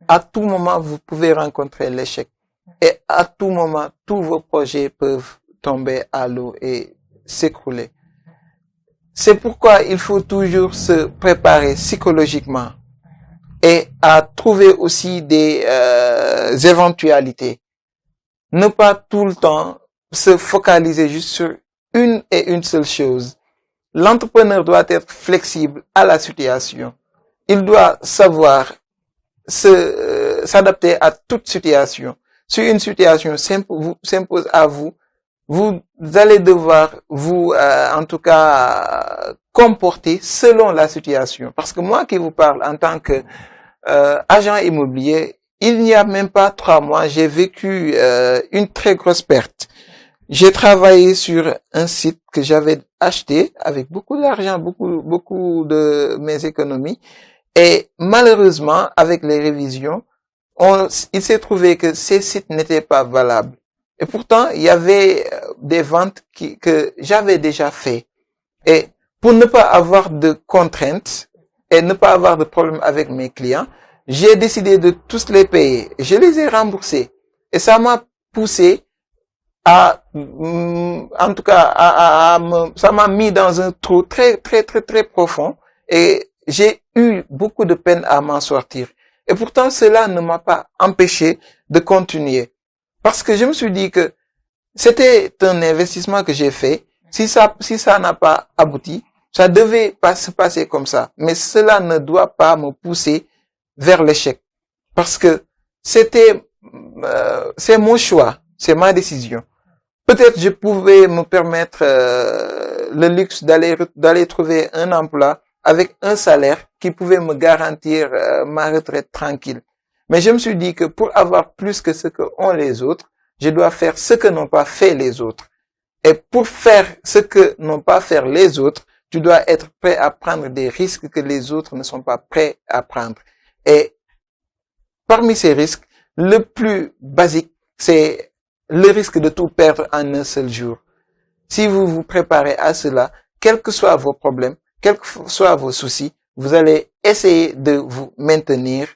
Speaker 6: À tout moment, vous pouvez rencontrer l'échec. Et à tout moment, tous vos projets peuvent tomber à l'eau et s'écrouler. C'est pourquoi il faut toujours se préparer psychologiquement et à trouver aussi des éventualités. Ne pas tout le temps se focaliser juste sur une et une seule chose. L'entrepreneur doit être flexible à la situation. il doit savoir s'adapter à toute situation. Si une situation s'impose à vous, vous allez devoir vous, en tout cas, comporter selon la situation. Parce que moi qui vous parle en tant que agent immobilier, il n'y a même pas 3 mois, j'ai vécu une très grosse perte. J'ai travaillé sur un site que j'avais acheté avec beaucoup d'argent, beaucoup de mes économies. Et malheureusement, avec les révisions, il s'est trouvé que ces sites n'étaient pas valables. Et pourtant, il y avait des ventes que j'avais déjà fait. Et pour ne pas avoir de contraintes et ne pas avoir de problème avec mes clients, j'ai décidé de tous les payer. Je les ai remboursés. Et ça m'a poussé en tout cas, ça m'a mis dans un trou très profond. Et j'ai eu beaucoup de peine à m'en sortir. Et pourtant, cela ne m'a pas empêché de continuer. Parce que je me suis dit que c'était un investissement que j'ai fait. Si ça n'a pas abouti, ça devait pas se passer comme ça. Mais cela ne doit pas me pousser vers l'échec. Parce que c'est mon choix. C'est ma décision. Peut-être je pouvais me permettre le luxe d'aller trouver un emploi avec un salaire qui pouvait me garantir ma retraite tranquille. Mais je me suis dit que pour avoir plus que ce que ont les autres, je dois faire ce que n'ont pas fait les autres. Et pour faire ce que n'ont pas fait les autres, tu dois être prêt à prendre des risques que les autres ne sont pas prêts à prendre. Et parmi ces risques, le plus basique, c'est le risque de tout perdre en un seul jour. Si vous vous préparez à cela, quels que soient vos problèmes, quels que soient vos soucis, vous allez essayer de vous maintenir,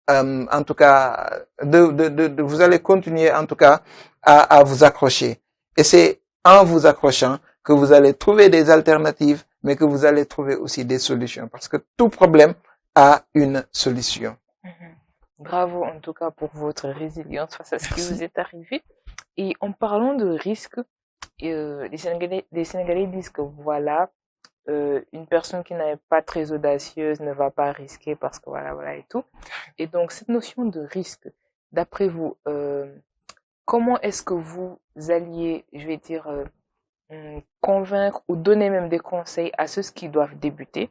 Speaker 6: en tout cas, vous allez continuer en tout cas à vous accrocher. Et c'est en vous accrochant que vous allez trouver des alternatives, mais que vous allez trouver aussi des solutions. Parce que tout problème a une solution.
Speaker 4: Bravo en tout cas pour votre résilience face à ce qui vous est arrivé. Et en parlant de risques, les Sénégalais disent que voilà, une personne qui n'est pas très audacieuse ne va pas risquer parce que voilà et tout. Et donc cette notion de risque, d'après vous, comment est-ce que vous alliez, je vais dire, convaincre ou donner même des conseils à ceux qui doivent débuter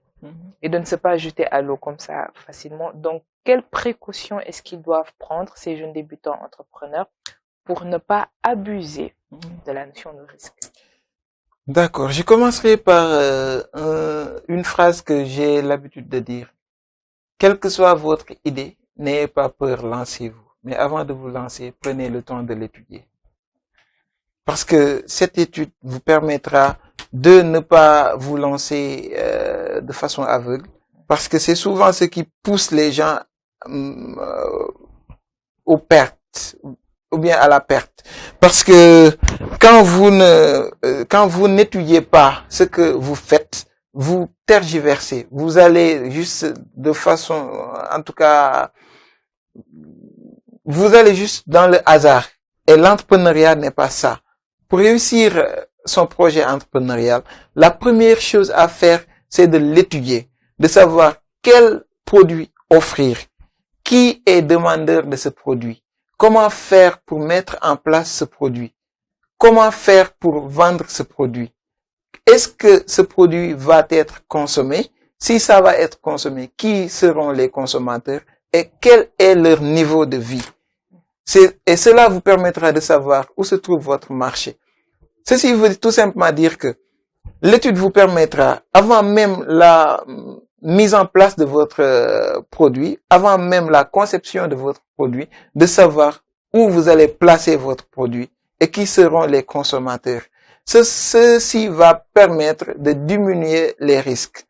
Speaker 4: et de ne se pas jeter à l'eau comme ça facilement? Donc, quelles précautions est-ce qu'ils doivent prendre, ces jeunes débutants entrepreneurs, pour ne pas abuser de la notion de risque?
Speaker 6: D'accord, je commencerai par une phrase que j'ai l'habitude de dire. Quelle que soit votre idée, n'ayez pas peur, lancez-vous. Mais avant de vous lancer, prenez le temps de l'étudier. Parce que cette étude vous permettra de ne pas vous lancer de façon aveugle. Parce que c'est souvent ce qui pousse les gens aux pertes ou bien à la perte. Parce que quand vous n'étudiez pas ce que vous faites, vous tergiversez. Vous allez juste de façon, en tout cas, vous allez juste dans le hasard. Et l'entrepreneuriat n'est pas ça. Pour réussir son projet entrepreneurial, la première chose à faire, c'est de l'étudier, de savoir quel produit offrir, qui est demandeur de ce produit, comment faire pour mettre en place ce produit, comment faire pour vendre ce produit. Est-ce que ce produit va être consommé? Si ça va être consommé, qui seront les consommateurs et quel est leur niveau de vie? Et cela vous permettra de savoir où se trouve votre marché. Ceci veut tout simplement dire que l'étude vous permettra, avant même la mise en place de votre produit, avant même la conception de votre produit, de savoir où vous allez placer votre produit et qui seront les consommateurs. Ceci va permettre de diminuer les risques.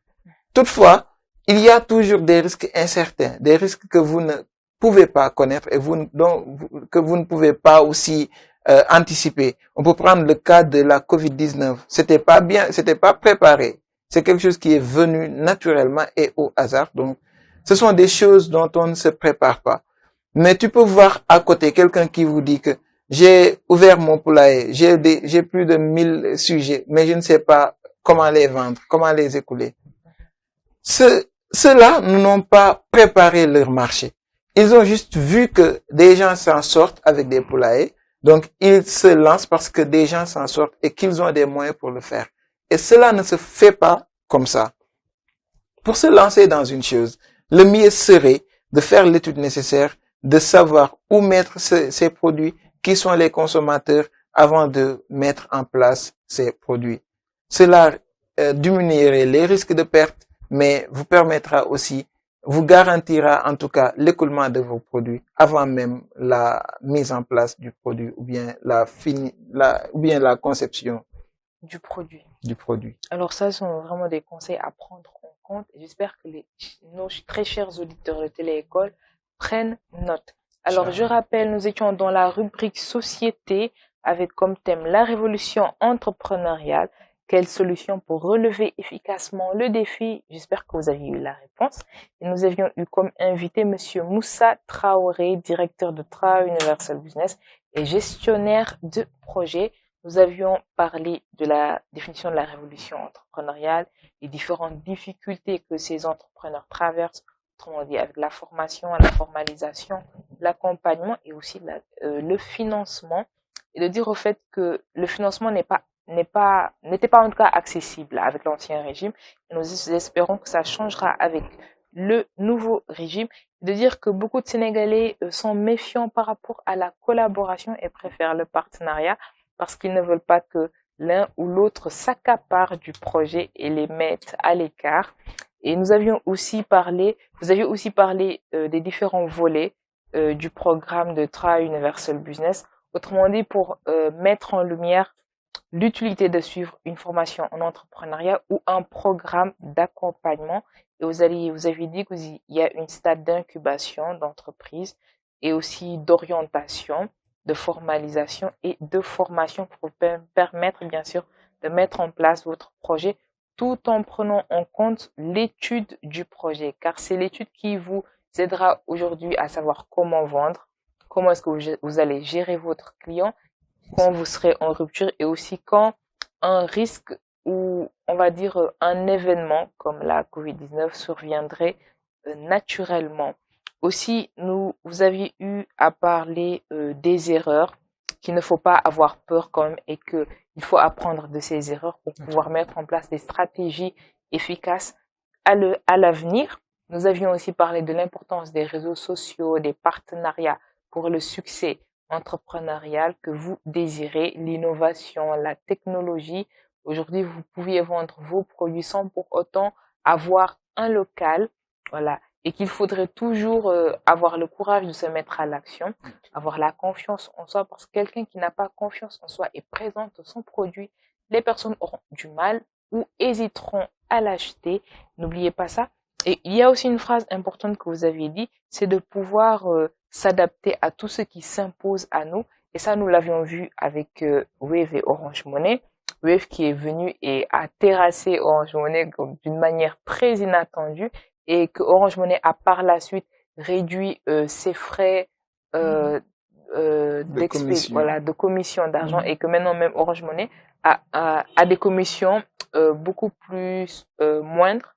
Speaker 6: Toutefois, il y a toujours des risques incertains, des risques que vous ne pouvez pas connaître et que vous ne pouvez pas aussi anticiper. On peut prendre le cas de la COVID-19. C'était pas préparé. C'est quelque chose qui est venu naturellement et au hasard. Donc, ce sont des choses dont on ne se prépare pas. Mais tu peux voir à côté quelqu'un qui vous dit que j'ai ouvert mon poulailler, j'ai plus de 1000 sujets, mais je ne sais pas comment les vendre, comment les écouler. ceux-là n'ont pas préparé leur marché. Ils ont juste vu que des gens s'en sortent avec des poulaillers. Donc, ils se lancent parce que des gens s'en sortent et qu'ils ont des moyens pour le faire. Et cela ne se fait pas comme ça. Pour se lancer dans une chose, le mieux serait de faire l'étude nécessaire, de savoir où mettre ces produits, qui sont les consommateurs avant de mettre en place ces produits. Cela diminuerait les risques de perte, mais vous permettra aussi, vous garantira en tout cas l'écoulement de vos produits avant même la mise en place du produit ou bien la conception
Speaker 4: Du produit.
Speaker 6: du produit.
Speaker 4: Alors ça, ce sont vraiment des conseils à prendre en compte. J'espère que nos très chers auditeurs de Télé-École prennent note. Alors, je rappelle, nous étions dans la rubrique Société avec comme thème la révolution entrepreneuriale. Quelles solutions pour relever efficacement le défi? J'espère que vous avez eu la réponse. Et nous avions eu comme invité Monsieur Moussa Traoré, directeur de Tra Universal Business et gestionnaire de projet. Nous avions parlé de la définition de la révolution entrepreneuriale, les différentes difficultés que ces entrepreneurs traversent, autrement dit avec la formation, la formalisation, l'accompagnement et aussi le financement. Et de dire au fait que le financement n'était pas en tout cas accessible avec l'ancien régime. Et nous espérons que ça changera avec le nouveau régime. De dire que beaucoup de Sénégalais sont méfiants par rapport à la collaboration et préfèrent le partenariat parce qu'ils ne veulent pas que l'un ou l'autre s'accapare du projet et les mette à l'écart. Et vous aviez aussi parlé des différents volets du programme de Tra Universal Business. Autrement dit, pour mettre en lumière l'utilité de suivre une formation en entrepreneuriat ou un programme d'accompagnement. Et vous avez dit qu'il y a une stade d'incubation d'entreprise et aussi d'orientation, de formalisation et de formation pour permettre, bien sûr, de mettre en place votre projet tout en prenant en compte l'étude du projet, car c'est l'étude qui vous aidera aujourd'hui à savoir comment vendre, comment est-ce que vous allez gérer votre client, quand vous serez en rupture et aussi quand un risque ou on va dire un événement comme la COVID-19 surviendrait naturellement. Aussi, vous aviez eu à parler des erreurs, qu'il ne faut pas avoir peur quand même et que il faut apprendre de ces erreurs pour pouvoir mettre en place des stratégies efficaces à l'avenir. Nous avions aussi parlé de l'importance des réseaux sociaux, des partenariats pour le succès entrepreneurial que vous désirez, l'innovation, la technologie. Aujourd'hui, vous pouviez vendre vos produits sans pour autant avoir un local, voilà, et qu'il faudrait toujours avoir le courage de se mettre à l'action, avoir la confiance en soi, parce que quelqu'un qui n'a pas confiance en soi et présente son produit, les personnes auront du mal ou hésiteront à l'acheter. N'oubliez pas ça. Et il y a aussi une phrase importante que vous aviez dit, c'est de pouvoir s'adapter à tout ce qui s'impose à nous. Et ça, nous l'avions vu avec Wave et Orange Money. Wave qui est venu et a terrassé Orange Money d'une manière très inattendue et que Orange Money a par la suite réduit ses frais de commission d'argent et que maintenant même Orange Money a des commissions beaucoup plus moindres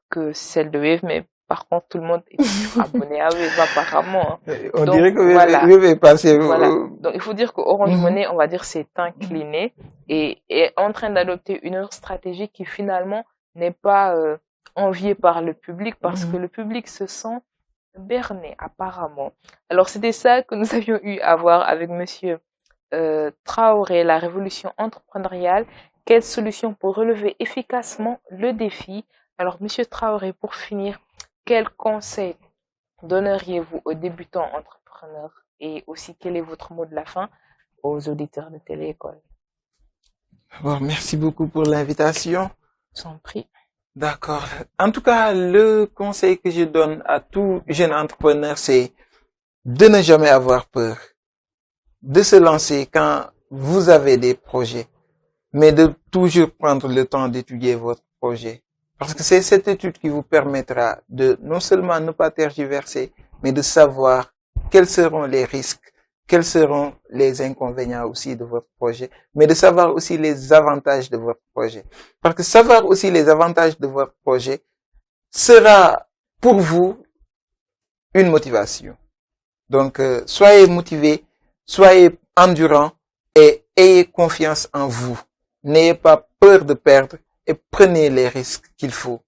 Speaker 4: que celles de Wave, mais par contre tout le monde est abonné à Wave apparemment.
Speaker 6: On dirait que Wave est passé.
Speaker 4: Voilà. Donc il faut dire que Orange Money, on va dire, s'est incliné et est en train d'adopter une autre stratégie qui finalement n'est pas enviée par le public parce que le public se sent berné apparemment. Alors c'était ça que nous avions eu à voir avec Monsieur Traoré, la révolution entrepreneuriale. Quelles solutions pour relever efficacement le défi? Alors Monsieur Traoré, pour finir, quels conseils donneriez-vous aux débutants entrepreneurs et aussi quel est votre mot de la fin aux auditeurs de Télé-École?
Speaker 6: Bon, merci beaucoup pour l'invitation.
Speaker 4: Je vous en prie.
Speaker 6: D'accord. En tout cas, le conseil que je donne à tout jeune entrepreneur, c'est de ne jamais avoir peur, de se lancer quand vous avez des projets, mais de toujours prendre le temps d'étudier votre projet. Parce que c'est cette étude qui vous permettra de non seulement ne pas tergiverser, mais de savoir quels seront les risques, quels seront les inconvénients aussi de votre projet, mais de savoir aussi les avantages de votre projet. Parce que savoir aussi les avantages de votre projet, sera pour vous une motivation. Donc, soyez motivés, soyez endurants et ayez confiance en vous. N'ayez pas peur de perdre et prenez les risques qu'il faut.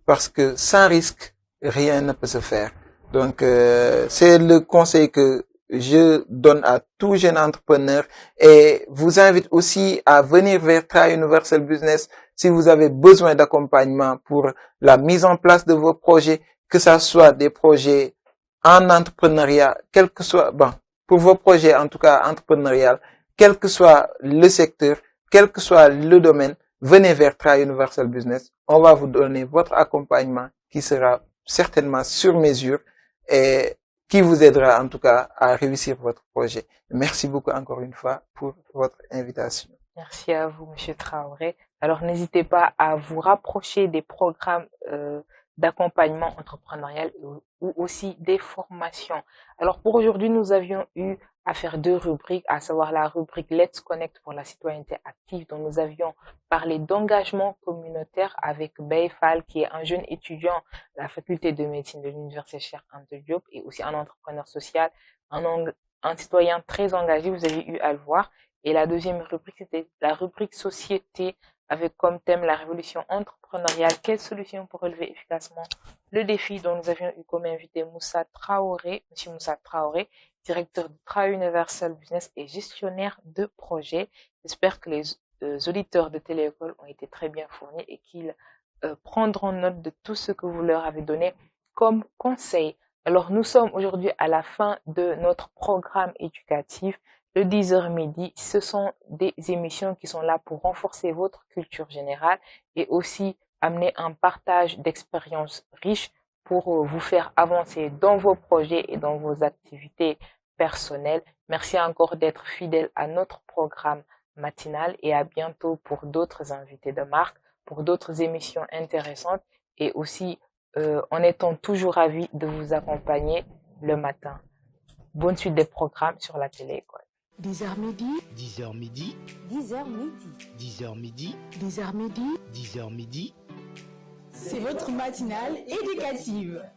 Speaker 6: Parce que sans risque, rien ne peut se faire. Donc, c'est le conseil que je donne à tout jeune entrepreneur et vous invite aussi à venir vers Try Universal Business si vous avez besoin d'accompagnement pour la mise en place de vos projets, que ça soit des projets en entrepreneuriat, quel que soit, pour vos projets en tout cas entrepreneurial, quel que soit le secteur, quel que soit le domaine, venez vers Try Universal Business. On va vous donner votre accompagnement qui sera certainement sur mesure et qui vous aidera en tout cas à réussir votre projet. Merci beaucoup encore une fois pour votre invitation.
Speaker 4: Merci à vous, Monsieur Traoré. Alors, n'hésitez pas à vous rapprocher des programmes d'accompagnement entrepreneurial ou aussi des formations. Alors, pour aujourd'hui, nous avions eu à faire 2 rubriques, à savoir la rubrique Let's Connect pour la citoyenneté active, dont nous avions parlé d'engagement communautaire avec Bayfal, qui est un jeune étudiant à la faculté de médecine de l'université Cheikh Anta Diop et aussi un entrepreneur social, un citoyen très engagé, vous avez eu à le voir. Et la deuxième rubrique, c'était la rubrique société avec comme thème la révolution entrepreneuriale. Quelles solutions pour relever efficacement le défi, dont nous avions eu comme invité Moussa Traoré, Monsieur Moussa Traoré, directeur de Try Universal Business et gestionnaire de projet. J'espère que les auditeurs de Téléécole ont été très bien fournis et qu'ils prendront note de tout ce que vous leur avez donné comme conseil. Alors, nous sommes aujourd'hui à la fin de notre programme éducatif. Le 10h midi, ce sont des émissions qui sont là pour renforcer votre culture générale et aussi amener un partage d'expériences riches pour vous faire avancer dans vos projets et dans vos activités personnelles. Merci encore d'être fidèle à notre programme matinal et à bientôt pour d'autres invités de marque, pour d'autres émissions intéressantes et aussi en étant toujours ravis de vous accompagner le matin. Bonne suite des programmes sur la Téléécole.
Speaker 1: 10h midi,
Speaker 2: 10h midi,
Speaker 3: 10h midi.
Speaker 2: 10h midi,
Speaker 1: 10h midi,
Speaker 2: 10h midi.
Speaker 3: C'est votre matinale éducative.